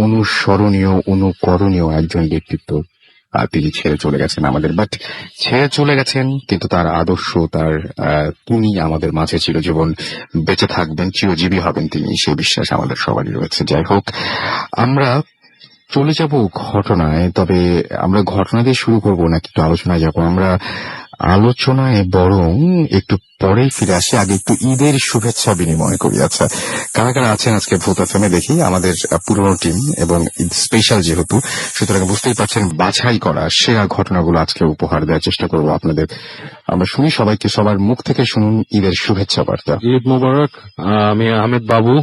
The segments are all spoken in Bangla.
অনুসরণীয় অনুকরণীয় একজন ব্যক্তিত্ব। তিনি ছেড়ে চলে গেছেন আমাদের, বাট ছেড়ে চলে গেছেন কিন্তু তার আদর্শ, তার তিনি আমাদের মাঝে চিরজীবন বেঁচে থাকবেন, চিরজীবী হবেন তিনি, সেই বিশ্বাস আমাদের সবারই রয়েছে। যাই হোক, আমরা চলে যাব ঘটনায়। তবে আমরা ঘটনা দিয়ে শুরু করব না, একটু আলোচনায় যাব। আমরা আলোচনায় বরং একটু পরেই ফিরে আসি, আগে একটু ঈদের শুভেচ্ছা বিনিময় করি। আচ্ছা, কারা কারা আছেন আজকে ভূত এফএমে দেখি? আমাদের পুরনো টিম, এবং ঈদ স্পেশাল যেহেতু, সুতরাং বুঝতেই পারছেন বাছাই করা সেরা ঘটনাগুলো আজকে উপহার দেওয়ার চেষ্টা করবো আপনাদের। আমরা শুনি সবাইকে, সবার মুখ থেকে শুনুন ঈদের শুভেচ্ছা বার্তা। ঈদ মোবারক। আমি আহমেদ বাবু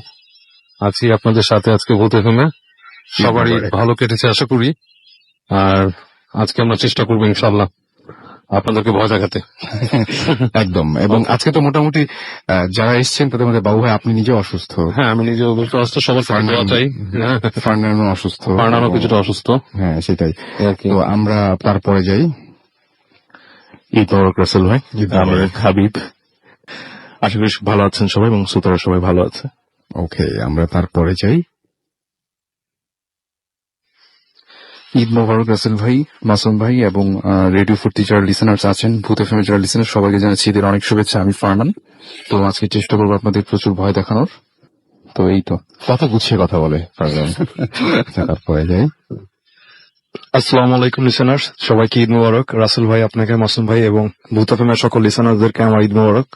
আছি আপনাদের সাথে আজকে ভূত এফএমে। সবারই ভালো কেটেছে আশা করি, আর আজকে আমরা চেষ্টা করবো ইনশাল্লাহ আপনাদেরকে ভয় দেখাতে। একদম। এবং আজকে তো মোটামুটি যারা এসছেন তাদের মধ্যে বাবু ভাই আপনি নিজে অসুস্থ। হ্যাঁ, আমি নিজে অসুস্থ, সবার চাই। ফার্নানো অসুস্থ, ফার্নানো কিছুটা অসুস্থ। হ্যাঁ সেটাই। তো আমরা তারপরে যাই। ঈদ মোবারক রাসেল ভাই, আমরা হাবিব। আশা করি ভালো আছেন সবাই এবং শ্রোতারা সবাই ভালো আছে। ওকে, আমরা তারপরে যাই। ঈদ মোবারক রাসেল ভাই, মাসুম ভাই এবং রেডিও ফুর্তি যারা লিসেনার্স আছেন, ভূত এফএম এর যারা লিসেনার, সবাইকে জানাচ্ছি ঈদের অনেক শুভেচ্ছা। আমি ফারমান। তো আজকে চেষ্টা করবো আপনাদের প্রচুর ভয় দেখানোর। তো এই তো কত গুছিয়ে কথা বলে। তারপরে যাই। আসসালামু আলাইকুম লিসেনার্স, সবাইকে ঈদ মোবারক। রাসেল ভাই, আপনাকে, মাসুম ভাই এবং ভূত এফএমের সকল লিসেনারদেরকে আমার ঈদ মোবারক।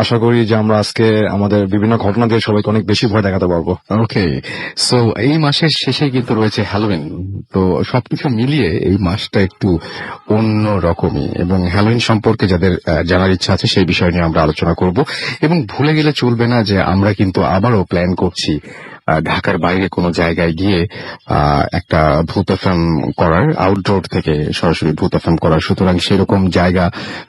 আশা করি যে আমরা আজকে আমাদের বিভিন্ন ঘটনা দিয়ে সবাইকে অনেক বেশি ভয় দেখাতে পারবো। ওকে, সো এই মাসের শেষে কিন্তু রয়েছে হ্যালোউইন। তো সবকিছু মিলিয়ে এই মাসটা একটু অন্য রকমই, এবং হ্যালোউইন সম্পর্কে যাদের জানার ইচ্ছা আছে সেই বিষয় নিয়ে আমরা আলোচনা করব। এবং ভুলে গেলে চলবে না যে আমরা কিন্তু আবারও প্ল্যান করছি ঢাকার বাইরে কোনো জায়গায় গিয়ে একটা ভূত এফএম করার, আউটডোর থেকে সরাসরি ভূত এফএম করার। সুতরাং সেরকম জায়গা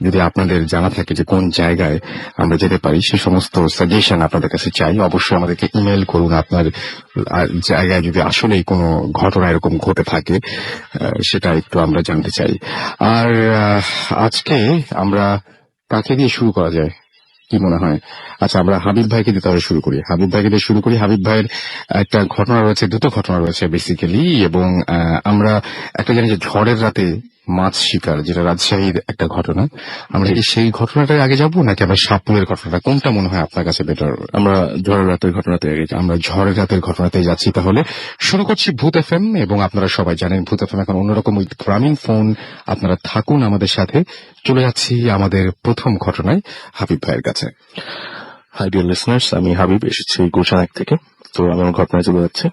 যদি আপনাদের জানা থাকে যে কোন জায়গায় আমরা যেতে পারি, সে সমস্ত সাজেশন আপনাদের কাছে চাই। অবশ্যই আমাদেরকে ইমেল করুন আপনার জায়গায় যদি আসলেই কোনো ঘটনা এরকম ঘটে থাকে, সেটা একটু আমরা জানতে চাই। আর আজকে আমরা কাকে দিয়ে শুরু করা যায়, কি মনে হয়? আচ্ছা, আমরা হাবিব ভাইকে দিয়ে তাহলে শুরু করি। হাবিব ভাইয়ের একটা ঘটনা রয়েছে, দুটো ঘটনা রয়েছে বেসিক্যালি। এবং আমরা একটা জানি যে ঝড়ের রাতে মাছ শিকার, যেটা রাজশাহীর একটা ঘটনা। আমরা কি সেই ঘটনাটাই আগে যাবো নাকি আমরা সাপুরের ঘটনাটা, কোনটা মনে হয় আপনার কাছে বেটার? আমরা ঝড়ের রাতের ঘটনাতে আগে যাই। আমরা ঝড়ের রাতের ঘটনাতেই যাচ্ছি। তাহলে শুরু করছি ভূত এফএম। এবং আপনারা সবাই জানেন ভূত এফএম এখন অন্যরকম, উইথ গ্রামীণ ফোন। আপনারা থাকুন আমাদের সাথে। চলে যাচ্ছি আমাদের প্রথম ঘটনায়, হাবিব ভাইয়ের কাছে। হাই ডিয়ার লিসনার্স, আমি হাবিব, এসেছি গুলশান থেকে। তো আমার ঘটনায় চলে যাচ্ছে।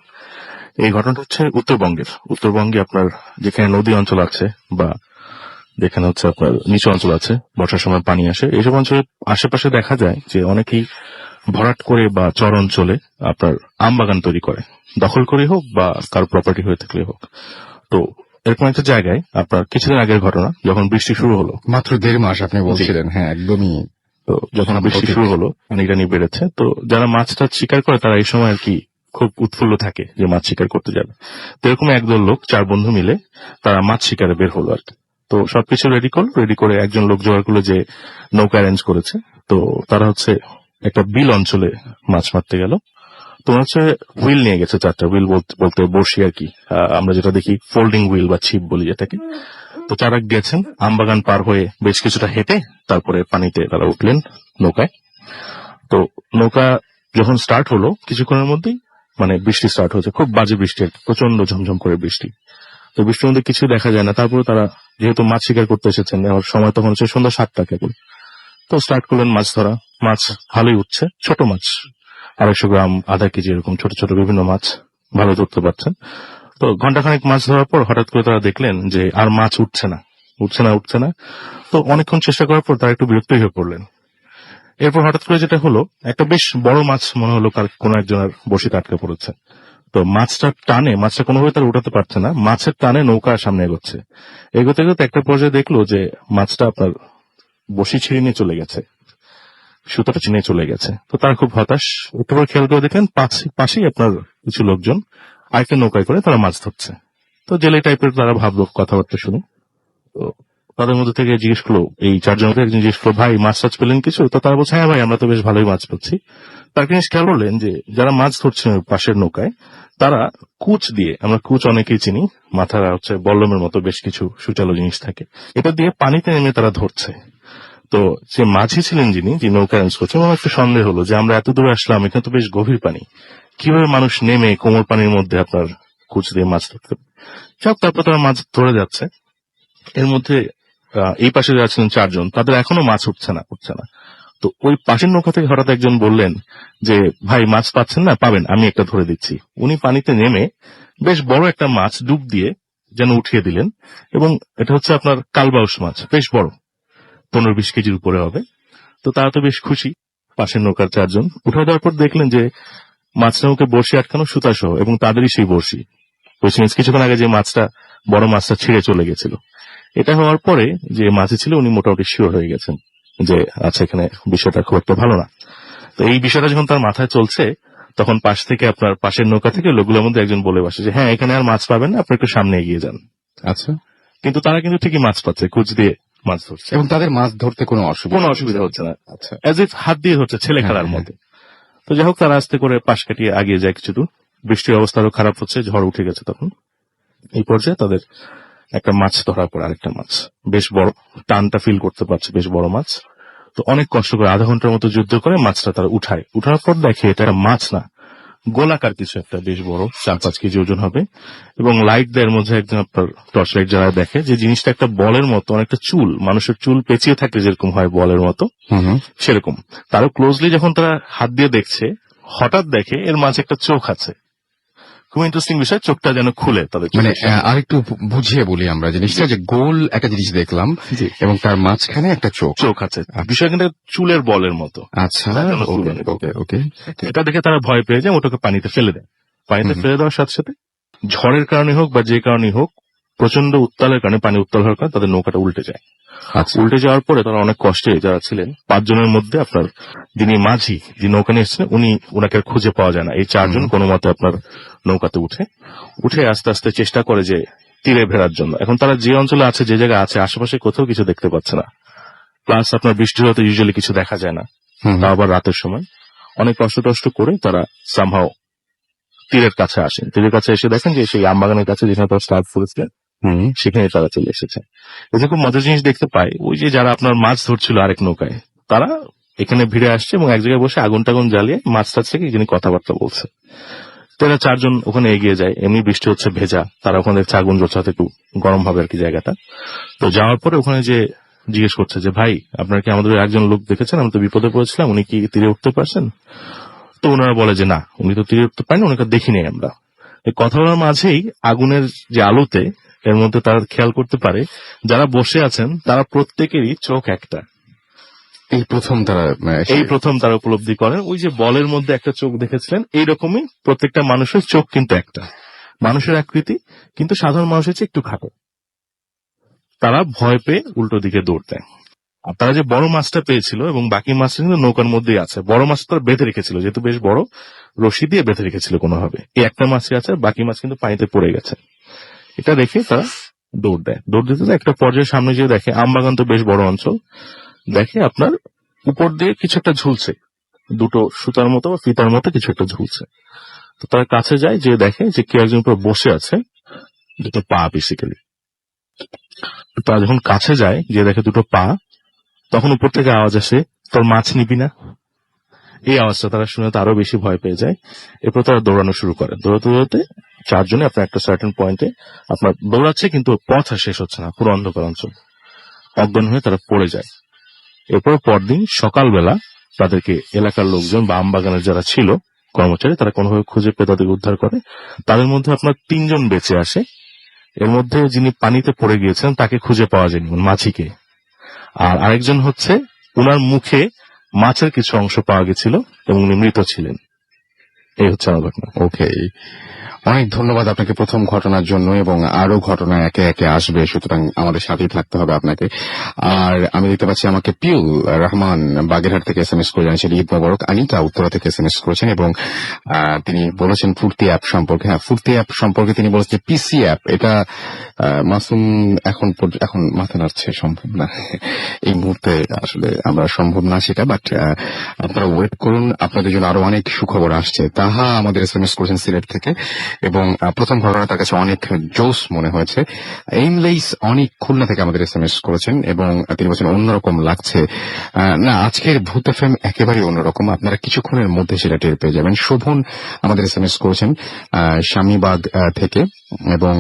এই ঘটনাটা হচ্ছে উত্তরবঙ্গে আপনার যেখানে নদী অঞ্চল আছে বা যেখানে হচ্ছে আপনার নিচু অঞ্চল আছে, বর্ষার সময় পানি আসে, এইসব অঞ্চলের আশেপাশে দেখা যায় যে অনেকেই ভরাট করে বা চর অঞ্চলে আপনার আম বাগান তৈরি করে, দখল করে হোক বা কারো প্রপার্টি হয়ে থাকলে হোক। তো এরকম একটা জায়গায় আপনার কিছুদিন আগের ঘটনা, যখন বৃষ্টি শুরু হলো, মাত্র 1.5 মাস আপনি বলছিলেন। হ্যাঁ, একদমই। তো যখন বৃষ্টি শুরু হলো, পানি বেড়েছে। তো যারা মাছটা শিকার করে তারা এই সময় আর কি খুব উৎফুল্ল থাকে যে মাছ শিকার করতে যাবে। তো এরকম একদল লোক, 4 বন্ধু মিলে তারা মাছ শিকারে বের হলো আর কি। তো সবকিছু রেডি করে একজন লোক জোগাড় করলো যে নৌকা অ্যারেঞ্জ করেছে। তো তারা হচ্ছে একটা বিল অঞ্চলে মাছ মারতে গেল। তো হচ্ছে হুইল নিয়ে গেছে 4টা হুইল, বলতে বড়শি আর কি, আমরা যেটা দেখি ফোল্ডিং হুইল বা ছিপ বলি যেটাকে। তো তারা গেছেন আমবাগান পার হয়ে বেশ কিছুটা হেঁটে, তারপরে পানিতে তারা উঠলেন নৌকায়। তো নৌকা যখন স্টার্ট হলো, কিছুক্ষণের মধ্যেই মানে বৃষ্টি স্টার্ট হয়েছে, খুব বাজে বৃষ্টি, প্রচন্ড ঝমঝম করে বৃষ্টি। তো বৃষ্টির মধ্যে কিছু দেখা যায় না। তারপরে তারা যেহেতু মাছ শিকার করতে এসেছেন, সময় তখন হচ্ছে সন্ধ্যা 7টা কেবল। তো স্টার্ট করলেন মাছ ধরা। মাছ ভালোই উঠছে, ছোট মাছ, 250 গ্রাম, আধা কেজি এরকম ছোট ছোট বিভিন্ন মাছ ভালো ধরতে পারছেন। তো ঘন্টাখানেক মাছ ধরার পর হঠাৎ করে তারা দেখলেন যে আর মাছ উঠছে না। তো অনেকক্ষণ চেষ্টা করার পর তারা একটু বিরক্ত হয়ে পড়লেন। এরপর হঠাৎ করে যেটা হলো, একটা বেশ বড় মাছ মনে হলো কোনো একজনের বড়শিতে আটকে পড়েছে। তো মাছটা কোনোভাবে তারা উঠাতে পারছে না, মাছের টানে নৌকা সামনে এগোতে একটা পর্যায়ে দেখলো যে মাছটা আপনার বড়শি ছিঁড়ে নিয়ে চলে গেছে, সুতোটা চিনে চলে গেছে। তো তারা খুব হতাশ। একটু পর খেয়াল করে দেখলেন পাশেই আপনার কিছু লোকজন আরেকটা নৌকায় করে তারা মাছ ধরছে। তো জেলে টাইপের তারা ভাবলো কথাবার্তা শুনে। তো তাদের মধ্যে থেকে জিজ্ঞেস করলো, এই 4 জনকে একজন জিজ্ঞেস করলো, ভাই মাছ টাছ পেলেন কিছু? তো তারা বলছে, হ্যাঁ ভাই, আমরা তো বেশ ভালোই মাছ পাচ্ছি। তার জিনিস খেয়াল করলেন যে যারা মাছ ধরছেন পাশের নৌকায়, তারা কুচ দিয়ে, আমরা কুচ অনেকেই চিনি, মাথার হচ্ছে বল্লমের মতো বেশ কিছু সুচালো জিনিস থাকে, এটা দিয়ে পানিতে নেমে তারা ধরছে। তো যে মাঝি ছিলেন যিনি নৌকা অ্যারেঞ্জ করছেন, আমার একটু সন্দেহ হলো যে আমরা এত দূরে আসলাম, এখানে তো বেশ গভীর পানি, কিভাবে মানুষ নেমে কোমর পানির মধ্যে আপনার কুচ দিয়ে মাছ ধরতে পারে। সব তারপর তারা মাছ ধরে যাচ্ছে। এর মধ্যে এই পাশে যারা ছিলেন 4 জন, তাদের এখনো মাছ উঠছে না। তো ওই পাশের নৌকা থেকে হঠাৎ একজন বললেন যে ভাই মাছ পাচ্ছেন না, পাবেন, আমি একটা ধরে দিচ্ছি। উনি পানিতে নেমে বেশ বড় একটা মাছ ডুব দিয়ে যেন উঠিয়ে দিলেন, এবং এটা হচ্ছে আপনার কালবাউস মাছ, বেশ বড়, 15-20 কেজির উপরে হবে। তো তারা তো বেশ খুশি, পাশের নৌকার 4 জন। উঠে দেওয়ার পর দেখলেন যে মাছটা মুখে বড়শি আটকানো সুতা সহ, এবং তাদেরই সেই বড়শি। কিছুক্ষণ আগে যে মাছটা, বড় মাছটা ছিঁড়ে চলে গেছিল। এটা হওয়ার পরে যে মাঝি ছিল উনি মোটামুটি শিওর হয়ে গেছেন যে আচ্ছা, এখানে বিষয়টা খুব একটা ভালো না। তো এই বিষয়টা যখন তার মাথায় চলছে, তখন পাশ থেকে আপনার পাশের নৌকা থেকে লোকগুলোর মধ্যে একজন বলে বসে যে হ্যাঁ, এখানে আর মাছ পাবেন না, আপনি একটু সামনে এগিয়ে যান। আচ্ছা। কিন্তু তারা কিন্তু ঠিকই মাছ পাচ্ছে, কুচ দিয়ে মাছ ধরছে, এবং তাদের মাছ ধরতে কোনো অসুবিধা হচ্ছে না। আচ্ছা। অ্যাজ ইফ হাত দিয়ে ধরছে, ছেলে খেলার মতো। তো যাই হোক, তারা আস্তে করে পাশ কাটিয়ে আগিয়ে যায় কিছু দূর। বৃষ্টির অবস্থা আরো খারাপ হচ্ছে, ঝড় উঠে গেছে তখন। এই পর্যায়ে তাদের একটা মাছ ধরার পর আরেকটা মাছ, বেশ বড়, টানটা ফিল করতে পারছে, বেশ বড় মাছ। তো অনেক কষ্ট করে আধা ঘন্টার মতো যুদ্ধ করে মাছটা তারা উঠায়। উঠানোর পর দেখে এটা মাছ না, গোলাকার কিছু একটা, বেশ বড়, 4-5 কেজি ওজন হবে। এবং লাইট দেওয়ার মধ্যে একজন আপনার টর্চ লাইট জ্বালায় দেখে যে জিনিসটা একটা বলের মতো, অনেকটা চুল, মানুষের চুল পেঁচিয়ে থাকলে যেরকম হয় বলের মতো, সেরকম। তারও ক্লোজলি যখন তারা হাত দিয়ে দেখছে, হঠাৎ দেখে এর মাঝে একটা চোখ আছে। খুব ইন্টারেস্টিং বিষয়, চোখটা যেন খুলে তাদের মানে আরেকটু বুঝিয়ে বলি আমরা জিনিসটা, যে গোল একটা জিনিস দেখলাম এবং তার মাঝখানে একটা চোখ আছে। বিষয় কিন্তু চুলের বলের মতো। আচ্ছা, ওকে। এটা দেখে তারা ভয় পেয়ে যায়, ওটাকে পানিতে ফেলে দেয়। পানিতে ফেলে দেওয়ার সাথে সাথে ঝড়ের কারণে হোক বা যে কারণে হোক, প্রচন্ড উত্তালের কারণে, পানি উত্তাল হওয়ার কারণে তাদের নৌকাটা উল্টে যায়। উল্টে যাওয়ার পরে তারা অনেক কষ্টে, যারা ছিলেন 5 জনের মধ্যে আপনার যিনি মাঝি, যে নৌকা নিয়ে এসেছিলেন, উনাকে খুঁজে পাওয়া যায় না। এই 4 জন কোনো মতে আপনার নৌকাতে উঠে আস্তে আস্তে চেষ্টা করে যে তীরে ফেরার জন্য। এখন তারা যে অঞ্চলে আছে, যে জায়গায় আছে, আশেপাশে কোথাও কিছু দেখতে পাচ্ছে না। প্লাস আপনার বৃষ্টির হতে ইউজুয়ালি কিছু দেখা যায় না, তাও আবার রাতের সময়। অনেক কষ্ট করে তারা সামহাও তীরের কাছে আসেন। তীরের কাছে এসে দেখেন যে সেই আমবাগানের কাছে যেখানে তারা স্টার্ট করেছিলেন, সেখানে তারা চলে এসেছে। এতে খুব মজার জিনিস দেখতে পাই, ওই যে যারা আপনার মাছ ধরছিল আরেক নৌকায়, তারা এখানে ভিড়ে আসছে এবং এক জায়গায় বসে আগুন টাগুন জ্বালিয়ে মাছ টাছ থেকে যিনি কথাবার্তা বলছে। তারা 4 জন ওখানে এগিয়ে যায়। এমনি বৃষ্টি হচ্ছে, ভেজা, তারা ওখানে দেখছে আগুন জ্বলছে, একটু গরম হবে আর কি জায়গাটা। তো যাওয়ার পরে ওখানে যে জিজ্ঞেস করছে যে ভাই, আপনারা কি আমাদের একজন লোক দেখেছেন, আমি তো বিপদে পড়েছিলাম, উনি কি তীরে উঠতে পারছেন? তো ওনারা বলে যে না, উনি তো তীরে উঠতে পারেন, ওনাকে দেখিনি আমরা। এই কথা বলার মাঝেই আগুনের যে আলোতে এর মধ্যে তারা খেয়াল করতে পারে যারা বসে আছেন তারা প্রত্যেকেরই চোখ একটা। এই প্রথম তারা উপলব্ধি করেন, ওই যে বলের মধ্যে একটা চোখ দেখেছিলেন, এইরকমই প্রত্যেকটা মানুষের চোখ কিন্তু একটা, মানুষের আকৃতি, কিন্তু সাধারণ মানুষের চেয়ে একটু খাটো। তারা ভয় পেয়ে উল্টো দিকে দৌড় দেয়। আর তারা যে বড় মাছটা পেয়েছিল এবং বাকি মাছটা কিন্তু নৌকার মধ্যেই আছে, বড় মাছ তারা বেঁধে রেখেছিল, যেহেতু বেশ বড়, রশি দিয়ে বেঁধে রেখেছিল কোনোভাবে। এই একটা মাছই আছে, বাকি মাছ কিন্তু পানিতে পড়ে গেছে। এটা দেখে তারা দৌড় দেয়। দৌড় দিতে একটা পর্যায়ের সামনে যেয়ে দেখে, আমবাগান তো বেশ বড় অঞ্চল, দেখে আপনার উপর দিয়ে কিছু একটা ঝুলছে, দুটো সুতার মতো বা ফিতার মতো কিছু একটা ঝুলছে। তো তারা কাছে যায়, যে দেখে যে কেউ একজন উপর বসে আছে, দুটো পা বেসিক্যালি। তারা যখন কাছে যায়, যে দেখে দুটো পা, তখন উপর থেকে আওয়াজ আসে, তোর মাছ নিবি না? এই আওয়াজটা তারা শুনে আরো বেশি ভয় পেয়ে যায়। এরপর তারা দৌড়ানো শুরু করে। দৌড়াতে 4 জনে আপনার একটা সার্টেন পয়েন্টে আপনার দৌড়াচ্ছে, কিন্তু পথ আর শেষ হচ্ছে না, পুরো অন্ধকার অঞ্চল। অজ্ঞান হয়ে তারা পড়ে যায়। এরপর পরদিন সকালবেলা তাদেরকে এলাকার লোকজন বা আমবাগানের যারা ছিল কর্মচারী, তারা কোনোভাবে খুঁজে পেয়ে তাদেরকে উদ্ধার করে। তাদের মধ্যে আপনার 3 জন বেঁচে আসে। এর মধ্যে যিনি পানিতে পড়ে গিয়েছেন তাকে খুঁজে পাওয়া যায়নি, মাঝিকে। আর আরেকজন হচ্ছে, ওনার মুখে মাছের কিছু অংশ পাওয়া গেছিল এবং উনি মৃত ছিলেন। এই হচ্ছে আমার ঘটনা। ওকে, অনেক ধন্যবাদ আপনাকে প্রথম ঘটনার জন্য, এবং আরো ঘটনা একে একে আসবে, সুতরাং আমাদের সাথেই থাকতে হবে আপনাকে। আর আমি দেখতে পাচ্ছি আমাকে পিউল রহমান বাগেরহাট থেকে SMS করে জানিয়েছেন ঈদ মোবারক। আনিতা উত্তরা থেকে SMS করেছেন এবং তিনি বলেছেন ফুর্তি অ্যাপ সম্পর্কে। হ্যাঁ, ফুর্তি অ্যাপ সম্পর্কে তিনি বলেছেন পিসি অ্যাপ, এটা মাসুম এখন মাথা নাড়ছে, সম্ভব না এই মুহূর্তে, আসলে আমরা সম্ভব না সেটা, বাট আপনারা ওয়েট করুন, আপনাদের জন্য আরো অনেক সুখবর আসছে। তাহা আমাদের SMS করেছেন সিলেট থেকে, এবং প্রথম ঘটনা তার কাছে অনেক জোস মনে হয়েছে। এইমলেইস অনেক খুলনা থেকে আমাদের SMS করেছেন এবং তিনি বলছেন অন্যরকম লাগছে। না, আজকের ভূত এফএম একেবারে অন্যরকম, আপনারা কিছুক্ষণের মধ্যে সেটা টের পেয়ে যাবেন। শোভন আমাদের SMS করেছেন স্বামীবাগ থেকে এবং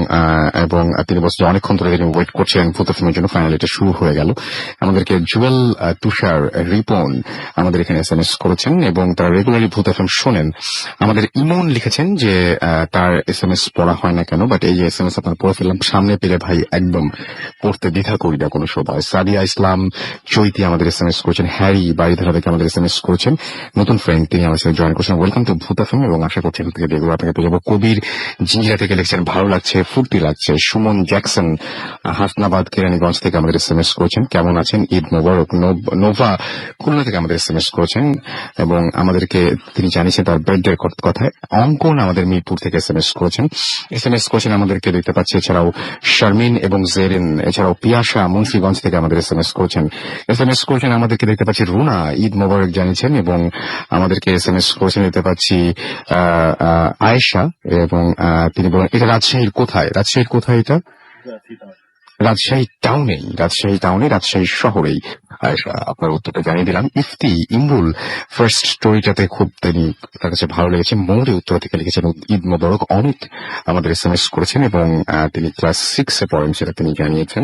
এবং তিনি বলছেন অনেকক্ষণ ধরে তিনি ওয়েট করছেন ভূত এফএমের জন্য, ফাইনালি এটা শুরু হয়ে গেল। আমাদেরকে জুয়েল, তুষার, রিপন আমাদের এখানে SMS করেছেন এবং তারা রেগুলারলি ভূত এফএম শোনেন। আমাদের ইমন লিখেছেন যে তার SMS পড়া হয় না কেন, বাট এই যে SMS আপনার পড়ে ফেললাম, সামনে পেলে ভাই একদম পড়তে দ্বিধা করি না কোনো সময়। সাদিয়া ইসলাম চৈতি আমাদের SMS করেছেন, হ্যারি বাড়িধারা থেকে আমাদের SMS করেছেন, নতুন ফ্রেন্ড তিনি আমার সাথে জয়েন করছেন। ওয়েলকাম টু ভূত এফএম এবং আশা করছি এখান থেকে দেখবো আপনাকে পেয়ে যাবো। কবির জিঞ্জিরা থেকে লিখছেন ভালো লাগছে, ফুর্তি লাগছে। সুমন জ্যাকসন হাসনাবাদ কেরানীগঞ্জ থেকে আমাদের SMS করেছেন, কেমন আছেন, ঈদ মোবারক। নোভা খুলনা থেকে আমাদের SMS করেছেন এবং আমাদেরকে তিনি জানিয়েছেন তার বার্থডে কথায়। অঙ্কন আমাদের মিরপুর থেকে SMS করেছেন আমাদেরকে দেখতে পাচ্ছি। এছাড়াও শারমিন এবং জেরিন, এছাড়াও পিয়াসা মুন্সিগঞ্জ থেকে আমাদের SMS করেছেন আমাদেরকে দেখতে পাচ্ছি। রুনা ঈদ মোবারক জানিয়েছেন এবং আমাদেরকে SMS করেছেন দেখতে পাচ্ছি আয়েশা এবং তিনি বলেন এটা রাজশাহীর কোথায় এটা? রাজশাহী টাউনে রাজশাহী শহরেই। আপনার উত্তরটা জানিয়ে দিলাম। ইফতি ইমরুল ফার্স্ট স্টোরিটাতে খুব তিনি তার কাছে ভালো লেগেছে। মৌরি উত্তর থেকে লিখেছেন ঈদ মোবারক। অনেক আমাদের SMS করেছেন এবং তিনি ক্লাস 6 পড়েন সেটা তিনি জানিয়েছেন।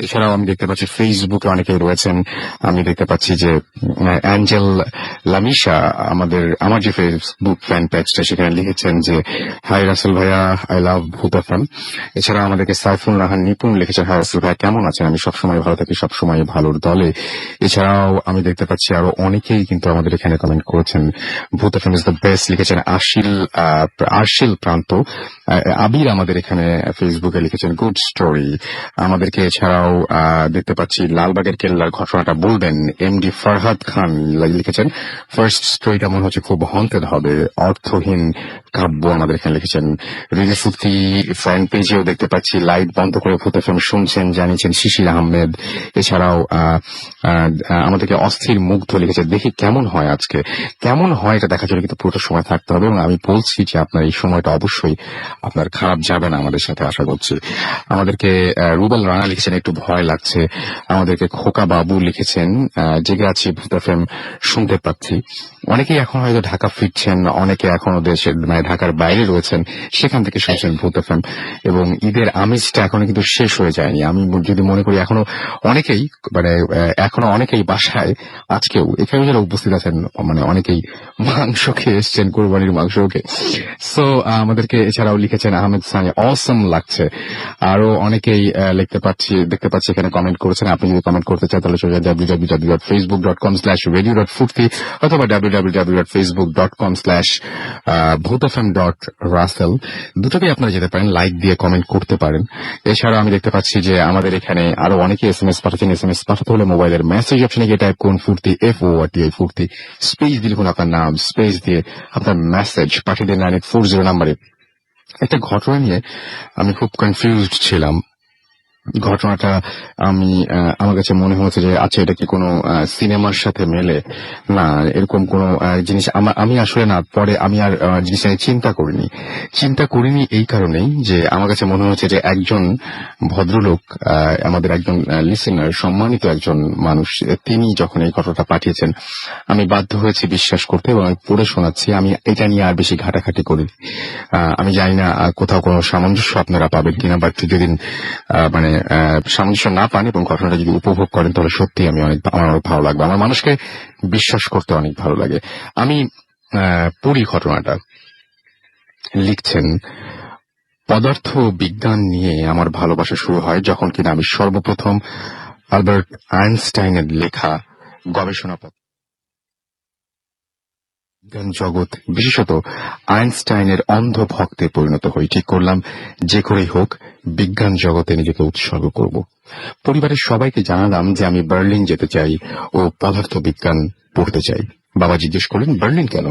এছাড়াও আমি দেখতে পাচ্ছি ফেসবুকে অনেকেই রয়েছেন। আমি দেখতে পাচ্ছি যে অ্যাঞ্জেল লামিশা আমার যে ফেসবুক ফ্যান পেজটা সেখানে লিখেছেন যে হাই রাসেল ভাইয়া, আই লাভ ভূত এফএম। এছাড়া আমাদেরকে সাইফুল রাহান নিপুণ লিখেছেন হাই রাসেল ভাইয়া কেমন আছেন, আমি সবসময় ভালো থাকি, সবসময় ভালোর দলে। এছাড়াও আমি দেখতে পাচ্ছি আরো অনেকেই কিন্তু আমাদের এখানে কমেন্ট করেছেন ভূত এফএম ইজ দ্য বেস্ট লিখেছেন আরশিল প্রান্ত। আবির আমাদের এখানে ফেসবুকে লিখেছেন গুড স্টোরি। আমাদেরকে এছাড়াও দেখতে পাচ্ছি লালবাগের কেল্লার ঘটনাটা বলবেন। এমডি ফরহাদ খান লিখেছেন ফার্স্ট স্টোরিটা মনে হচ্ছে খুব হন্টেড হবে, অর্থহীন কাব্য আমাদের এখানে লিখেছেন। রিজেফুতি ফ্যান পেজেও দেখতে পাচ্ছি লাইট বন্ধ করে ভূত এফএম শুনছেন জানিয়েছেন শিশির আহমেদ। এছাড়াও আমাদেরকে অস্থির মুগ্ধ লিখেছে দেখি কেমন হয় আজকে, কেমন হয় এটা দেখার জন্য কিন্তু পুরোটা সময় থাকতে হবে এবং আমি বলছি যে আপনার এই সময়টা অবশ্যই আপনার খারাপ যাবে না আমাদের সাথে, আশা করছি। আমাদেরকে রুবেল রানা লিখেছেন একটু ভয় লাগছে। আমাদেরকে খোকা বাবু লিখেছেন জেগে আছি ভূত এফএম শুনতে পাচ্ছি। অনেকেই এখন হয়তো ঢাকা ফিরছেন, অনেকে এখনো দেশের মানে ঢাকার বাইরে রয়েছেন, সেখান থেকে শুনছেন ভূত এফএম এবং ঈদের আমেজটা এখনো কিন্তু শেষ হয়ে যায়নি। আমি যদি মনে করি এখনো অনেকেই বাসায় আজকেও এখানে যারা উপস্থিত আছেন মানে অনেকেই মাংস খেয়ে এসছেন, কোরবানির মাংস খেয়ে। সো আমাদেরকে এছাড়াও লিখেছেন আহমেদ সানি অসম লাগছে। আরো অনেকেই দেখতে পাচ্ছি এখানে কমেন্ট করেছেন। আপনি যদি কমেন্ট করতে চান তাহলে চলে যান www.facebook.com/radio.furti অথবা www.facebook.com/bhutfm.russell দুটোকেই আপনারা যেতে পারেন, লাইক দিয়ে কমেন্ট করতে পারেন। এছাড়া আমি দেখতে পাচ্ছি যে আমাদের এখানে আরো অনেকে SMS পাঠাচ্ছেন। SMS পাঠাতে হলে মোবাইলের মেসেজ অপশনে গিয়ে টাইপ করুন ফুর্তি FORTI ফুর্তি, স্পেস দিয়ে লিখুন আপনার নাম, স্পেস দিয়ে আপনার মেসেজ পাঠিয়ে দিন 9840 নাম্বারে। একটা ঘটনা নিয়ে আমি খুব কনফিউজড ছিলাম। ঘটনাটা আমার কাছে মনে হচ্ছে যে আচ্ছা এটা কি কোনো সিনেমার সাথে মেলে না, এরকম কোনো জিনিস আমি আসলে না পরে আমি আর জিনিসটা চিন্তা করিনি এই কারণেই যে আমার কাছে মনে হচ্ছে যে একজন ভদ্রলোক আমাদের একজন লিসেনার, সম্মানিত একজন মানুষ, তিনি যখন এই ঘটনাটা পাঠিয়েছেন আমি বাধ্য হয়েছি বিশ্বাস করতে এবং আমি পড়ে শোনাচ্ছি। আমি এটা নিয়ে আর বেশি ঘাটাঘাটি করি। আমি জানি না কোথাও কোনো সামঞ্জস্য আপনারা পাবেন কিনা, বাট যদি সামঞ্জস্য না পান এবং ঘটনাটা যদি উপভোগ করেন তাহলে সত্যি আমার অনেক ভালো লাগবে। আমার মানুষকে বিশ্বাস করতে অনেক ভালো লাগে। আমি পড়ি ঘটনাটা। লিখছেন পদার্থ বিজ্ঞান নিয়ে আমার ভালোবাসা শুরু হয় যখন কিনা আমি সর্বপ্রথম আলবার্ট আইনস্টাইনের লেখা গবেষণাপত্র বিজ্ঞান জগৎ বিশেষত আইনস্টাইনের অন্ধ ভক্তে পরিণত হই। ঠিক করলাম যে করেই হোক বিজ্ঞান জগতে নিজেকে উৎসর্গ করব। পরিবারের সবাইকে জানালাম যে আমি বার্লিন যেতে চাই ও পদার্থ বিজ্ঞান পড়তে চাই। বাবা জিজ্ঞেস করলেন বার্লিন কেন?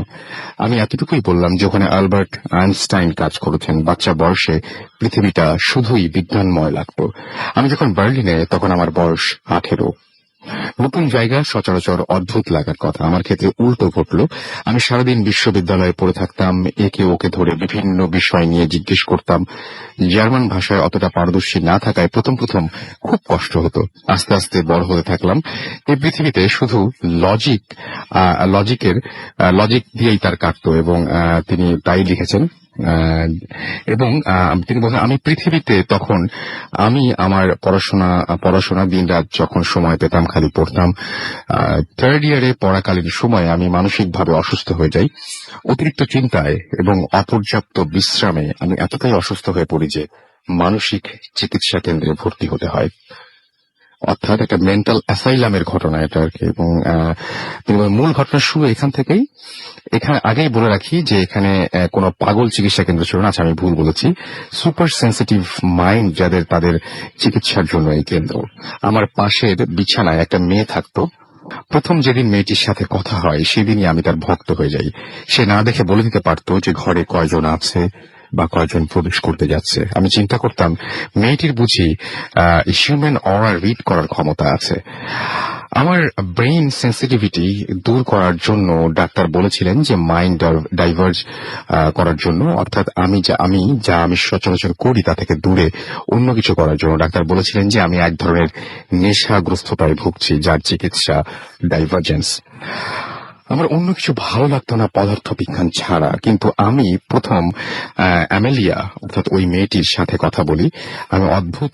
আমি এতটুকুই বললাম যে ওখানে আলবার্ট আইনস্টাইন কাজ করেছেন। বাচ্চা বয়সে পৃথিবীটা শুধুই বিজ্ঞানময় লাগতো। আমি যখন বার্লিনে তখন আমার বয়স 18। নতুন জায়গা সচরাচর অদ্ভুত লাগার কথা, আমার ক্ষেত্রে উল্টো ঘটলো। আমি সারাদিন বিশ্ববিদ্যালয়ে পড়ে থাকতাম, একে ওকে ধরে বিভিন্ন বিষয় নিয়ে জিজ্ঞেস করতাম। জার্মান ভাষায় অতটা পারদর্শী না থাকায় প্রথম প্রথম খুব কষ্ট হতো। আস্তে আস্তে বড় হতে থাকলাম। এই পৃথিবীতে শুধু লজিক দিয়েই তার কাটতো, এবং তিনি তাই লিখেছেন। এবং তিনি বলেন, আমি পৃথিবীতে তখন আমি আমার পড়াশোনা দিনরাত যখন সময় পেতাম খালি পড়তাম। থার্ড ইয়ারে পড়াকালীন সময়ে আমি মানসিকভাবে অসুস্থ হয়ে যাই। অতিরিক্ত চিন্তায় এবং অপর্যাপ্ত বিশ্রামে আমি এতটাই অসুস্থ হয়ে পড়ি যে মানসিক চিকিৎসা কেন্দ্রে ভর্তি হতে হয়। অর্থাৎ একটা মেন্টাল অ্যাসাইলামের ঘটনা এটা আর কি। এবং মূল ঘটনা শুরু এখান থেকেই। এখানে আগেই বলে রাখি যে এখানে কোনো পাগল চিকিৎসা কেন্দ্র ছিল না। আচ্ছা, আমি ভুল বলেছি। সুপার সেন্সিটিভ মাইন্ড যাদের, তাদের চিকিৎসার জন্য এই কেন্দ্র। আমার পাশের বিছানায় একটা মেয়ে থাকতো। প্রথম যেদিন মেয়েটির সাথে কথা হয় সেদিনই আমি তার ভক্ত হয়ে যাই। সে না দেখে বলে দিতে পারতো যে ঘরে কয়জন আছে বা কয়জন প্রবেশ করতে যাচ্ছে। আমি চিন্তা করতাম মেয়েটির বুঝি হিউম্যান অরা রিড করার ক্ষমতা আছে। আমার ব্রেইন সেন্সিটিভিটি দূর করার জন্য ডাক্তার বলেছিলেন যে মাইন্ড ডাইভার্জ করার জন্য, অর্থাৎ আমি সচরাচর করি তা থেকে দূরে অন্য কিছু করার জন্য ডাক্তার বলেছিলেন যে আমি এক ধরনের নেশাগ্রস্ততায় ভুগছি, যার চিকিৎসা ডাইভার্জেন্স। আমার অন্য কিছু ভালো লাগতো না পদার্থ বিজ্ঞান ছাড়া। কিন্তু আমি প্রথম অ্যামেলিয়া অর্থাৎ ওই মেয়েটির সাথে কথা বলি। আমি অদ্ভুত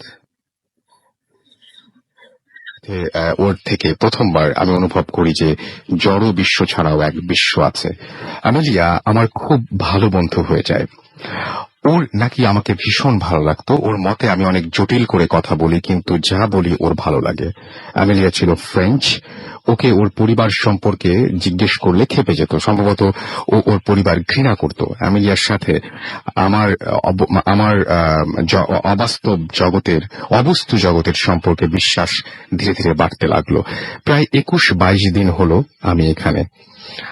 ওর থেকে প্রথমবার আমি অনুভব করি যে জড় বিশ্ব ছাড়াও এক বিশ্ব আছে। অ্যামেলিয়া আমার খুব ভালো বন্ধু হয়ে যায়। ওর নাকি আমাকে ভীষণ ভালো লাগতো। ওর মতে আমি অনেক জটিল করে কথা বলি, কিন্তু যা বলি ওর ভালো লাগে। অ্যামেলিয়া ছিল ফ্রেঞ্চ। ওকে ওর পরিবার সম্পর্কে জিজ্ঞেস করলে খেপে যেত। সম্ভবত ওর পরিবার ঘৃণা করত। অ্যামেলিয়ার সাথে আমার অবস্তু জগতের সম্পর্কে বিশ্বাস ধীরে ধীরে বাড়তে লাগলো। প্রায় 21-22 দিন হলো আমি এখানে।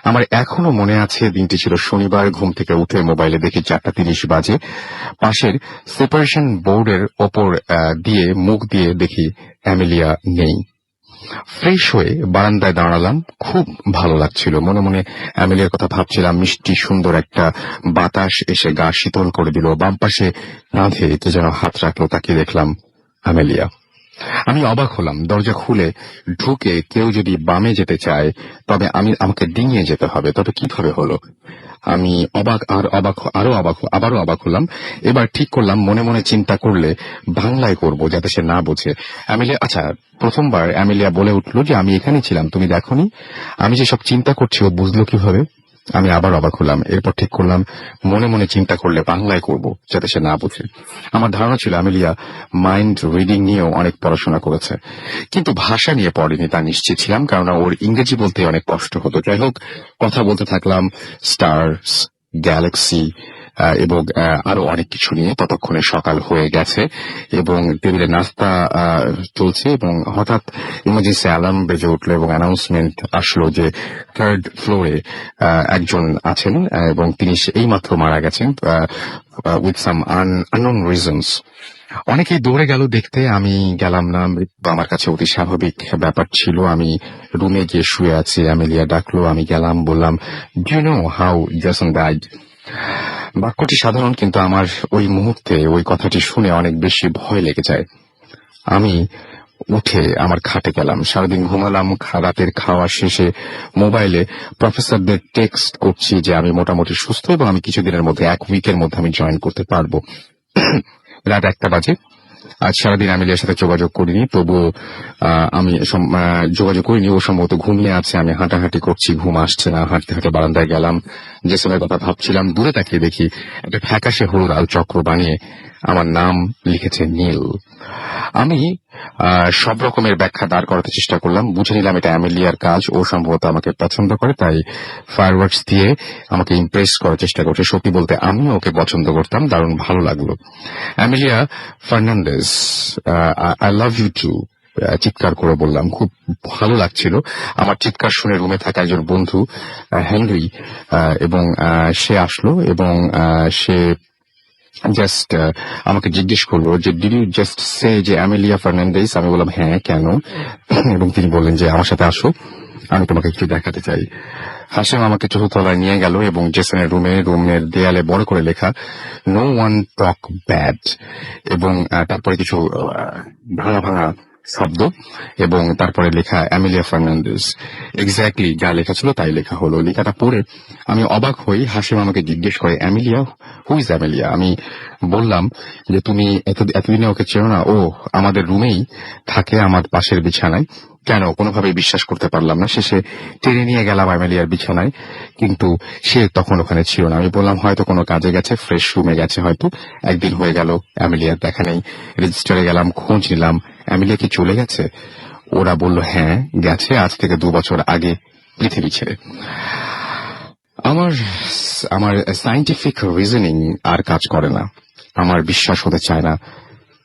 আমার এখনো মনে আছে, দিনটি ছিল শনিবার। ঘুম থেকে উঠে মোবাইলে দেখি 4:30 বাজে। পাশের সেপারেশন বোর্ডের ওপর দিয়ে মুখ দিয়ে দেখি অ্যামেলিয়া নেই। ফ্রেশ হয়ে বারান্দায় দাঁড়ালাম। খুব ভালো লাগছিল। মনে মনে অ্যামেলিয়ার কথা ভাবছিলাম। মিষ্টি সুন্দর একটা বাতাস এসে গা শীতল করে দিল। বাম পাশে কাঁধে কে যেন হাত রাখলো, তাকিয়ে দেখলাম অ্যামেলিয়া। আমি অবাক হলাম। দরজা খুলে ঢুকে কেউ যদি বামে যেতে চায় তবে আমাকে ডিঙিয়ে যেতে হবে। তবে কিভাবে হলো? আমি আবারও অবাক হলাম। এবার ঠিক করলাম মনে মনে চিন্তা করলে বাংলায় করব, যাতে সে না বোঝে। প্রথমবার অ্যামেলিয়া বলে উঠল যে আমি এখানে ছিলাম, তুমি দেখোনি? আমি যে সব চিন্তা করছি ও বুঝলো কিভাবে? আমি আবার অবাক হলাম। এরপর ঠিক করলাম মনে মনে চিন্তা করলে বাংলায় করব, যাতে সে না বুঝে। আমার ধারণা ছিল অ্যামেলিয়া মাইন্ড রিডিং নিয়েও অনেক পড়াশোনা করেছে, কিন্তু ভাষা নিয়ে পড়েনি তা নিশ্চিত ছিলাম, কারণ ওর ইংরেজি বলতে অনেক কষ্ট হতো। যাই হোক, কথা বলতে থাকলাম স্টারস, গ্যালাক্সি এবং আরো অনেক কিছু নিয়ে। ততক্ষণে সকাল হয়ে গেছে এবং টেবিলে নাস্তা চলছে, এবং হঠাৎ ইমার্জেন্সি অ্যালার্ম বেজে উঠলো এবং অ্যানাউন্সমেন্ট আসলো যে 3rd ফ্লোরে একজন আছেন এবং তিনি এইমাত্র মারা গেছেন উইথ সাম আননোন রিজনস। অনেকেই দৌড়ে গেল দেখতে, আমি গেলাম না। মৃত্যু আমার কাছে অতি স্বাভাবিক ব্যাপার ছিল। আমি রুমে গিয়ে শুয়ে আছি। অ্যামেলিয়া ডাকলো, আমি গেলাম, বললাম, do you know how Jason died? বাক্যটি সাধারণ, কিন্তু আমার ওই মুহূর্তে ওই কথাটি শুনে অনেক বেশি ভয় লেগে যায়। আমি উঠে আমার খাটে গেলাম। সারাদিন ঘুমালাম। রাতের খাওয়া শেষে মোবাইলে প্রফেসরদের টেক্সট করছি যে আমি মোটামুটি সুস্থ এবং আমি কিছুদিনের মধ্যে, 1 উইকের মধ্যে আমি জয়েন করতে পারবো। রাত 1টা বাজে। আজ সারাদিন অ্যামেলিয়ার সাথে যোগাযোগ করিনি, তবুও আমি যোগাযোগ করিনি। ও সম্ভবত ঘুমিয়ে আছে। আমি হাঁটাহাঁটি করছি, ঘুম আসছে না। হাঁটতে হাঁটতে বারান্দায় গেলাম। যে সময়ের কথা ভাবছিলাম, দূরে তাকিয়ে দেখি একটা ফ্যাকাশে হলুদ আল চক্র বানিয়ে আমার নাম লিখেছে নীল। আমি সব রকমের ব্যাখ্যা দাঁড় করাতে চেষ্টা করলাম। বুঝে নিলাম এটা অ্যামেলিয়ার কাজ। ও সম্ভবত আমাকে পছন্দ করে, তাই ফায়ারওয়ার্কস দিয়ে আমাকে ইমপ্রেস করার চেষ্টা করছে। সত্যি বলতে আমিও ওকে পছন্দ করতাম। দারুণ ভালো লাগলো। Amelia Fernandez, I love you too, চিৎকার করে বললাম। খুব ভালো লাগছিল। আমার চিৎকার শুনে রুমে থাকা একজন বন্ধু হেনরি এবং সে আসলো এবং সে জাস্ট আমাকে জিজ্ঞেস করলো যে ডিড ইউ জাস্ট সে যে অ্যামেলিয়া ফার্নান্ডেজ। আমি বললাম হ্যাঁ, কেন? এবং তিনি বললেন যে আমার সাথে আসো, আমি তোমাকে একটু দেখাতে চাই। হাসেম আমাকে চতুর্থলায় নিয়ে গেল এবং জেসনের রুমের দেয়ালে বড় করে লেখা নো ওয়ান টক ব্যাড, এবং তারপরে কিছু ভাঙা ভাঙা শব্দ, এবং তারপরে লেখা অ্যামেলিয়া ফার্নান্ডেজ। এক্স্যাক্টলি যা লেখা ছিল তাই লেখা হলো। লেখাটা পড়ে আমি অবাক হই। হাসিম আমাকে জিজ্ঞেস করে অ্যামেলিয়া, হু ইজ অ্যামেলিয়া? আমি বললাম যে তুমি এতদিনে ওকে চেনো না? ও আমাদের রুমেই থাকে, আমার পাশের বিছানায়। কেন? কোনোভাবেই বিশ্বাস করতে পারলাম না। শেষে টেনে নিয়ে গেলাম অ্যামেলিয়ার বিছানায়, কিন্তু সে তখন ওখানে ছিল না। আমি বললাম হয়তো কোনো কাজে গেছে, ফ্রেশ রুমে গেছে হয়তো, একদিন হয়ে গেল অ্যামেলিয়ার দেখা নেই। রেজিস্টারে গেলাম, খোঁজ নিলাম, অ্যামেলিয়া কি চলে গেছে? ওরা বলল হ্যাঁ গেছে, আজ থেকে 2 বছর আগে পৃথিবী ছেড়ে। আমার আমার সায়েন্টিফিক রিজনিং আর কাজ করে না, আমার বিশ্বাস হতে চায় না।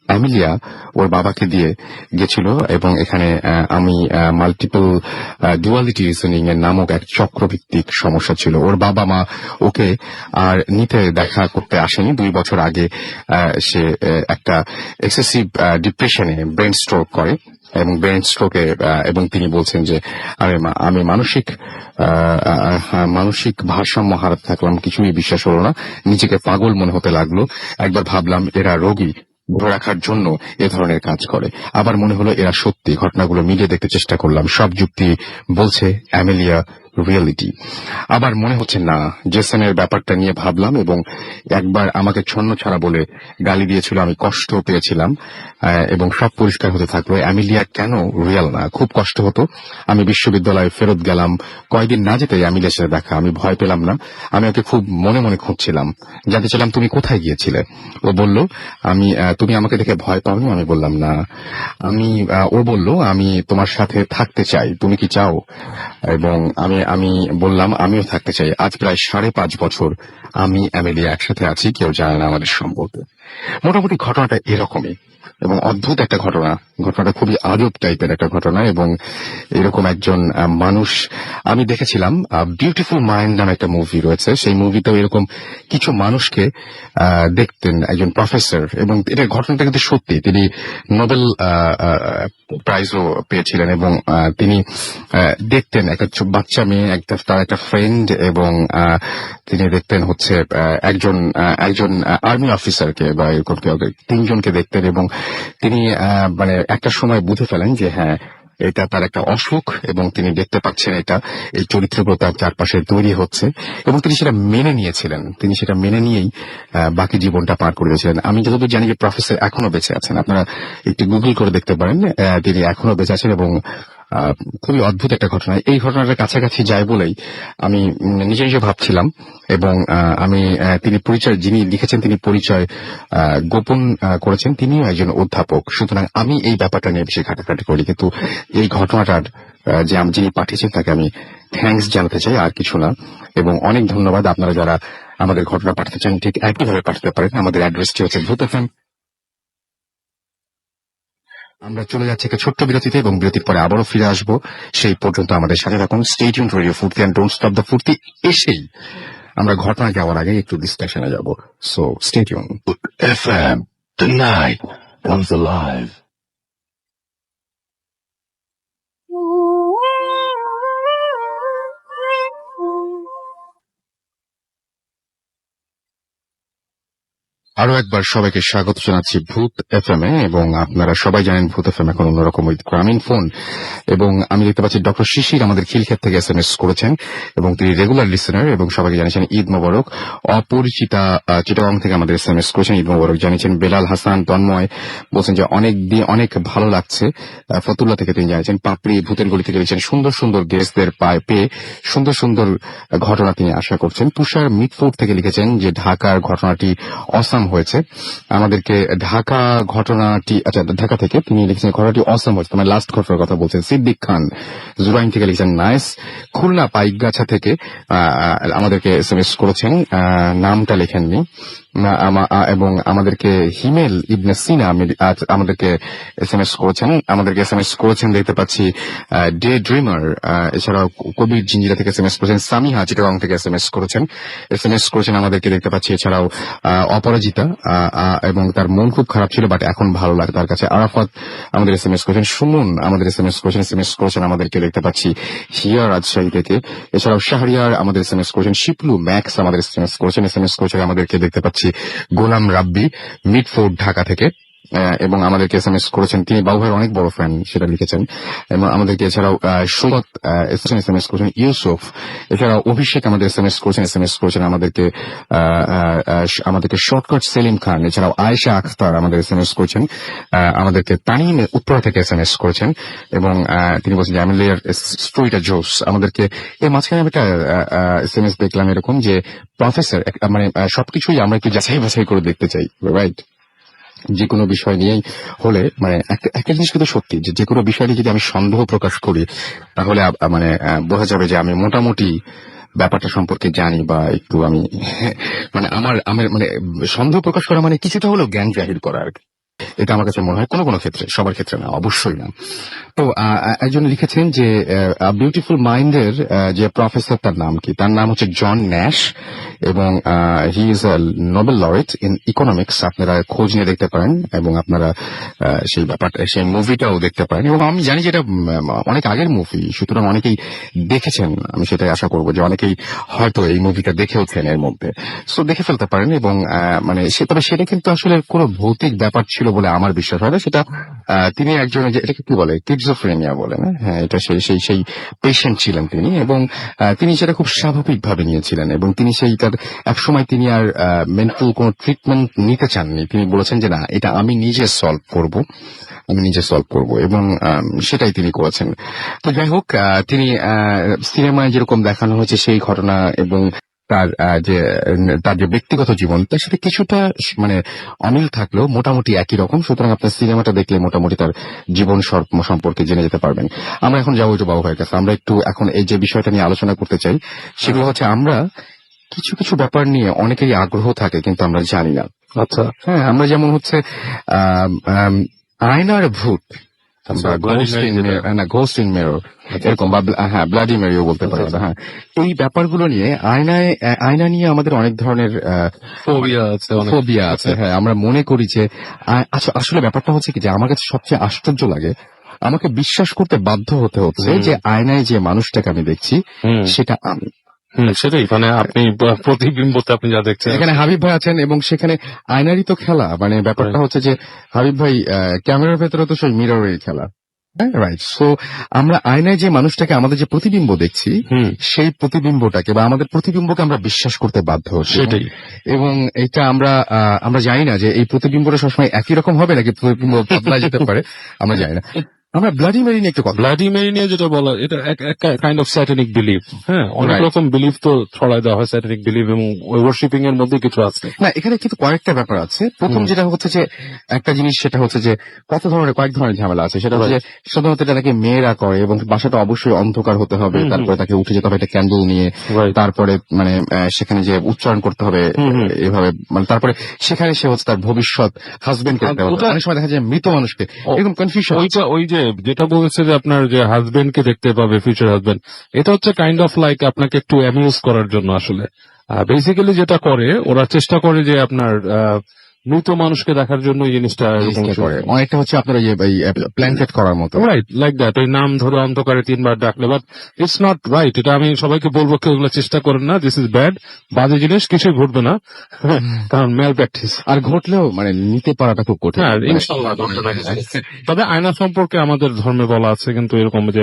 অ্যামেলিয়া ওর বাবাকে দিয়ে গেছিল, এবং এখানে আমি মাল্টিপল ডুয়ালিটি রিজনিং এর নামক এক চক্রভিত্তিক সমস্যা ছিল। ওর বাবা মা ওকে আর নিতে দেখা করতে আসেনি। 2 বছর আগে সে একটা এক্সেসিভ ডিপ্রেশনে ব্রেন স্ট্রোক করে, এবং ব্রেন স্ট্রোকে এবং তিনি বলছেন যে আমি মানসিক ভারসাম্য হারাতে থাকলাম, কিছুই বিশ্বাস হলো না, নিজেকে পাগল মনে হতে লাগলো। একবার ভাবলাম এরা রোগী ধরে রাখার জন্য এ ধরনের কাজ করে, আবার মনে হলো এরা সত্যি। ঘটনাগুলো মিলিয়ে দেখতে চেষ্টা করলাম, সব যুক্তি বলছে অ্যামেলিয়া রিয়েলিটি। আবার মনে হচ্ছে না। জেসনের ব্যাপারটা নিয়ে ভাবলাম, এবং একবার আমাকে ছন্ন ছাড়া বলে গালি দিয়েছিল, আমি কষ্ট পেয়েছিলাম, এবং সব পরিষ্কার হতে থাকলো অ্যামেলিয়া কেন রিয়েল না। খুব কষ্ট হতো। আমি বিশ্ববিদ্যালয়ে ফেরত গেলাম, কয়েকদিন না যেতেই অ্যামেলিয়ার সাথে দেখা। আমি ভয় পেলাম না, আমি ওকে খুব মনে মনে খুঁজছিলাম, জানতে চাইলাম তুমি কোথায় গিয়েছিলে। ও বলল তুমি আমাকে দেখে ভয় পাওনি? আমি বললাম না। ও বলল আমি তোমার সাথে থাকতে চাই, তুমি কি চাও? এবং আমি বললাম আমিও থাকতে চাই। আজ প্রায় 5.5 বছর আমি অ্যামেলিয়া একসাথে আছি, কেউ জানে না আমাদের সম্পর্কে। মোটামুটি ঘটনাটা এরকমই, এবং অদ্ভুত একটা ঘটনাটা খুবই আজব টাইপের একটা ঘটনা। এবং এরকম একজন মানুষ আমি দেখেছিলাম, বিউটিফুল মাইন্ড নামে একটা মুভি রয়েছে, সেই মুভিতেও এরকম কিছু মানুষকে দেখতেন, একজন প্রফেসর, এবং এটা ঘটনাটা কিন্তু সত্যি। তিনি নোবেল প্রাইজও পেয়েছিলেন, এবং তিনি দেখতেন একটা বাচ্চা মেয়ে, তার একটা ফ্রেন্ড, এবং তিনি দেখতেন হচ্ছে একজন আর্মি অফিসারকে বা এরকম 3জনকে দেখতেন, এবং তিনি মানে একটা সময় বুঝে ফেলেন যে হ্যাঁ এটা তার একটা অসুখ, এবং তিনি দেখতে পাচ্ছেন এই চরিত্রগুলো তার চারপাশে তৈরি হচ্ছে, এবং তিনি সেটা মেনে নিয়েছিলেন। তিনি সেটা মেনে নিয়েই বাকি জীবনটা পার করে দিয়েছিলেন। আমি যতদূর জানি যে প্রফেসর এখনো বেঁচে আছেন, আপনারা একটু গুগল করে দেখতে পারেন, তিনি এখনো বেঁচে আছেন। এবং খুবই অদ্ভুত একটা ঘটনা। এই ঘটনাটার কাছাকাছি যায় বলেই আমি নিজে ভাবছিলাম, এবং আমি যিনি লিখেছেন তিনি পরিচয় গোপন করেছেন, তিনিও একজন অধ্যাপক। সুতরাং আমি এই ব্যাপারটা নিয়ে বেশি ঘাটাঘাটি করি, কিন্তু এই ঘটনাটার যিনি পাঠিয়েছেন তাকে আমি থ্যাঙ্কস জানাতে চাই, আর কিছু না। এবং অনেক ধন্যবাদ। আপনারা যারা আমাদের ঘটনা পাঠাতে চান ঠিক একইভাবে পাঠাতে পারেন। আমাদের অ্যাড্রেসটি হচ্ছে ভূত FM। আমরা চলে যাচ্ছি একটা ছোট্ট বিরতিতে, এবং বিরতির পরে আবারও ফিরে আসবো। সেই পর্যন্ত আমাদের সাথে থাকুন। Stay tuned radio Foorti and don't stop the ফুর্তি। এসেই আমরা ঘটনা যাওয়ার আগে একটু ডিসকাশনে যাব। So stay tune. FM, tonight comes alive. আরো একবার সবাইকে স্বাগত জানাচ্ছি ভূত FM এ, এবং আপনারা সবাই জানেন ভূত FM এখন অন্যরকম উইথ গ্রামীণ ফোন। এবং আমি দেখতে পাচ্ছি ডক্টর শিশির আমাদের খিলক্ষেত থেকে SMS করেছেন, এবং তিনি রেগুলার লিসেনার, এবং সবাইকে জানিয়েছেন ঈদ মোবারক। অপরিচিতা চিটাগং থেকে আমাদের SMS করেছেন, ঈদ মোবারক জানিয়েছেন। বেলাল হাসান তন্ময় বলছেন যে অনেক ভালো লাগছে। ফতুল্লা থেকে তিনি জানিয়েছেন। পাপড়ি ভূতের গলি থেকে লিখছেন সুন্দর সুন্দর গেস্টদের পেয়ে সুন্দর সুন্দর ঘটনা তিনি আশা করছেন। তুষার মিটফোর্ড থেকে লিখেছেন যে ঢাকার ঘটনাটি অসাম হয়েছে। আমাদেরকে ঢাকা থেকে তিনি লিখেছেন ঘটনাটি অসাম হয়েছে, তোমার লাস্ট ঘটনার কথা বলছেন। সিদ্দিক খান জুরাইন থেকে লিখেছেন নাইস। খুলনা পাইকগাছা থেকে আমাদেরকে SMS করেছেন, নামটা লেখেননি। এবং আমাদেরকে হিমেল ইবনে সিনা আমাদেরকে এসএমএস করেছেন দেখতে পাচ্ছি ডে ড্রিমার, এছাড়াও কবির জিঞ্জিরা থেকে এসএমএস করেছেন, সামিহা চিটাগং থেকে এসএমএস করেছেন আমাদেরকে দেখতে পাচ্ছি, এছাড়াও অপরাজিতা এবং তার মন খুব খারাপ ছিল বাট এখন ভালো লাগে তার কাছে। আরাফাত আমাদের এসএমএস করেছেন, সুমন আমাদের এসএমএস করেছেন আমাদেরকে দেখতে পাচ্ছি হিয়া রাজশাহী থেকে, এছাড়াও শাহরিয়ার আমাদের এসএমএস করেছেন, শিপলু ম্যাক্স আমাদের এসএমএস করেছেন আমাদেরকে দেখতে পাচ্ছি গোলাম রাব্বি মিডফোর্ড ঢাকা থেকে, এবং আমাদেরকে এসএমএস করেছেন, তিনি বাবু ভাইয়ের অনেক বড় ফ্যান সেটা লিখেছেন, এবং আমাদেরকে এছাড়াও সুমত এসএমএস করেছেন, ইউসুফ, এছাড়াও অভিষেক আমাদের এসএমএস করেছেন আমাদেরকে শর্টকাট সেলিম খান, এছাড়াও আয়েশা আখতার আমাদের এসএমএস করেছেন, আমাদেরকে তানিম উত্তরা থেকে এসএমএস করেছেন, এবং তিনি বলছেন যে আমিলিয়ার স্টোরিটা জোস। আমাদেরকে এর মাঝখানে আমি একটা এসএমএস দেখলাম এরকম যে প্রফেসর, মানে সবকিছুই আমরা একটু যাচাই বাছাই করে দেখতে চাই, রাইট? যে কোনো বিষয় নিয়েই হলে মানে একটা জিনিস কিন্তু সত্যি যে কোনো বিষয় নিয়ে যদি আমি সন্দেহ প্রকাশ করি তাহলে মানে বোঝা যাবে যে আমি মোটামুটি ব্যাপারটা সম্পর্কে জানি, বা একটু আমি মানে আমার মানে সন্দেহ প্রকাশ করা মানে কিছুটা হলেও জ্ঞান জাহির করা আর কি। এটা আমার কাছে মনে হয় কোনো ক্ষেত্রে, সবার ক্ষেত্রে না, অবশ্যই না। তো একজন লিখেছেন যে বিউটিফুল মাইন্ডের যে প্রফেসর, তার নাম কি? তার নাম হচ্ছে জন ন্যাশ, এবং he is a Nobel laureate in economics. আপনারা খোঁজ নিয়ে দেখতে পারেন, এবং আপনারা সেই ব্যাপারটা, সেই মুভিটাও দেখতে পারেন, এবং আমি জানি যে এটা অনেক আগের মুভি, সুতরাং অনেকেই দেখেছেন। আমি সেটাই আশা করবো যে অনেকেই হয়তো এই মুভিটা দেখেওছেন এর মধ্যে, সো দেখে ফেলতে পারেন। এবং মানে তবে সেটা কিন্তু আসলে কোনো ভৌতিক ব্যাপার ছিল বলে আমার বিশ্বাস হয় না। সেটা তিনি একজন, এটাকে কি বলে, কিডজোফ্রেনিয়া বলে না? হ্যাঁ, এটা সেই পেশেন্ট ছিলেন তিনি, এবং তিনি সেটা খুব স্বাভাবিকভাবে নিয়েছিলেন, এবং তিনি তার একসময় তিনি আর মেন্টাল কোনো ট্রিটমেন্ট নিতে চাননি। তিনি বলেছেন যে না, এটা আমি নিজে সলভ করব, এবং সেটাই তিনি করেছেন। তো যাই হোক, তিনি সিনেমায় যেরকম দেখানো হয়েছে সেই ঘটনা এবং তার যে ব্যক্তিগত জীবন, তার সাথে কিছুটা মানে অমিল থাকলেও মোটামুটি একই রকম। সুতরাং আপনার সিনেমাটা দেখলে মোটামুটি তার জীবন সম্পর্কে জেনে যেতে পারবেন। আমরা এখন যাবো একটু বাবু ভাইয়ের কাছে। আমরা একটু এখন এই যে বিষয়টা নিয়ে আলোচনা করতে চাই, সেগুলো হচ্ছে আমরা কিছু ব্যাপার নিয়ে অনেকেরই আগ্রহ থাকে কিন্তু আমরা জানি না। আচ্ছা, হ্যাঁ, আমরা যেমন হচ্ছে আয়নার ভূত, ঘোস্ট ইন মেরর এরকম, বা হ্যাঁ ব্লাডি মেরিও বলতে পারি। হ্যাঁ, এই ব্যাপারগুলো নিয়ে আয়না নিয়ে আমাদের অনেক ধরনের ফোবিয়া আছে। হ্যাঁ, আমরা মনে করি যে আসলে ব্যাপারটা হচ্ছে কি, যে আমার কাছে সবচেয়ে আশ্চর্য লাগে, আমাকে বিশ্বাস করতে বাধ্য হতে হচ্ছে যে আয়নায় যে মানুষটাকে আমি দেখছি সেটা আমি। সেটাই, মানে আপনি প্রতিবিম্বতে আপনি যা দেখছেন। এখানে হাবিব ভাই আছেন, এবং সেখানে আয়নারই তো খেলা, মানে ব্যাপারটা হচ্ছে যে হাবিব ভাই ক্যামেরার ভেতরে তো সেই মিররের খেলা, রাইট? সো আমরা আয়নায় যে মানুষটাকে, আমাদের যে প্রতিবিম্ব দেখছি, সেই প্রতিবিম্বটাকে বা আমাদের প্রতিবিম্বকে আমরা বিশ্বাস করতে বাধ্য হচ্ছি। সেটাই, এবং এটা আমরা জানি না যে এই প্রতিবিম্বটা সবসময় একই রকম হবে নাকি প্রতিবিম্ব বদলা যেতে পারে, আমরা জানি না। আমরা ব্লাডি মেরি নিয়ে একটু কথা, ব্লাডি মেরি নিয়ে যেটা বলা, এটা কাইন্ড অফ স্যাটানিক বিলিফ। হ্যাঁ, অনেক রকম বিলিফ তো ছড়ায় দেওয়া হয়, স্যাটানিক বিলিফ এবং ওয়ার্শিপিং এর মধ্যে কিছু আছে। না, এখানে কিন্তু কয়েকটা ব্যাপার আছে। প্রথম যেটা হচ্ছে যে একটা জিনিস, সেটা হচ্ছে যে কয়েক ধরনের ঝামেলা আছে। সেটা হচ্ছে যে সাধারণত এটা নাকি মেয়েরা করে, এবং বাসাটা অবশ্যই অন্ধকার হতে হবে, তারপরে তাকে উঠে যেতে হবে একটা ক্যান্ডেল নিয়ে, তারপরে মানে সেখানে যে উচ্চারণ করতে হবে এভাবে, মানে তারপরে সেখানে সে হচ্ছে তার ভবিষ্যৎ হাজবেন্ড করতে হবে। অনেক সময় দেখা যায় মৃত মানুষকে, এরকম কনফিউশন। ওই যে যেটা বলেছে যে আপনার যে হাজবেন্ড কে দেখতে পাবে, ফিউচার হাজবেন্ড, এটা হচ্ছে কাইন্ড অফ লাইক আপনাকে একটু অ্যামিউজ করার জন্য। আসলে বেসিক্যালি যেটা করে, ওরা চেষ্টা করে যে আপনার মৃত মানুষকে দেখার জন্য এই জিনিসটা করে। অনেকটা হচ্ছে আপনার প্ল্যানকেট করার মতো, রাইট, লাইক দ্যাট। ওই নাম ধরে অন্ধকারে 3 বার ডাকলে, বাট ইটস নট রাইট। এটা আমি সবাইকে বলবো, কেউ এগুলো চেষ্টা করেন না। দিস ইজ ব্যাড, বাজে জিনিস, কিছুই ঘটবে না, কারণ মেল প্র্যাকটিস। আর ঘটলেও মানে নিতে পারাটা খুব কঠিন। ইনশাআল্লাহ ঘটবে না। তবে আয়না সম্পর্কে আমাদের ধর্মে বলা আছে কিন্তু এরকম যে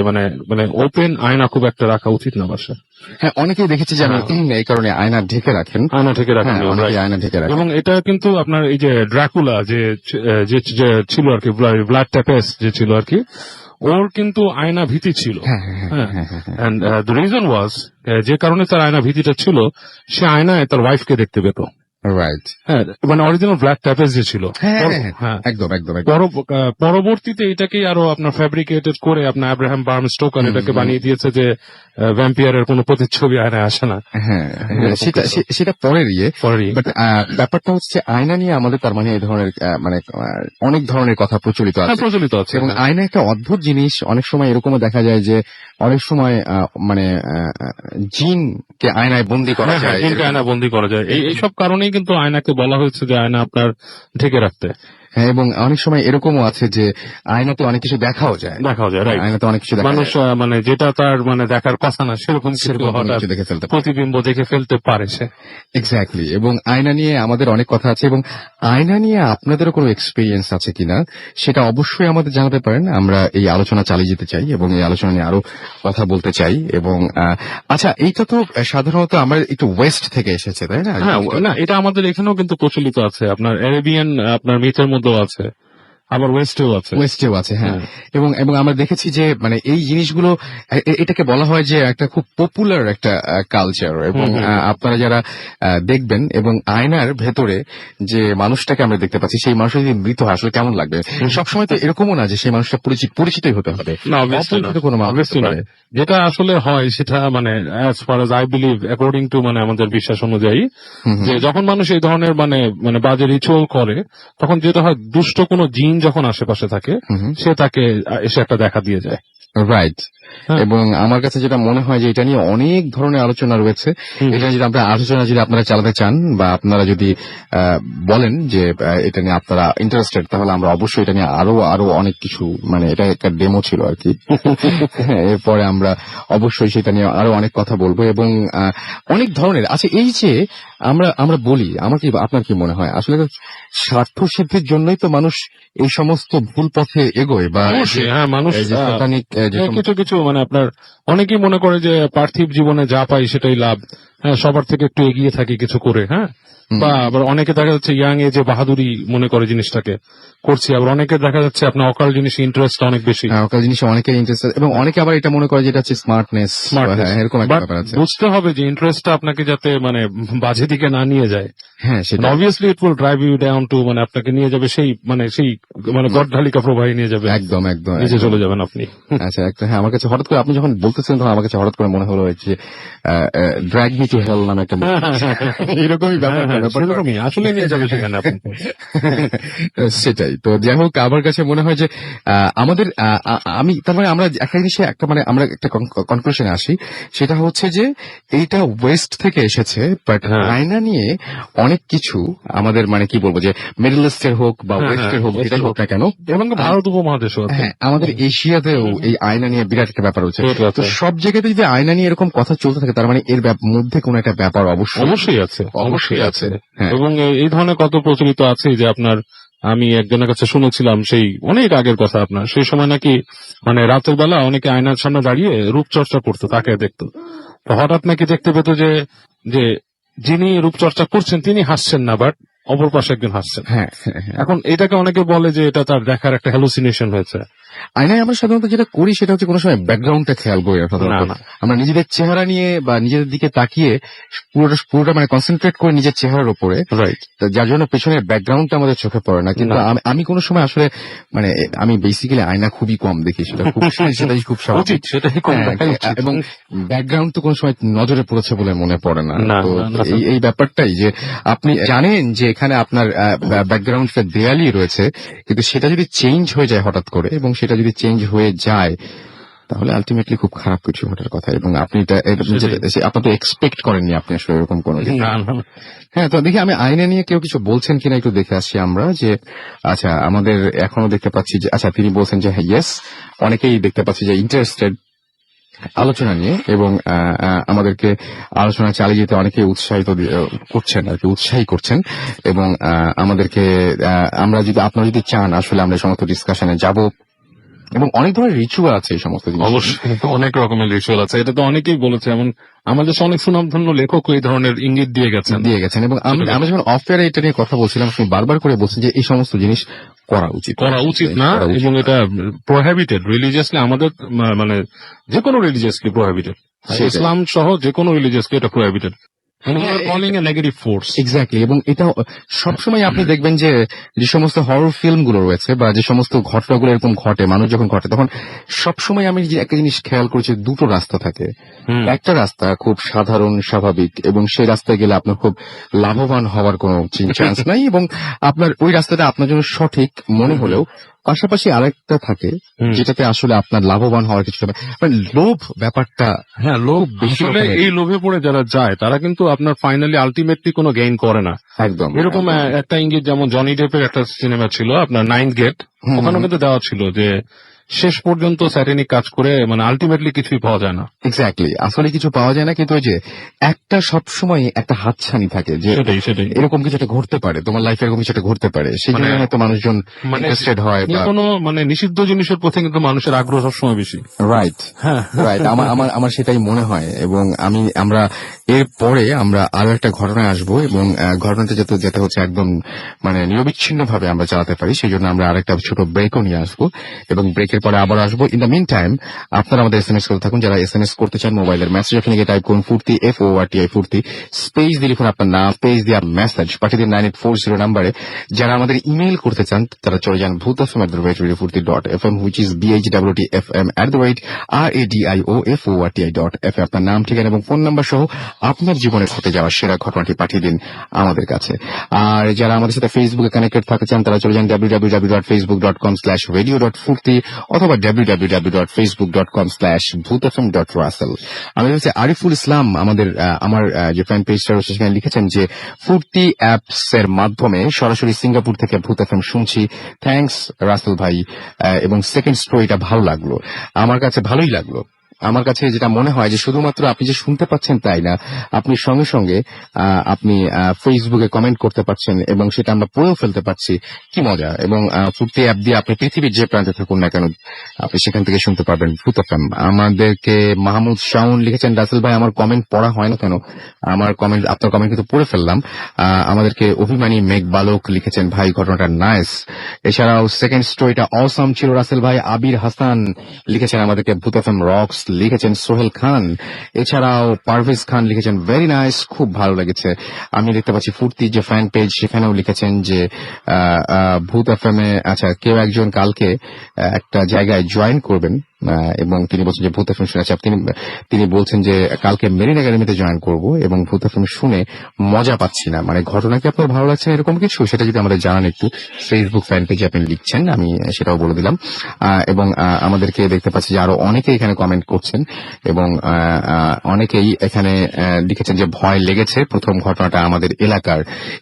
মানে ওপেন আয়না খুব একটা রাখা উচিত না বাসায়। হ্যাঁ, অনেকেই দেখেছি যে এই কারণে আয়না ঢেকে রাখেন, আয়না ঢেকে রাখেন। এবং এটা কিন্তু আপনার এই যে ড্রাকুলা যে ছিল আর কি, ব্লাড ট্যাপেস যে ছিল আর কি, ওর কিন্তু আয়না ভীতি ছিল। এন্ড দ্য রিজন ওয়াজ, যে কারণে তার আয়না ভীতিটা ছিল, সে আয়নায় তার ওয়াইফকে দেখতে পেত। রাইট। হ্যাঁ, মানে অরিজিনাল ব্ল্যাক ট্যাপেজ যে ছিল। হ্যাঁ, একদম একদম একদম। পরবর্তীতে এটাকেই আরো আপনার ফ্যাব্রিকেটেড করে আপনার আব্রাহাম বার্ন স্টোকার এটাকে বানিয়ে দিয়েছে যে ভ্যাম্পিয়ারের কোনো প্রতিচ্ছবি আয়নায় আসে না। হ্যাঁ, সেটা পরের পরেরই। বাট ব্যাপারটা হচ্ছে আয়না নিয়ে আমাদের তার মানে এই ধরনের মানে অনেক ধরনের কথা প্রচলিত হ্যাঁ, আছে প্রচলিত আছে। এবং আয়না একটা অদ্ভুত জিনিস। অনেক সময় এরকমও দেখা যায় যে অনেক সময় মানে জিনকে আয়নায় বন্দি করা যায়। জিনকে আয়না বন্দি করা যায়। এইসব কারণেই কিন্তু আয়নাকে বলা হয়েছে যে আয়না আপনার ঢেকে রাখতে। হ্যাঁ, এবং অনেক সময় এরকমও আছে যে আয়নাতে অনেক কিছু দেখাও যায়। রাইট। আয়নাতে অনেক কিছু দেখা মানুষ যায়। মানে যেটা তার মানে দেখার কথা না সেরকম সেরকম কোনো হঠাৎ কিছু দেখে ফেলতে পারে। প্রতিবিম্ব দেখে ফেলতে পারে সে। এক্স্যাক্টলি। এবং আয়না নিয়ে আমাদের অনেক কথা আছে এবং আয়না নিয়ে আপনাদেরও কোনো এক্সপিরিয়েন্স আছে কিনা সেটা অবশ্যই আমাদের জানাতে পারেন। আমরা এই আলোচনা চালিয়ে যেতে চাই এবং এই আলোচনা নিয়ে আরো কথা বলতে চাই। এবং আচ্ছা, এইটা তো সাধারণত আমরা একটু ওয়েস্ট থেকে এসেছে, তাই না? হ্যাঁ, না, এটা আমাদের এখানেও কিন্তু প্রচলিত আছে। আপনার অ্যারেবিয়ান আপনার মিথের মধ্যেও আছে, আবার ওয়েস্টেও আছে। হ্যাঁ। এবং আমরা দেখেছি যে মানে এই জিনিসগুলো এটাকে বলা হয় যে একটা খুব পপুলার একটা কালচার। এবং আপনারা যারা দেখবেন এবং আয়নার ভেতরে যে মানুষটাকে আমরা দেখতে পাচ্ছি সেই মানুষটা যদি মৃত হয় আসলে কেমন লাগবে। সবসময় তো এরকমও না যে সেই মানুষটা পরিচিতই হতে হবে। না, অপরিচিত কোনো মানুষ হতে পারে। যেটা আসলে হয় সেটা মানে as far age I believe according to মানে আমাদের বিশ্বাস অনুযায়ী যে যখন মানুষ এই ধরনের মানে বাজে রিচুয়াল করে তখন যেটা হয় দুষ্ট কোনো জিন যখন আশেপাশে থাকে সে তাকে এসে একটা দেখা দিয়ে যায়। রাইট। এবং আমার কাছে যেটা মনে হয় যে এটা নিয়ে অনেক ধরনের আলোচনা রয়েছে। এটা যদি আপনারা চালাতে চান বা আপনারা যদি বলেন যে এটা নিয়ে আপনারা ইন্টারেস্টেড তাহলে আমরা অবশ্যই এটা নিয়ে আরো অনেক কিছু মানে এটা একটা ডেমো ছিল আর কি। এরপরে আমরা অবশ্যই সেটা নিয়ে আরো অনেক কথা বলবো এবং অনেক ধরনের আচ্ছা এই যে আমরা বলি আপনার কি মনে হয় আসলে স্বার্থ সিদ্ধির জন্যই তো মানুষ এই সমস্ত ভুল পথে এগোয় বা হ্যাঁ, মানুষ কিছু মানে আপনার অনেকেই মনে করে যে পার্থিব জীবনে যা পাই সেটাই লাভ। হ্যাঁ, সবার থেকে একটু এগিয়ে থাকি কিছু করে। হ্যাঁ, বা আবার অনেকে দেখা যাচ্ছে ইয়াং এজে বাহাদুরি মনে করে জিনিসটাকে করছি, আবার অনেকে দেখা যাচ্ছে আপনার অকাল জিনিসে ইন্টারেস্ট অনেক বেশি। অকাল জিনিসে অনেকের ইন্টারেস্ট এবং অনেকে আবার এটা মনে করে যেটা হচ্ছে স্মার্টনেস। এরকম একটা ব্যাপার আছে। বুঝতে হবে যে ইন্টারেস্টটা আপনাকে যাতে মানে বাজে দিকে না নিয়ে যায়। হ্যাঁ, সেটা obviously it will drive you down to মানে আপনাকে নিয়ে যাবে সেই গডঢালিকা প্রবাহে নিয়ে যাবে। একদম নিচে চলে যাবেন আপনি। আচ্ছা, একটা হ্যাঁ, আমার কাছে হঠাৎ করে আপনি যখন বলতেছেন তখন আমার কাছে হঠাৎ করে মনে হলো যে ড্র্যাগ মি টু হেল নামে একটা এরকমই ব্যাপারই আসলে নিয়ে যাবে সেখানে আপনি। সেটাই তো। যাই হোক, আমার কাছে মনে হয় যে আমাদের তার মানে আমরা একটা জিনিসে আমরা একটা কনক্লুশনে আসি, সেটা হচ্ছে যে এইটা ওয়েস্ট থেকে এসেছে বাট আয়না নিয়ে অনেক কিছু আমাদের মানে কি বলবো যে মিডল ইস্টের হোক বা ওয়েস্টের হোক যেটাই হোক না কেন এবং ভারত উপমহাদেশও আছে। হ্যাঁ, আমাদের এশিয়াতেও এই আয়না নিয়ে বিরাট একটা ব্যাপার হচ্ছে। তো সব জায়গাতে যদি আয়না নিয়ে এরকম কথা চলতে থাকে তার মানে এর মধ্যে কোনো একটা ব্যাপার অবশ্যই আছে। এবং এই ধরনের কত প্রচলিত আছে যে আপনার আমি একজনের কাছে শুনেছিলাম সেই অনেক আগের কথা আপনার সেই সময় নাকি মানে রাতের বেলা অনেকে আয়নার সামনে দাঁড়িয়ে রূপচর্চা করতো, তাকে দেখতো। তো হঠাৎ নাকি দেখতে পেত যে যিনি রূপচর্চা করছেন তিনি হাসছেন না, বাট অপর পাশে একজন হাসছেন। হ্যাঁ, এখন এটাকে অনেকে বলে যে এটা তার দেখার একটা হ্যালুসিনেশন হয়েছে। আয়নায় আমরা সাধারণত যেটা করি সেটা হচ্ছে কোনো সময় ব্যাকগ্রাউন্ডটা খেয়াল করি না। আমরা নিজেদের চেহারা নিয়ে বা নিজেদের দিকে তাকিয়ে পুরোটা মানে কনসেন্ট্রেট করে নিজের চেহারার উপরে, রাইট, যার জন্য পেছনের ব্যাকগ্রাউন্ডটা আমাদের চোখে পড়ে না। কিন্তু আমি কোনো সময় আসলে মানে আমি বেসিক্যালি আয়না খুবই কম দেখি, সেটাই খুব স্বাভাবিক এবং ব্যাকগ্রাউন্ড তো কোনো সময় নজরে পড়েছে বলে মনে পড়ে না। তো এই ব্যাপারটাই যে আপনি জানেন যে এখানে আপনার ব্যাকগ্রাউন্ডটা দেয়ালই রয়েছে, কিন্তু সেটা যদি চেঞ্জ হয়ে যায় হঠাৎ করে এবং সেটা যদি চেঞ্জ হয়ে যায় তাহলে আলটিমেটলি খুব খারাপ কিছু ঘটার কথা। এবং আপনি আপনার তো এক্সপেক্ট করেননি আপনি আসলে এরকম কোনো। হ্যাঁ, তো দেখি আমি আয়না নিয়ে কেউ কিছু বলছেন কিনা একটু দেখে আসছি আমরা যে আচ্ছা আমাদের এখনো দেখতে পাচ্ছি যে আচ্ছা তিনি বলছেন যে ইয়েস, অনেকেই দেখতে পাচ্ছি যে ইন্টারেস্টেড আলোচনা নিয়ে এবং আমাদেরকে আলোচনা চালিয়ে যেতে অনেকেই উৎসাহী করছেন এবং আমাদেরকে আপনারা যদি চান আসলে আমরা এই সমস্ত ডিসকাশনে যাব। এবং অনেক ধরনের রিচুয়াল আছে এই সমস্ত জিনিস, অবশ্যই অনেক রকমের রিচুয়াল আছে, এটা তো অনেকেই বলেছে। এমন আমাদের অনেক সুনামধন্য লেখক এই ধরনের ইঙ্গিত দিয়ে গেছেন। এবং আমরা যখন অফ এয়ারে এটা নিয়ে কথা বলছিলাম আপনি বারবার করে বলছেন যে এই সমস্ত জিনিস করা উচিত না এবং এটা প্রোহিবিটেড রিলিজিয়াসলি, আমাদের মানে যে কোনো রিলিজিয়াসলি প্রোহিবিটেড, ইসলাম সহ যে কোনো রিলিজিয়াসলি এটা প্রোহিবিটেড। কলিং এ নেগেটিভ ফোর্স। এক্স্যাক্টলি, এবং এটা সবসময় আপনি দেখবেন যে যে সমস্ত হরর ফিল্ম গুলো রয়েছে বা যে সমস্ত ঘটনাগুলো এরকম ঘটে, মানুষ যখন ঘটে তখন সবসময় আমি যে একটা জিনিস খেয়াল করেছি, দুটো রাস্তা থাকে। একটা রাস্তা খুব সাধারণ স্বাভাবিক, এবং সেই রাস্তায় গেলে আপনার খুব লাভবান হওয়ার কোনো চান্স নাই, এবং আপনার ওই রাস্তাটা আপনার জন্য সঠিক মনে হলেও পাশাপাশি আরেকটা থাকে যেটাতে আসলে আপনার লাভবান হওয়ার কিছু মানে লোভ ব্যাপারটা। হ্যাঁ, লোভ বেশি আসলে রকমের। এই লোভে পড়ে যারা যায় তারা কিন্তু আপনার ফাইনালি আলটিমেটলি কোনো গেইন করে না। একদম এরকম একটা ইঙ্গিত যেমন জনি ডেপের একটা সিনেমা ছিল আপনার নাইন্থ গেট, ওখানে কিন্তু দেওয়া ছিল যে শেষ পর্যন্ত স্যাটেনিক কাজ করে মানে আলটিমেটলি কিছুই পাওয়া যায় না। এক্স্যাক্টলি, আসলে কিছু পাওয়া যায় না, কিন্তু ওই যে একটা সবসময় একটা হাতছানি থাকে যে সেটাই এরকম কিছু একটা ঘটতে পারে, তোমার লাইফে এরকম কিছু একটা ঘটতে পারে, সেই জন্য মানে- হয়তো মানুষজন মানে ইন্টারেস্টেড হয় বা কোনো মানে নিষিদ্ধ জিনিসের প্রতি কিন্তু মানুষের আগ্রহ সবসময় বেশি। Right right. আমার সেটাই মনে হয়, এবং আমরা এর পরে আমরা আরো একটা ঘটনায় আসবো, এবং ঘটনাটা যেতে হচ্ছে একদম মানে নিরবিচ্ছিন্ন ভাবে আমরা চালাতে পারি, সেই জন্য আমরা আরেকটা ছোট ব্রেকও নিয়ে আসবো, এবং ব্রেকের পরে আবার আসবো। ইন দ্য মিন টাইম আপনারা আমাদের এসএমএস করতে থাকুন। যারা এসএমএস করতে চান মোবাইলের মেসেজ ওখানে গিয়ে টাইপ করুন ফুর্তি, FORTI ফুর্তি, স্পেস দিয়ে লিখুন আপনার নাম, স্পেস দিয়ে মেসেজ পাঠিয়ে দিন 9840 নাম্বারে। যারা আমাদের ইমেল করতে চান তারা চলে যান bhutfm@radiofurti.fm, which is BHWTFM@radioforti.fm। আপনার নাম, ঠিকানা এবং ফোন নাম্বার সহ আপনার জীবনে ঘটে যাওয়া সেরা ঘটনাটি পাঠিয়ে দিন আমাদের কাছে। আর যারা আমাদের সাথে ফেসবুকে কানেক্টেড থাকতে চান তারা চলে যান www.facebook.com/radio.furti অথবা www.facebook.com/bhutfm.russell। আমি হচ্ছে আরিফুল ইসলাম আমার যে ফ্যান পেজটা রয়েছে সেখানে লিখেছেন যে ফুর্তি অ্যাপস এর মাধ্যমে সরাসরি সিঙ্গাপুর থেকে ভূত এফএম শুনছি। থ্যাঙ্কস রাসেল ভাই, এবং সেকেন্ড স্টোরিটা ভালো লাগলো, আমার কাছে ভালোই লাগলো। আমার কাছে যেটা মনে হয় যে শুধুমাত্র আপনি যে শুনতে পাচ্ছেন তাই না, আপনি সঙ্গে সঙ্গে আপনি ফেসবুকে কমেন্ট করতে পারছেন, এবং সেটা আমরা পড়েও ফেলতে পারছি। কি মজা! এবং ফুর্তি অ্যাপ দিয়ে আপনি পৃথিবীর যে প্রান্তে থাকুন না কেন আপনি সেখান থেকে শুনতে পারবেন ভূত এফএম। আমাদেরকে মাহমুদ শাওন লিখেছেন, রাসেল ভাই আমার কমেন্ট পড়া হয় না কেন? আপনার কমেন্ট কিন্তু পড়ে ফেললাম। আমাদেরকে অভিমানী মেঘ বালক লিখেছেন, ভাই ঘটনাটা নাইস। এছাড়াও সেকেন্ড স্টোরিটা অসম ছিল রাসেল ভাই। আবির হাসান লিখেছেন আমাদেরকে ভূত এফএম রক্স, লিখেছেন সোহেল খান। এছাড়াও পারভেজ খান লিখেছেন ভেরি নাইস, খুব ভালো লেগেছে। আমি দেখতে পাচ্ছি ফুর্তি যে ফ্যান পেজ সেখানেও লিখেছেন যে ভূত এফএম এ আচ্ছা কেউ একজন কালকে একটা জায়গায় জয়েন করবেন, এবং তিনি বলছেন যে ভূত এফএম শুনেছে। তিনি বলছেন যে কালকে মেরিন একাডেমিতে জয়েন করব, এবং ভূত এফএম শুনে মজা পাচ্ছি না। মানে ঘটনা কি আপনার ভালো লাগছে এরকম কিছু, সেটা যদি আমাদের জানান একটু। ফেসবুক ফ্যান পেজে আপনি লিখছেন, আমি সেটাও বলে দিলাম। এবং আমাদেরকে দেখতে পাচ্ছি যে আরো অনেকে এখানে কমেন্ট করছেন, এবং অনেকেই এখানে লিখেছেন যে ভয় লেগেছে। প্রথম ঘটনাটা আমাদের এলাকার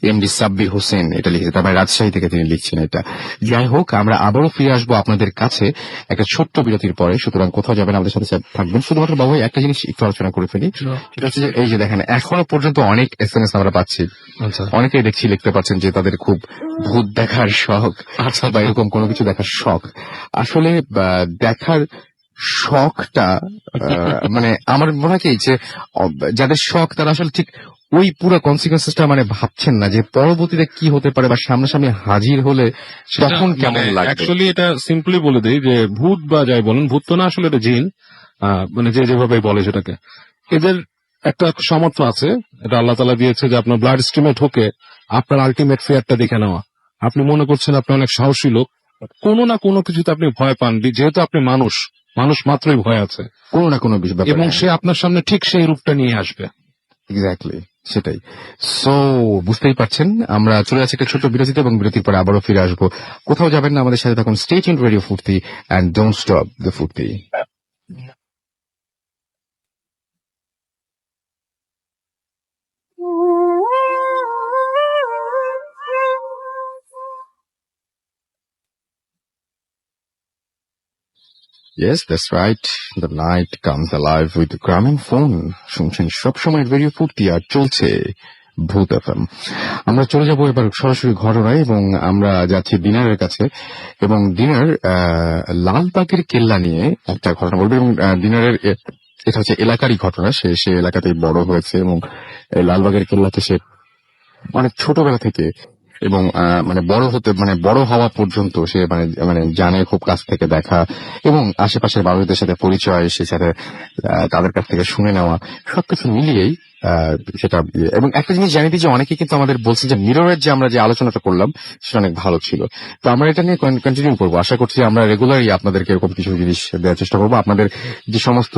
এমডি সাব্বির হোসেন এটা লিখেছে, তারপরে রাজশাহী থেকে তিনি লিখছেন এটা। যাই হোক, আমরা আবারও ফিরে আসবো আপনাদের কাছে একটা ছোট্ট বিরতির পরে, সুতরাং কোথাও যাবেন, আমাদের সাথে থাকবেন। শুধুমাত্র বাবু একটা জিনিস একটু আলোচনা করে ফেলি, সেটা হচ্ছে যে এই যে দেখেন এখনো পর্যন্ত অনেক এসএমএস আমরা পাচ্ছি, অনেকেই দেখছি লিখতে পারছেন যে তাদের খুব ভূত দেখার শখ বা এরকম কোনো কিছু দেখার শখ। আসলে দেখার শখটা মানে আমার মনে হয় কি যে যাদের শখ তারা আসলে ঠিক ওই পুরো কনসিকুয়েন্সটা মানে ভাবছেন না যে পরবর্তীতে কি হতে পারে, বা সামনাসামনি হাজির হলে তখন কেমন লাগবে। অ্যাকচুয়ালি এটা সিম্পলি বলে দেই যে ভূত বা যাই বলেন, ভূত তো না আসলে এটা জিন, মানে যে যেভাবে বলে সেটাকে, এদের একটা সামর্থ্য আছে, এটা আল্লাহ তাআলা দিয়েছে যে আপনার ব্লাড স্ট্রিমে ঢোকে আপনার আলটিমেট ফিয়ারটা দেখে নেওয়া। আপনি মনে করছেন আপনি অনেক সাহসী লোক, কোনো না কোনো কিছুতে আপনি ভয় পান, যেহেতু আপনি মানুষ মাত্রই ভয় আছে, কোনো না কোনো বিষয় এবং সে আপনার সামনে ঠিক সেই রূপটা নিয়ে আসবে। এক্স্যাক্টলি সেটাই। সো বুঝতেই পারছেন, আমরা চলে যাচ্ছি একটা ছোট্ট বিরতিতে, এবং বিরতির পরে আবারও ফিরে আসবো। কোথাও যাবেন না, আমাদের সাথে থাকুন। Stay tuned radio Foorti and don't stop the ফুর্তি। Yes, that's right. The night comes alive with gramming phone. শুনছেন সবসময় রেডিও ফুর্তি, আর চলছে ভূত এফএম। আমরা চলে যাব এবার সরাসরি ঘটনায়, এবং আমরা যাচ্ছি দিনারের কাছে, এবং দিনার লালবাগের কেল্লা নিয়ে একটা ঘটনা বলবে। এবং দিনারের এটা হচ্ছে এলাকারই ঘটনা, সে এলাকাতেই বড় হয়েছে, এবং এই লালবাগের কেল্লাতে সে অনেক ছোটবেলা থেকে এবং মানে বড় হওয়া পর্যন্ত সে মানে জানে খুব কাছ থেকে দেখা এবং আশেপাশের মানুষদের সাথে পরিচয়, সে সাথে তাদের কাছ থেকে শুনে নেওয়া, সবকিছু মিলিয়েই সেটা। এবং একটা জিনিস জানি যে অনেকে কিন্তু আমাদের বলছে যে মিররের যে আমরা যে আলোচনাটা করলাম সেটা অনেক ভালো ছিল। তো আমরা এটা নিয়ে কন্টিনিউ করবো। আশা করছি আমরা রেগুলারই আপনাদেরকে এরকম কিছু জিনিস দেওয়ার চেষ্টা করবো। আপনাদের যে সমস্ত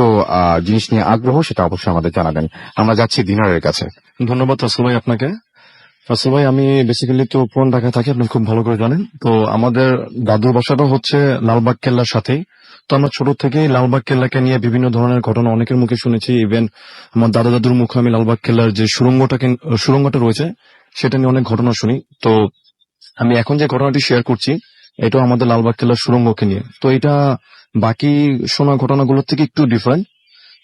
জিনিস নিয়ে আগ্রহ সেটা অবশ্যই আমাদের জানাবেন। আমরা যাচ্ছি দিনারের কাছে। ধন্যবাদ রাসেল ভাই আপনাকে। রাসেল ভাই, আমি বেসিক্যালি তো পুরান ঢাকায় থাকি, আপনি খুব ভালো করে জানেন। তো আমাদের দাদুর বাসাটা হচ্ছে লালবাগ কেল্লার সাথেই। তো আমরা ছোট থেকেই লালবাগ কেল্লাকে নিয়ে বিভিন্ন ধরনের ঘটনা অনেকের মুখে শুনেছি। ইভেন আমার দাদা দাদুর মুখে আমি লালবাগ কেল্লার যে সুড়ঙ্গটা রয়েছে সেটা নিয়ে অনেক ঘটনা শুনি। তো আমি এখন যে ঘটনাটি শেয়ার করছি এটাও আমাদের লালবাগ কেল্লার সুড়ঙ্গকে নিয়ে। তো এটা বাকি শোনা ঘটনাগুলোর থেকে একটু ডিফারেন্ট।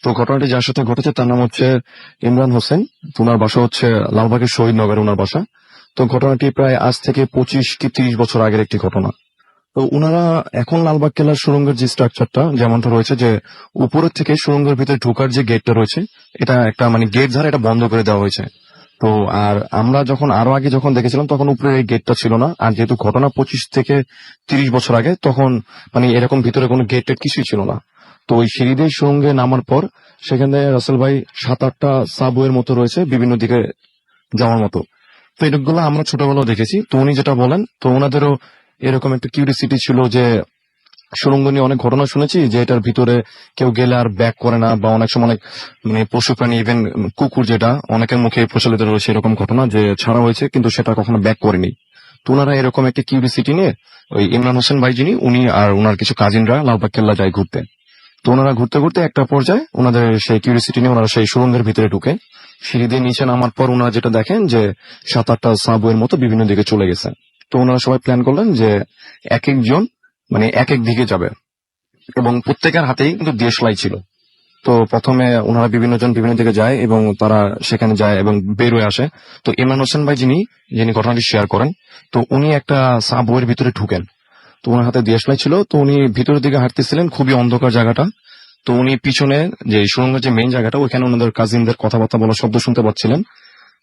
তো ঘটনাটি যার সাথে ঘটেছে তার নাম হচ্ছে ইমরান হোসেন। ওনার বাসা হচ্ছে লালবাগের শহীদনগরে ওনার বাসা। তো ঘটনাটি প্রায় আজ থেকে 25 কি 30 বছর আগের একটি ঘটনা। তো উনারা এখন লালবাগ কেল্লার সুড়ঙ্গের যে স্ট্রাকচারটা যেমনটা রয়েছে, যে উপরের থেকে সুড়ঙ্গের ভিতরে ঢোকার যে গেটটা রয়েছে এটা একটা মানে গেট ধারে এটা বন্ধ করে দেওয়া হয়েছে। তো আর আমরা যখন আরো আগে যখন দেখেছিলাম তখন উপরে এই গেটটা ছিল না। আর যেহেতু ঘটনা 25 থেকে 30 বছর আগে, তখন মানে এরকম ভিতরে কোনো গেট টেট কিছুই ছিল না। তো ওই সিঁড়ি দিয়ে সুড়ঙ্গে নামার পর সেখানে রাসেল ভাই 7-8টা সাবওয়ের মতো রয়েছে বিভিন্ন দিকে যাওয়ার মতো। তো এগুলো আমরা ছোটবেলাও দেখেছি। তো উনি যেটা বলেন, তো ওনাদেরও এরকম একটা কিউরিসিটি ছিল যে সুড়ঙ্গ নিয়ে অনেক ঘটনা শুনেছি যে এটার ভিতরে কেউ গেলে আর ব্যাক করে না, বা অনেক সময় অনেক মানে পশু প্রাণী ইভেন কুকুর, যেটা অনেকের মুখে প্রচলিত রয়েছে এরকম ঘটনা যে ছাড়া হয়েছে কিন্তু সেটা কখনো ব্যাক করেনি। তো ওনারা এরকম একটা কিউরিসিটি নিয়ে ওই ইমরান হোসেন ভাই যিনি উনি আর ওনার কিছু কাজিনরা লালবাগ কেল্লা যায় ঘুরতে। তো ওনারা ঘুরতে ঘুরতে একটা পর্যায়ে ওনাদের সেই কিউরিসিটি নিয়ে ওনারা সেই সুড়ঙ্গের ভিতরে ঢুকে সিঁড়ি দিয়ে নিচে নামার পর ওনারা যেটা দেখেন যে 7-8টা সাবওয়ের মতো বিভিন্ন দিকে চলে গেছে। তো ওনারা সবাই প্ল্যান করলেন যে এক একজন মানে এক এক দিকে যাবে এবং প্রত্যেকের হাতেই কিন্তু দেশলাই ছিল। তো প্রথমে ওনারা বিভিন্ন জন বিভিন্ন দিকে যায় এবং তারা সেখানে যায় এবং বের হয়ে আসে। তো ইমরান হোসেন ভাই যিনি ঘটনাটি শেয়ার করেন, তো উনি একটা সাবওয়ের ভিতরে ঢুকেন। তো ওনার হাতে দেশলাই ছিল। তো উনি ভিতরের দিকে হাঁটতেছিলেন, খুবই অন্ধকার জায়গাটা। তো উনি পিছনে যে সুড়ঙ্গের যে মেইন জায়গাটা ওইখানে ওনাদের কাজিনদের কথাবার্তা বলার শব্দ শুনতে পাচ্ছিলেন।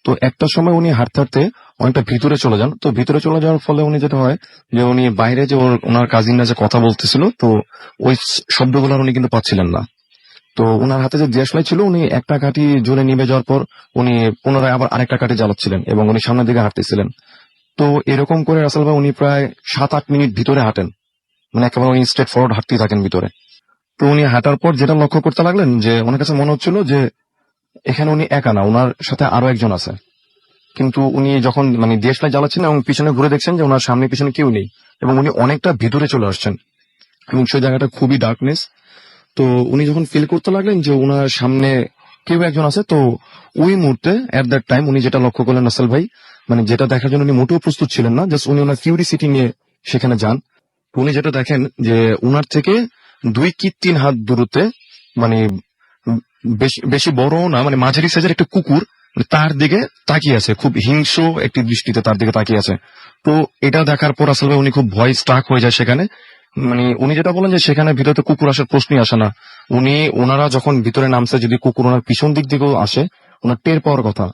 তো একটা সময় উনি হাঁটতে হাঁটতে অনেকটা ভিতরে চলে যান। তো ভিতরে চলে যাওয়ার ফলে উনি যেটা হয় যে উনি বাইরে যে ওনার কাজিনরা যে কথা বলতেছিল তো ওই শব্দগুলো উনি কিন্তু পাচ্ছিলেন না। তো ওনার হাতে যে দেশলাই ছিল উনি একটা কাঠি জোরে নিভে যাওয়ার পর উনি পুনরায় আবার আরেকটা কাঠি জ্বালাচ্ছিলেন এবং উনি সামনের দিকে হাঁটতেছিলেন। তো এরকম করে রাসেল ভাই উনি প্রায় 7-8 মিনিট ভিতরে হাঁটেন, মানে একেবারে উনি স্ট্রেট ফরওয়ার্ড হাঁটতেই থাকেন ভিতরে। তো উনি হাঁটার পর যেটা লক্ষ্য করতে লাগলেন যে ওনার কাছে মনে হচ্ছিল যে এখানে উনি একা না, ওনার সাথে আরো একজন আছে। কিন্তু উনি যখন মানে দেশলাই জ্বালাচ্ছেন এবং পিছনে ঘুরে দেখছেন যে ওনার সামনে পিছনে কেউ নেই এবং উনি অনেকটা ভিতরে চলে আসছেন এবং সেই জায়গাটা খুবই ডার্কনেস। তো উনি যখন ফিল করতে লাগলেন যে ওনার সামনে কেউ একজন আছে, তো ওই মুহূর্তে এট দ্যাট টাইম উনি যেটা লক্ষ্য করলেন রাসেল ভাই, মানে যেটা দেখার জন্য উনি মোটেও প্রস্তুত ছিলেন না, জাস্ট উনি ওনার কিউরিসিটি নিয়ে সেখানে যান। তো উনি যেটা দেখেন যে ওনার থেকে 2 কি 3 হাত দূরত্বে মানে বেশি বড় না, মানে মাঝারি সাইজের একটা কুকুর তার দিকে তাকিয়ে আছে, খুব হিংস্র একটি দৃষ্টিতে তার দিকে তাকিয়ে আছে। তো এটা দেখার পর আসলে উনি খুব ভয় স্ট্রাক হয়ে যায় সেখানে। মানে উনি যেটা বলেন যে সেখানে ভিতরে কুকুর আসার প্রশ্নই আসে না। ওনারা যখন ভিতরে নামছে যদি কুকুর ওনার পিছন দিক দিকেও আসে ওনার টের পাওয়ার কথা।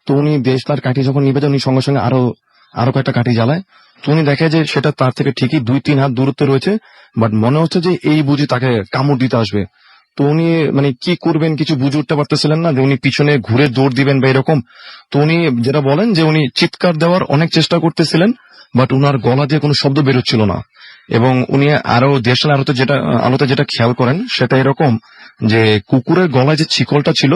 তো উনি দেশলার কাঠি যখন নিবে উনি সঙ্গে সঙ্গে আরো কয়েকটা কাঠি জ্বালায়। তো উনি দেখে যে সেটা তার থেকে ঠিকই 2-3 হাত দূরত্বে রয়েছে, বাট মনে হচ্ছে যে এই বুঝি তাকে কামড় দিতে আসবে। তো উনি মানে কি করবেন কিছু বুঝে উঠতে পারতেছিলেন না, যে উনি পিছনে ঘুরে দৌড় দিবেন বা এরকম। তো উনি যেটা বলেন যে উনি চিৎকার দেওয়ার অনেক চেষ্টা করতেছিলেন, বাট উনার গলা দিয়ে কোনো শব্দ বেরোচ্ছিল না। এবং উনি আরো দেশাল আলোতে যেটা খেয়াল করেন সেটা এরকম যে কুকুরের গলায় যে শিকলটা ছিল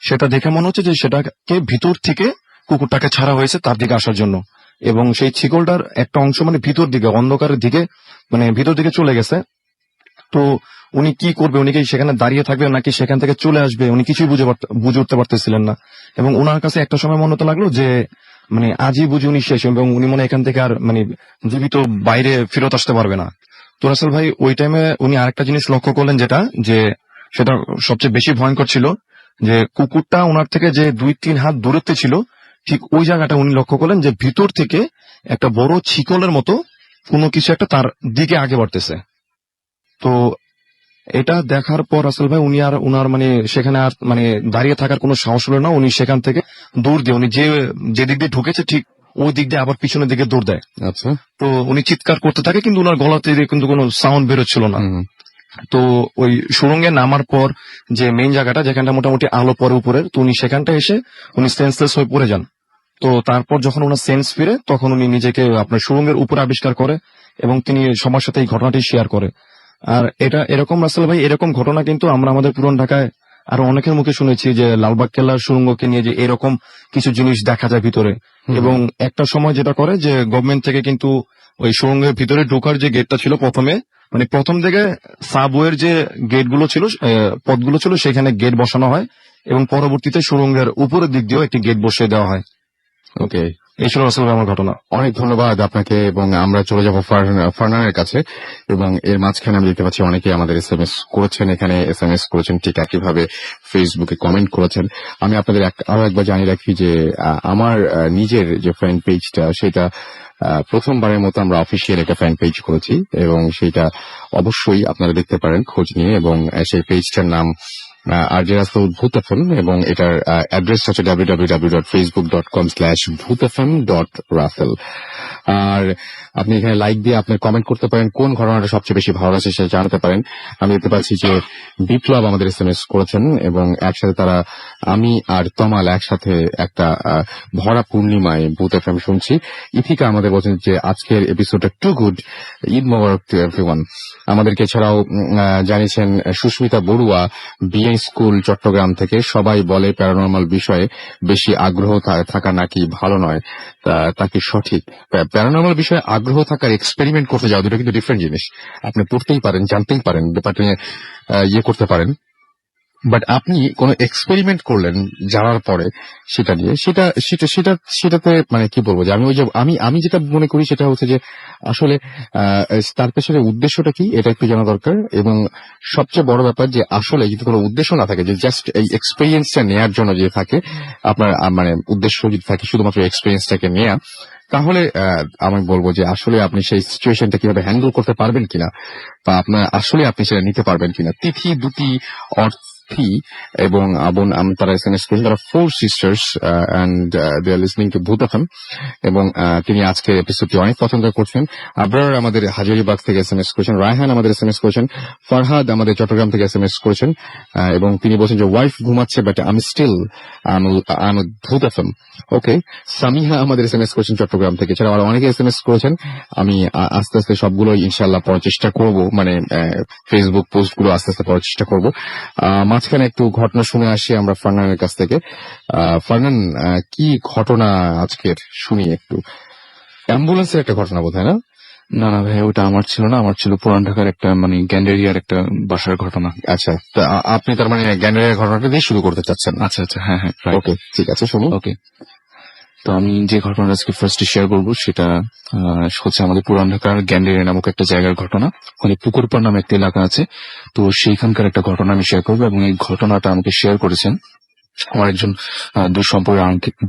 সেটা দেখে মনে হচ্ছে যে সেটাকে ভিতর থেকে কুকুরটাকে ছাড়া হয়েছে তার দিকে আসার জন্য, এবং সেই শিকলটার একটা অংশ মানে ভিতর দিকে অন্ধকারের দিকে মানে ভিতর দিকে চলে গেছে। তো উনি কি করবে, উনি কি সেখানে দাঁড়িয়ে থাকবে নাকি সেখান থেকে চলে আসবে, উনি কিছুই বুঝে উঠতে পারতেছিলেন না। এবং ওনার কাছে একটা সময় মনে হতে লাগলো যে মানে আজই বুঝি উনি শেষ, এবং উনি মনে এখান থেকে আর মানে জীবিত বাইরে ফেরত আসতে পারবে না। তো রাসেল ভাই ওই টাইমে উনি আরেকটা জিনিস লক্ষ্য করলেন সেটা সবচেয়ে বেশি ভয়ঙ্কর ছিল, যে কুকুরটা ওনার থেকে যে 2-3 হাত দূরত্বে ছিল ঠিক ওই জায়গাটা উনি লক্ষ্য করলেন যে ভিতর থেকে একটা বড় শিকলের মতো কোনো কিছু একটা তার দিকে আগে বাড়তেছে। তো এটা দেখার পর রাসেল ভাই উনি আর উনার মানে সেখানে আর মানে দাঁড়িয়ে থাকার কোনো সাহস হলো না। উনি সেখান থেকে দৌড় দিয়ে উনি যে দিক দিয়ে ঢুকেছে ঠিক ওই দিক দিয়ে আবার পিছনের দিকে দৌড় দেয়। আচ্ছা। তো উনি চিৎকার করতে থাকে কিন্তু ওনার গলাতে কিন্তু কোনো সাউন্ড বেরোচ্ছিল না। হুম। তো ওই সুড়ঙ্গে নামার পর যে মেইন জায়গাটা যেখানটা মোটামুটি আলো পরে উপরের, তো উনি সেখানটা এসে উনি সেন্সলেস হয়ে পড়ে যান। তো তারপর যখন ওনার সেন্স ফিরে তখন উনি নিজেকে আপনার সুড়ঙ্গের উপরে আবিষ্কার করে এবং তিনি সবার সাথে এই ঘটনাটি শেয়ার করে। আর এটা এরকম রাসেল ভাই, এরকম ঘটনা কিন্তু আমরা আমাদের পুরান ঢাকায় আরো অনেকের মুখে শুনেছি যে লালবাগ কেল্লার সুড়ঙ্গকে নিয়ে যে এরকম কিছু জিনিস দেখা যায় ভিতরে। এবং একটা সময় যেটা করে যে গভর্নমেন্ট থেকে কিন্তু ওই সুড়ঙ্গের ভিতরে ঢোকার যে গেটটা ছিল প্রথমে, মানে প্রথম দিকে সাবওয়ের যে গেটগুলো ছিল, পথগুলো ছিল, সেখানে গেট বসানো হয় এবং পরবর্তীতে সুড়ঙ্গের উপরের দিক দিয়েও একটি গেট বসিয়ে দেওয়া হয়। ওকে, এই ছিল আসলে আমার ঘটনা। অনেক ধন্যবাদ আপনাকে। এবং আমরা চলে যাব ফারনানের কাছে। এবং এর মাঝখানে আমি দেখতে পাচ্ছি অনেকে আমাদের এসএমএস করেছেন, এখানে এসএমএস করেছেন, ঠিক একইভাবে ফেসবুকে কমেন্ট করেছেন। আমি আপনাদের আরো একবার জানিয়ে রাখি যে আমার নিজের যে ফ্যান পেজটা, সেটা প্রথমবারের মতো আমরা অফিসিয়াল একটা ফ্যান পেজ করেছি এবং সেটা অবশ্যই আপনারা দেখতে পারেন খোঁজ নিয়ে। এবং সেই পেজটার নাম আরজে রাসেল ভূত এফএম এবং এটার অ্যাড্রেস হচ্ছে www.facebook.com/bhutfm.raffle। আর আপনি এখানে লাইক দিয়ে আপনি কমেন্ট করতে পারেন, কোন ঘটনাটা সবচেয়ে বেশি ভালো লাগছে সেটা জানাতে পারেন। আমি দেখতে পাচ্ছি যে বিপ্লব আমাদের এসএমএস করেছেন এবং একসাথে তারা, আমি আর তমাল একসাথে একটা ভরা পূর্ণিমায় ভূত এফএম শুনছি। ইথিকা আমাদের বলছেন যে আজকের এপিসোডটা too good, Eid Mubarak to everyone. আমাদেরকে এছাড়াও জানিয়েছেন সুস্মিতা বড়ুয়া, বিএ স্কুল চট্টগ্রাম থেকে। সবাই বলে প্যারানর্মাল বিষয়ে বেশি আগ্রহ থাকা নাকি ভালো নয়, তা কি সঠিক? প্যারানর্মাল বিষয়ে আগ্রহ থাকার এক্সপেরিমেন্ট করতে যাওয়া দুটো কিন্তু ডিফারেন্ট জিনিস। আপনি পড়তেই পারেন, জানতেই পারেন, ব্যাপারটা নিয়ে ইয়ে করতে পারেন, বাট আপনি কোনো এক্সপেরিমেন্ট করলেন জানার পরে সেটা নিয়ে সেটাতে মানে কি বলবো যে আমি যেটা মনে করি সেটা হচ্ছে যে আসলে তার পেছনে উদ্দেশ্যটা কি এটা একটু জানা দরকার। এবং সবচেয়ে বড় ব্যাপার যে আসলে যদি কোনো উদ্দেশ্য না থাকে, যে জাস্ট এই এক্সপেরিয়েন্সটা নেয়ার জন্য যে থাকে আপনার মানে উদ্দেশ্য যদি থাকে শুধুমাত্র এক্সপেরিয়েন্সটাকে নেয়া, তাহলে আমি বলবো যে আসলে আপনি সেই সিচুয়েশনটা কিভাবে হ্যান্ডেল করতে পারবেন কিনা বা আপনার আসলে আপনি সেটা নিতে পারবেন কিনা। তিথি দুটি অর্থী এবং তারা এসএমএস করেছেন, তারা 4 sisters and they are listening to ভূত এফএম এবং তিনি আজকের এপিসোডটি অনেক পছন্দ করছেন। আবরার আমাদের হাজারীবাগ থেকে এসএমএস করেছেন, রায়হান আমাদের এসএমএস করেছেন, ফরহাদ আমাদের চট্টগ্রাম থেকে এসএমএস করেছেন এবং তিনি বলছেন যে ওয়াইফ ঘুমাচ্ছে বাট আমি স্টিল ভূত এফএম। ওকে, সামিহা আমাদের এসএমএস করেছেন চট্টগ্রাম থেকে। এছাড়া আরো অনেকে এসএমএস করেছেন। আমি আস্তে আস্তে সবগুলো ইনশাআল্লাহ পড়ার চেষ্টা করব, মানে ফেসবুক পোস্ট গুলো আস্তে আস্তে পড়ার চেষ্টা করব। মাঝখানে একটু ঘটনা শুনে আসি আমরা ফারনানের কাছ থেকে। ফারনান, কি ঘটনা আজকের শুনি একটু? অ্যাম্বুলেন্সের একটা ঘটনা বোধ হয় না? না না ভাই, ওটা আমার ছিল না, আমার ছিল পুরান ঢাকার একটা মানে গ্যান্ডেরিয়ার একটা বাসার ঘটনা। আচ্ছা, তা আপনি তার মানে জ্ঞানের ঘটনাটা দিয়ে শুরু করতে চাচ্ছেন? আচ্ছা আচ্ছা, হ্যাঁ হ্যাঁ, ওকে, ঠিক আছে, শুনুন। ওকে, তো আমি যে ঘটনাটা আজকে ফার্স্টে শেয়ার করবো সেটা হচ্ছে আমাদের পুরান ঢাকার গ্যান্ডেরিয়া নামক একটা জায়গার ঘটনা। ওখানে পুকুরপাড় নামে একটা এলাকা আছে, তো সেইখানকার একটা ঘটনা আমি শেয়ার করবো। এবং এই ঘটনাটা আমাকে শেয়ার করেছেন আমার একজন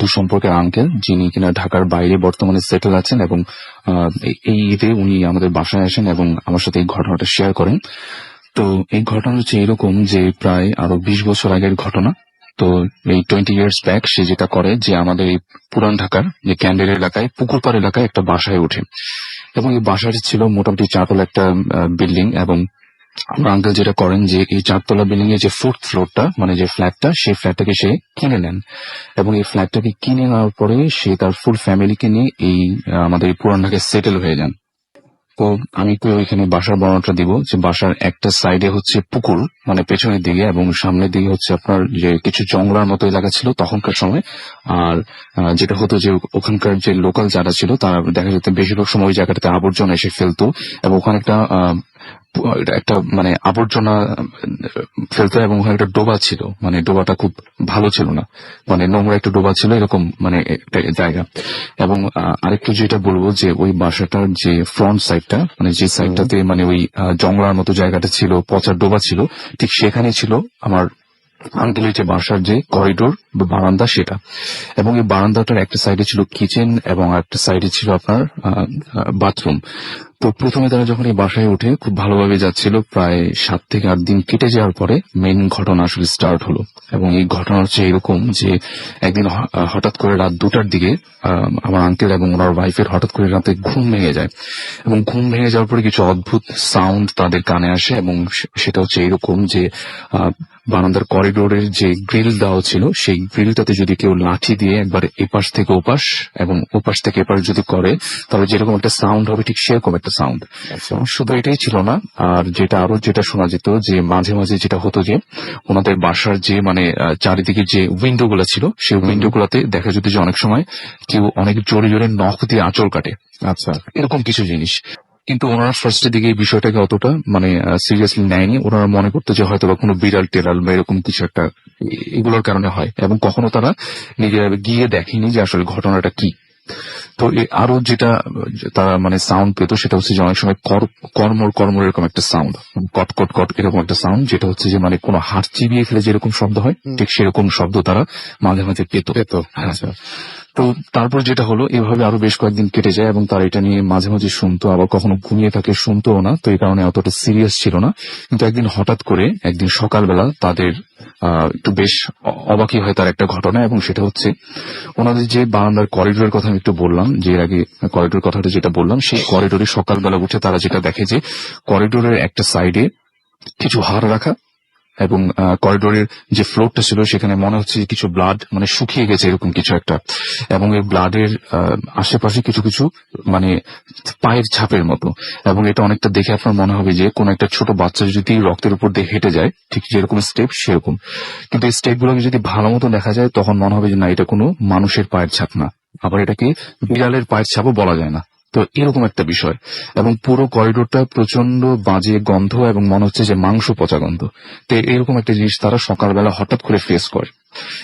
দুঃসম্পর্কের আঙ্কেল, যিনি কিনা ঢাকার বাইরে বর্তমানে সেটেল আছেন এবং এই ঈদে উনি আমাদের বাসায় আসেন এবং আমার সাথে এই ঘটনাটা শেয়ার করেন। তো এই ঘটনা হচ্ছে এরকম যে প্রায় আরো 20 বছর আগের ঘটনা। তো এই 20 years ব্যাক সে যেটা করে যে আমাদের এই পুরান ঢাকার যে ক্যান্ডের এলাকায় পুকুরপাড় এলাকায় একটা বাসায় ওঠে এবং এই বাসাটি ছিল মোটামুটি 4তলা একটা বিল্ডিং। এবং আমার আঙ্কেল যেটা করেন যে এই 4তলা বিল্ডিং এর যে 4th ফ্লোরটা মানে যে ফ্ল্যাটটা, সেই ফ্ল্যাটটাকে সে কিনে নেন এবং এই ফ্ল্যাটটাকে কিনে নেওয়ার পরে সে তার ফুল ফ্যামিলিকে নিয়ে এই আমাদের এই পুরান ঢাকায় সেটেল হয়ে যান। তো আমি একটু ওইখানে বাসার বর্ণনাটা দিব যে বাসার একটা সাইডে হচ্ছে পুকুর মানে পেছনের দিকে এবং সামনের দিকে হচ্ছে আপনার যে কিছু জঙ্গলার মতো এলাকা ছিল তখনকার সময়। আর যেটা হতো যে ওখানকার যে লোকাল যারা ছিল তারা দেখা যেত বেশিরভাগ সময় ওই জায়গাটাতে আবর্জনা এসে ফেলতো এবং ওখানে একটা মানে আবর্জনা ফেলতো এবং ওখানে একটা ডোবা ছিল, মানে ডোবাটা খুব ভালো ছিল না, মানে নোংরা একটা ডোবা ছিল এরকম মানে একটা জায়গা। এবং আরেকটু যেটা বলবো যে ওই বাসাটার যে ফ্রন্ট সাইডটা মানে যে সাইডটাতে মানে ওই জঙ্গলার মতো জায়গাটা ছিল, পচার ডোবা ছিল, ঠিক সেখানে ছিল আমার আঙ্কেলের যে বাসার যে করিডোর বা বারান্দা সেটা, এবং এই বারান্দাটার একটা সাইডে ছিল কিচেন এবং একটা সাইডে ছিল আপনার বাথরুম। তো প্রথমে তারা যখন এই বাসায় উঠে খুব ভালোভাবে যাচ্ছিল, প্রায় 7 থেকে 8 দিন কেটে যাওয়ার পরে মেইন ঘটনা আসলে স্টার্ট হলো। এবং এই ঘটনা হচ্ছে এরকম যে একদিন হঠাৎ করে রাত 2টার দিকে আমার আঙ্কেল এবং ওনার ওয়াইফের হঠাৎ করে রাতে ঘুম ভেঙে যায়, এবং ঘুম ভেঙে যাওয়ার পরে কিছু অদ্ভুত সাউন্ড তাদের কানে আসে, এবং সেটা হচ্ছে এরকম যে বারান্দার করিডোরের যে গ্রিল দেওয়া ছিল সেই গ্রিলটাতে যদি কেউ লাঠি দিয়ে একবার এপাশ থেকে ওপাশ এবং ওপাশ থেকে এপাশ যদি করে, তাহলে যেরকম একটা সাউন্ড হবে ঠিক সেরকম একটা সাউন্ড। শুধু এটাই ছিল না, আর যেটা শোনা যেত যে মাঝে মাঝে যেটা হতো যে ওনাদের বাসার যে মানে চারিদিকে যে উইন্ডো গুলা ছিল সেই উইন্ডো গুলাতে দেখা যেত যে অনেক সময় কেউ অনেক জোরে জোরে নখ দিয়ে আঁচড় কাটে, আচ্ছা। এরকম কিছু জিনিস। কিন্তু ওনারা ফার্স্টের দিকে এই বিষয়টাকে অতটা মানে সিরিয়াসলি নেয়নি। ওনারা মনে করতো যে হয়তো বা কোনো বিড়াল টেরাল বা এরকম কিছু একটা এগুলোর কারণে হয়, এবং কখনো তারা নিজেরা গিয়ে দেখেনি যে আসলে ঘটনাটা কি। তো আরো যেটা তারা মানে সাউন্ড পেত সেটা হচ্ছে যে অনেক সময় কর্মর এরকম একটা সাউন্ড, কট কট কট এরকম একটা সাউন্ড, যেটা হচ্ছে যে মানে কোনো হাড় চিবিয়ে ফেলে যেরকম শব্দ হয় ঠিক সেরকম শব্দ তারা মাঝে মাঝে পেত। আচ্ছা। তো তারপর যেটা হলো, এভাবে আরো বেশ কয়েকদিন কেটে যায় এবং তারা এটা নিয়ে মাঝে মাঝে শুনতো, আবার কখনো ঘুমিয়ে থাকে শুনতোও না, তো এই কারণে অতটা সিরিয়াস ছিল না। কিন্তু একদিন হঠাৎ করে একদিন সকালবেলা তাদের একটু বেশ অবাকই হয় তার একটা ঘটনা, এবং সেটা হচ্ছে ওনাদের যে বারান্দার করিডোরের কথা আমি একটু বললাম, যে এর আগে করিডোর কথাটা যেটা বললাম, সেই করিডোরে সকালবেলা উঠে তারা যেটা দেখে যে করিডোরের একটা সাইডে কিছু হাড় রাখা, এবং করিডোরের যে ফ্লোরটা ছিল সেখানে মনে হচ্ছে যে কিছু ব্লাড মানে শুকিয়ে গেছে এরকম কিছু একটা, এবং এই ব্লাডের আশেপাশে কিছু কিছু মানে পায়ের ছাপের মতো, এবং এটা অনেকটা দেখে আপনার মনে হবে যে কোন একটা ছোট বাচ্চা যদি রক্তের উপর দিয়ে হেঁটে যায় ঠিক যেরকম স্টেপ সেরকম। কিন্তু এই স্টেপ গুলোকে যদি ভালো মতো দেখা যায় তখন মনে হবে যে না, এটা কোনো মানুষের পায়ের ছাপ না, আবার এটাকে বিড়ালের পায়ের ছাপও বলা যায় না। তো এরকম একটা বিষয়, এবং পুরো করিডোরটা প্রচন্ড বাজে গন্ধ এবং মনে হচ্ছে যে মাংস পচা গন্ধ। তো এরকম একটা জিনিস তারা সকালবেলা হঠাৎ করে ফেস করে,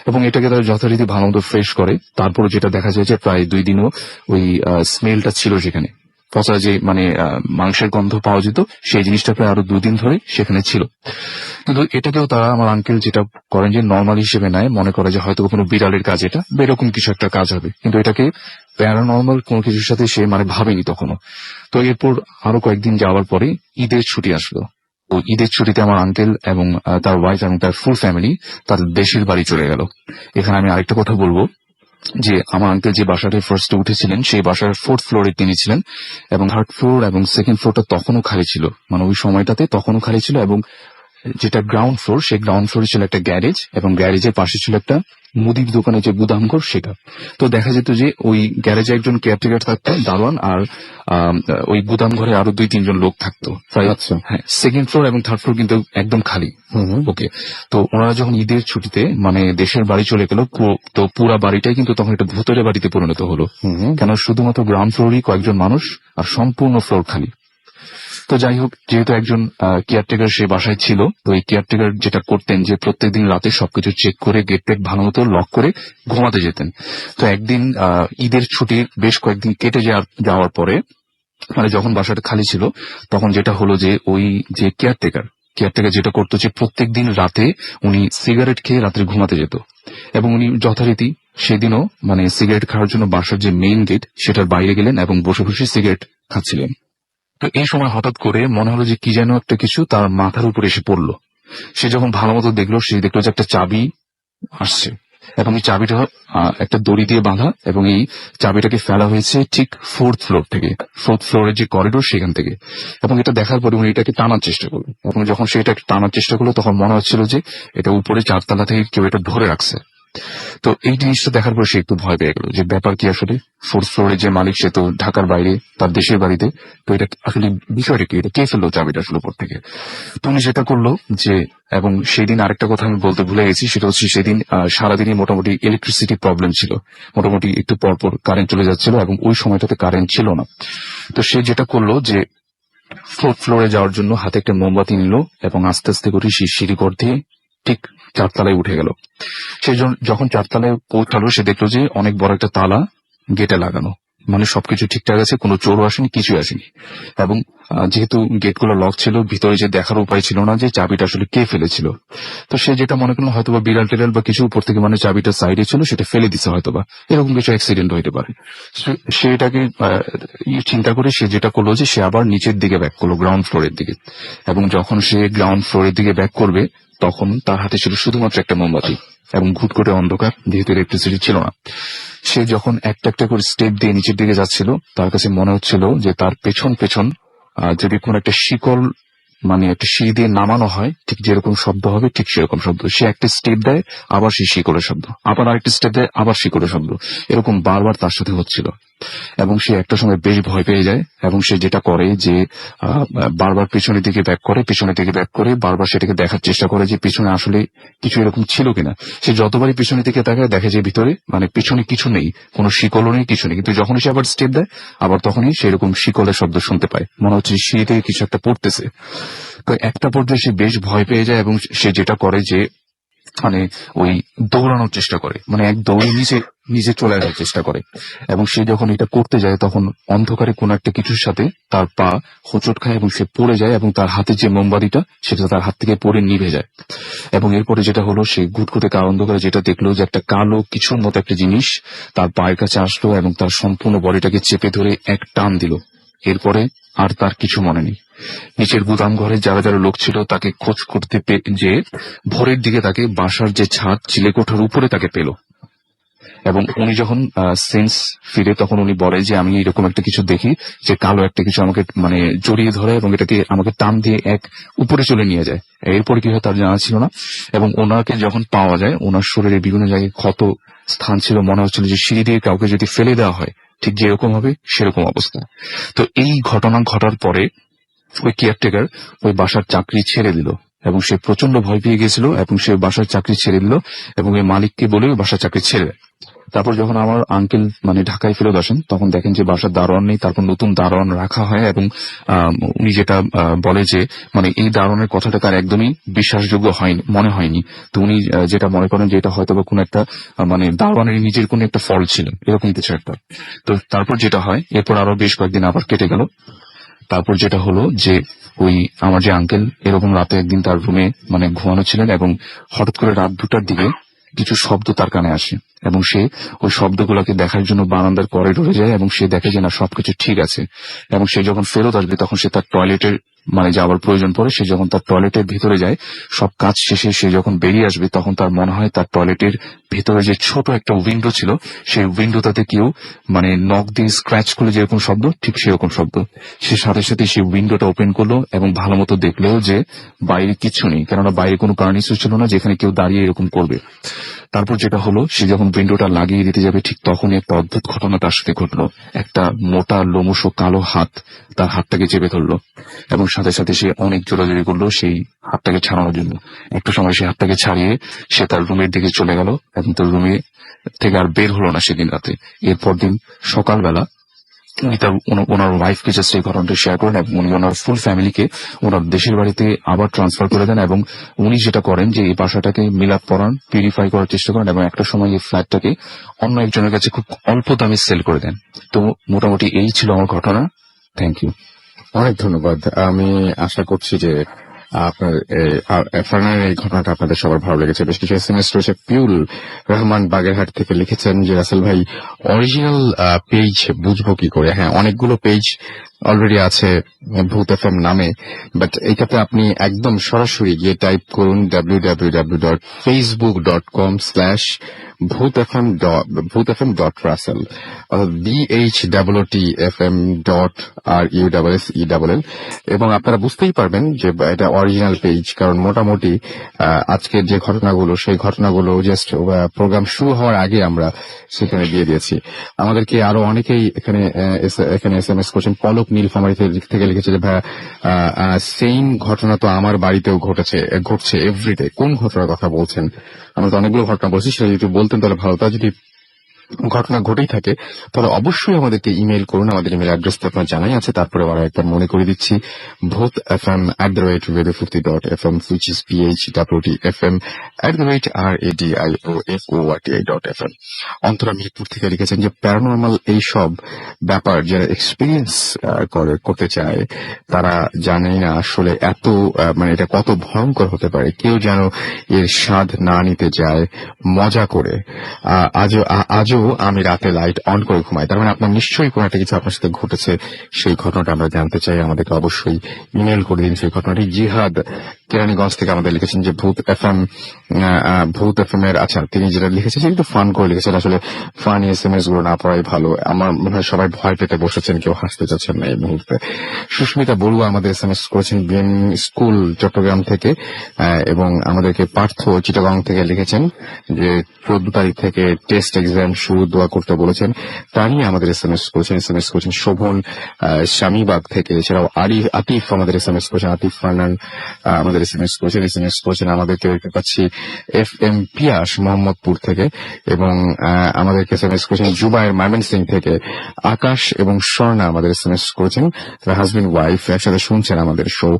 এবং এটাকে তারা যথারীতি ভালো মতো ফ্রেশ করে। তারপরে যেটা দেখা যায় যে প্রায় 2 দিনও ওই স্মেলটা ছিল সেখানে, পচা যে মানে মাংসের গন্ধ পাওয়া যেত সেই জিনিসটা প্রায় আরো 2 দিন ধরে সেখানে ছিল। কিন্তু এটাকেও তারা আমার আঙ্কেল যেটা করেন যে নর্মাল হিসেবে নেয়, মনে করে যে হয়তো কোনো বিড়ালের কাজ এটা বা এরকম কিছু একটা কাজ হবে, কিন্তু এটাকে প্যারানর্মাল কোনো কিছুর সাথে সে মানে ভাবেনি তখনও। তো এরপর আরো কয়েকদিন যাওয়ার পরে ঈদের ছুটি আসলো। তো ঈদের ছুটিতে আমার আঙ্কেল এবং তার ওয়াইফ এবং তার ফুল ফ্যামিলি তার দেশের বাড়ি চলে গেল। এখানে আমি আরেকটা কথা বলবো যে আমার আঙ্কেল যে বাসাটায় ফার্স্টে উঠেছিলেন সেই বাসার 4th ফ্লোরে তিনি ছিলেন, এবং 3rd ফ্লোর এবং 2nd ফ্লোরটা তখনও খালি ছিল, মানে ওই সময়টাতে তখনও খালি ছিল। এবং যেটা গ্রাউন্ড ফ্লোর সেই গ্রাউন্ড ফ্লোরে ছিল একটা গ্যারেজ, এবং গ্যারেজের পাশে ছিল একটা মুদির দোকানে যে গুদামঘর সেটা। তো দেখা যেত যে ওই গ্যারেজে একজন কেয়ারটেকার থাকতো দারোয়ান, আর ওই গুদাম ঘরে আরো 2-3 জন লোক থাকতো। আচ্ছা। হ্যাঁ, 2nd ফ্লোর এবং 3rd ফ্লোর কিন্তু একদম খালি। ওকে, তো ওনারা যখন ঈদের ছুটিতে মানে দেশের বাড়ি চলে গেল, তো পুরা বাড়িটাই কিন্তু তখন একটা ভূতের বাড়িতে পরিণত হলো, কেন শুধুমাত্র গ্রাউন্ড ফ্লোরই কয়েকজন মানুষ আর সম্পূর্ণ ফ্লোর খালি। তো যাই হোক, যেহেতু একজন কেয়ারটেকার সে বাসায় ছিল, তো এই কেয়ারটেকার যেটা করতেন যে প্রত্যেকদিন রাতে সবকিছু চেক করে গেট টেট ভালো মতো লক করে ঘুমাতে যেতেন। তো একদিন ঈদের ছুটির বেশ কয়েকদিন কেটে যাওয়ার পরে মানে যখন বাসাটা খালি ছিল তখন যেটা হলো যে ওই যে কেয়ারটেকার যেটা করতো যে প্রত্যেকদিন রাতে উনি সিগারেট খেয়ে রাত্রে ঘুমাতে যেত, এবং উনি যথারীতি সেদিনও মানে সিগারেট খাওয়ার জন্য বাসার যে মেইন গেট সেটার বাইরে গেলেন এবং বসে বসে সিগারেট খাচ্ছিলেন। তো এই সময় হঠাৎ করে মনে হলো যে কি যেন একটা কিছু তার মাথার উপরে এসে পড়লো। সে যখন ভালো মতো দেখলো, সে দেখলো যে একটা চাবি আসছে, এবং এই চাবিটা একটা দড়ি দিয়ে বাঁধা, এবং এই চাবিটাকে ফেলা হয়েছে ঠিক 4th ফ্লোর থেকে, 4th ফ্লোরের যে করিডোর সেখান থেকে। এবং এটা দেখার পরে উনি এটাকে টানার চেষ্টা করলো, এবং যখন সে এটাকে টানার চেষ্টা করলো তখন মনে হচ্ছিল যে এটা উপরে 4 তলা থেকে কেউ এটা ধরে রাখছে। তো এই জিনিসটা দেখার পর সে একটু ভয় পেয়ে গেল যে ব্যাপার কি আসলে, 4th ফ্লোরে যে মালিক সে তো ঢাকার বাইরে তার দেশের বাড়িতে, তো এটা আসলে বিষয়টা কি, এটা কে ফেললো চাবিটা আসলে উপর থেকে। তো উনি যেটা করলো যে, এবং সেদিন আরেকটা কথা আমি বলতে ভুলে গেছি, সেটা হচ্ছে সেদিন সারাদিনই মোটামুটি ইলেকট্রিসিটি প্রবলেম ছিল, মোটামুটি একটু পরপর কারেন্ট চলে যাচ্ছিল, এবং ওই সময়টাতে কারেন্ট ছিল না। তো সে যেটা করলো যে 4th ফ্লোরে যাওয়ার জন্য হাতে একটা মোমবাতি নিল, এবং আস্তে আস্তে করে সিঁড়ি ঘর দিয়ে ঠিক 4 তলায় উঠে গেল। সে যখন 4 তলায় পৌঁছালো সে দেখলো যে অনেক বড় একটা তালা গেটে লাগানো, মানে সবকিছু ঠিকঠাক আছে, কোনো চোরও আসেনি, কিছু আসেনি। এবং যেহেতু গেটগুলো লক ছিল, ভিতরে যে দেখার উপায় ছিল না যে চাবিটা আসলে কে ফেলেছিল। তো সে যেটা মনে করলো হয়তোবা বিড়াল টিড়াল বা কিছু উপর থেকে মানে চাবিটা সাইডে ছিল, সেটা ফেলে দিছে হয়তোবা, এরকম কিছু অ্যাক্সিডেন্ট হইতে পারে। সে এটাকে চিন্তা করে সে যেটা করলো যে সে আবার নিচের দিকে ব্যাক করলো, গ্রাউন্ড ফ্লোরের দিকে। এবং যখন সে গ্রাউন্ড ফ্লোরের দিকে ব্যাক করবে, তখন তার হাতে ছিল শুধুমাত্র একটা মোমবাতি এবং ঘুটঘুটে অন্ধকার, যেহেতু ইলেকট্রিসিটি ছিল না। সে যখন একটা একটা করে স্টেপ দিয়ে নিচের দিকে যাচ্ছিল, তার কাছে মনে হচ্ছিল যে তার পেছন পেছন যদি কোন একটা শিকল মানে একটা সিঁড়ি দিয়ে নামানো হয়, ঠিক যেরকম শব্দ হবে ঠিক সেরকম শব্দ। সে একটা স্টেপ দেয়, আবার সেই শিকলের শব্দ, আবার আরেকটা স্টেপ দেয়, আবার শিকলের শব্দ, এরকম বারবার তার সাথে হচ্ছিল। এবং সে একটা সময় বেশ ভয় পেয়ে যায় এবং সে যেটা করে যে বারবার পেছনের দিকে ব্যাক করে, পেছনের দিকে ব্যাক করে বারবার সেটাকে দেখার চেষ্টা করে যে পিছনে আসলে কিছু এরকম ছিল কিনা। সে যতবারই পিছনের দিকে তাকায়, দেখে যে ভিতরে মানে পিছনে কিছু নেই, কোনো শিকলও নেই, কিছু নেই। কিন্তু যখনই সে আবার স্টেপ দেয়, আবার তখনই সেরকম শিকলের শব্দ শুনতে পায়, মনে হচ্ছে সিঁড়ি থেকে কিছু একটা পড়তেছে। তো একটা পর্যায়ে সে বেশ ভয় পেয়ে যায় এবং সে যেটা করে যে মানে ওই দৌড়ানোর চেষ্টা করে, মানে এক দৌড়ে নিজে চলে আসার চেষ্টা করে। এবং সে যখন এটা করতে যায়, তখন অন্ধকারে কোন একটা কিছুর সাথে তার পা হোঁচট খায় এবং সে পড়ে যায় এবং তার হাতে যে মোমবাতিটা সেটা তার হাত থেকে পড়ে নিভে যায়। এবং এরপরে যেটা হলো, সে ঘুটঘুটে অন্ধকারে যেটা দেখলো যে একটা কালো কিছুর মতো একটা জিনিস তার পায়ের কাছে আসলো এবং তার সম্পূর্ণ বডিটাকে চেপে ধরে এক টান দিল। এরপরে আর তার কিছু মনে নেই। নিচের গুদাম ঘরে যারা যারা লোক ছিল তাকে খোঁজ করতে যে ভোরের দিকে তাকে বাসার যে ছাদ চিলেকোঠার উপরে তাকে পেল। এবং উনি যখন সেন্স ফিরে, তখন উনি বলে যে আমি এরকম একটা কিছু দেখি যে কালো একটা কিছু আমাকে মানে জড়িয়ে ধরে এবং এটাকে আমাকে টান দিয়ে এক উপরে চলে নিয়ে যায়। এরপরে কি হয় তার জানা ছিল না। এবং ওনাকে যখন পাওয়া যায়, ওনার শরীরে বিভিন্ন জায়গায় ক্ষত স্থান ছিল, মনে হচ্ছিল যে সিঁড়ি দিয়ে কাউকে যদি ফেলে দেওয়া হয় ঠিক যেরকম হবে সেরকম অবস্থা। তো এই ঘটনা ঘটার পরে ওই কেয়ারটেকার ওই বাসার চাকরি ছেড়ে দিল এবং সে প্রচন্ড ভয় পেয়ে গেছিল এবং সে বাসার চাকরি ছেড়ে দিল এবং ওই মালিককে বলে ওই বাসার চাকরি ছেড়ে দেয়। তারপর যখন আমার আঙ্কেল মানে ঢাকায় ফেরত আসেন, তখন দেখেন যে বাসার দারোয়ান নেই। তারপর নতুন দারোয়ান রাখা হয় এবং উনি যেটা বলে যে মানে এই দারোয়ানের কথাটা তার একদমই বিশ্বাসযোগ্য মনে হয়নি। তো উনি যেটা মনে করেন যে এটা হয়তো বা কোনো একটা মানে দারোয়ানের নিজের কোনো একটা ফল ছিল, এরকম কিছু একটা। তো তারপর যেটা হয়, এরপর আরো বেশ কয়েকদিন আবার কেটে গেল। তারপর যেটা হলো যে ওই আমার যে আঙ্কেল এরকম রাতে একদিন তার রুমে মানে ঘুমানো ছিলেন এবং হঠাৎ করে রাত 2টার দিকে কিছু শব্দ তার কানে আসে এবং সে ওই শব্দগুলোকে দেখার জন্য বারান্দার করিডোরে যায় এবং সে দেখে যে না সবকিছু ঠিক আছে। এবং সে যখন ফেরত আসবে, তখন সে তার টয়লেটের মানে যাওয়ার প্রয়োজন পড়ে। সে যখন তার টয়লেটের ভিতরে যায়, সব কাজ শেষে সে যখন বেরিয়ে আসবে, তখন তার মনে হয় তার টয়লেটের ভিতরে যে ছোট একটা উইন্ডো ছিল, সেই উইন্ডোটাতে কেউ মানে নখ দিয়ে স্ক্র্যাচ করলে যেরকম শব্দ, ঠিক সেরকম শব্দ। সে সাথে সাথে সেই উইন্ডোটা ওপেন করলো এবং ভালো মতো দেখলো যে বাইরে কিছু নেই, কেননা বাইরে কোনো ফার্নিচার ছিল না যেখানে কেউ দাঁড়িয়ে এরকম করবে। তারপর যেটা হলো, সে যখন উইন্ডোটা লাগিয়ে দিতে যাবে, ঠিক তখনই একটা অদ্ভুত ঘটনা তার সাথে ঘটলো। একটা মোটা লোমশ কালো হাত তার হাতটাকে চেপে ধরলো এবং সাথে সাথে সে অনেক জোরাজোরি করলো সেই হাতটাকে ছাড়ানোর জন্য। একটা সময় সে হাতটাকে ছাড়িয়ে সে তার রুমের দিকে চলে গেল এবং তার রুমে থেকে আর বের হলো না সেদিন রাতে। এরপর দিন সকালবেলা উনি তার ওনার ওয়াইফকে জাস্ট এই ঘটনাটা শেয়ার করেন এবং উনি ওনার ফুল ফ্যামিলিকে ওনার দেশের বাড়িতে আবার ট্রান্সফার করে দেন। এবং উনি যেটা করেন যে এই বাসাটাকে মিলাপ করান, পিউরিফাই করার চেষ্টা করেন এবং একটা সময় এই ফ্ল্যাটটাকে অন্য একজনের কাছে খুব অল্প দামে সেল করে দেন। তো মোটামুটি এই ছিল আমার ঘটনা। Thank you. অনেক ধন্যবাদ। আমি আশা করছি যে আপনার ফারহানের এই ঘটনাটা আপনাদের সবার ভালো লেগেছে। বেশ কিছু SMS রয়েছে। পিউল রহমান বাগেরহাট থেকে লিখেছেন যে রাসেল ভাই, অরিজিনাল পেজ বুঝবো কি করে? হ্যাঁ, অনেকগুলো পেজ অলরেডি আছে ভূত FM নামে, বাট এইটাতে আপনি একদম সরাসরি গিয়ে টাইপ করুন www.facebook.com/bhutfm.russell BHOOTFM.RUSSELL এবং আপনারা বুঝতেই পারবেন যে এটা অরিজিনাল পেজ, কারণ মোটামুটি আজকের যে ঘটনাগুলো সেই ঘটনাগুলো জাস্ট প্রোগ্রাম শুরু হওয়ার আগে আমরা সেখানে দিয়ে দিয়েছি। আমাদেরকে আরো অনেকেই এখানে SMS করছেন। পলক নীলফামারী থেকে লিখেছে যে ভাইয়া, সেম ঘটনা তো আমার বাড়িতেও ঘটছে এভরিডে। কোন ঘটনার কথা বলছেন? আমরা তো অনেকগুলো ঘটনা বলছি, সেটা যদি বলতেন তাহলে ভালো হতো। যদি ঘটনা ঘটেই থাকে, তাহলে অবশ্যই আমাদেরকে ইমেল করুন। আমাদের ইমেল অ্যাড্রেস তো আপনার জানাই আছে, তারপরে আবার একবার মনে করে দিচ্ছি, bhotfm@radiofurti.fm, which is bhotfm@radiofurti.fm। Antara Mirpur থেকে লিখেছেন যে প্যারানর্মাল এইসব ব্যাপার যারা এক্সপিরিয়েন্স করতে চায় তারা জানে না আসলে এত মানে এটা কত ভয়ঙ্কর হতে পারে। কেউ যেন এর স্বাদ না নিতে যায় মজা করে। আজও আমি রাতে লাইট অন করে ঘুমাই। তার মানে আপনার নিশ্চয়ই কোনো একটা কিছু আপনার সাথে ঘটেছে, সেই ঘটনাটা আমরা জানতে চাই। আমাদেরকে অবশ্যই ইমেল করে দিন সেই ঘটনাটি। জিহাদ কেরানীগঞ্জ থেকে আমাদের লিখেছেন যে ভূত এফএম এর, আচ্ছা তিনি যেটা লিখেছেন সেটা একটু ফান করে লিখেছেন। আসলে ফানি SMS গুলো না পড়াই ভালো। আমার মনে হয় সবাই ভয় পেতে বসেছেন, কেউ হাসতে চাচ্ছেন না এই মুহূর্তে। সুস্মিতা বড়ুয়া আমাদের SMS করেছেন বিএম স্কুল চট্টগ্রাম থেকে, এবং আমাদেরকে পার্থ চিটাগাং থেকে লিখেছেন যে 14 তারিখ থেকে টেস্ট এক্সাম শুরু দোয়া করতে বলেছেন। তা নিয়ে আমাদের SMS করেছেন শোভন স্বামীবাগ থেকে। এছাড়াও আতিফ আমাদের SMS করেছেন, আতিফ ফারনান আমাদের SMS করেছেন। আমাদেরকে দেখতে পাচ্ছি FM পিয়াস মোহাম্মদপুর থেকে, এবং আমাদেরকে SMS করেছেন জুবাইর ময়মনসিংহ থেকে। আকাশ এবং স্বর্ণা আমাদের SMS করেছেন, হাজবেন্ড ওয়াইফ একসাথে শুনছেন আমাদের শো।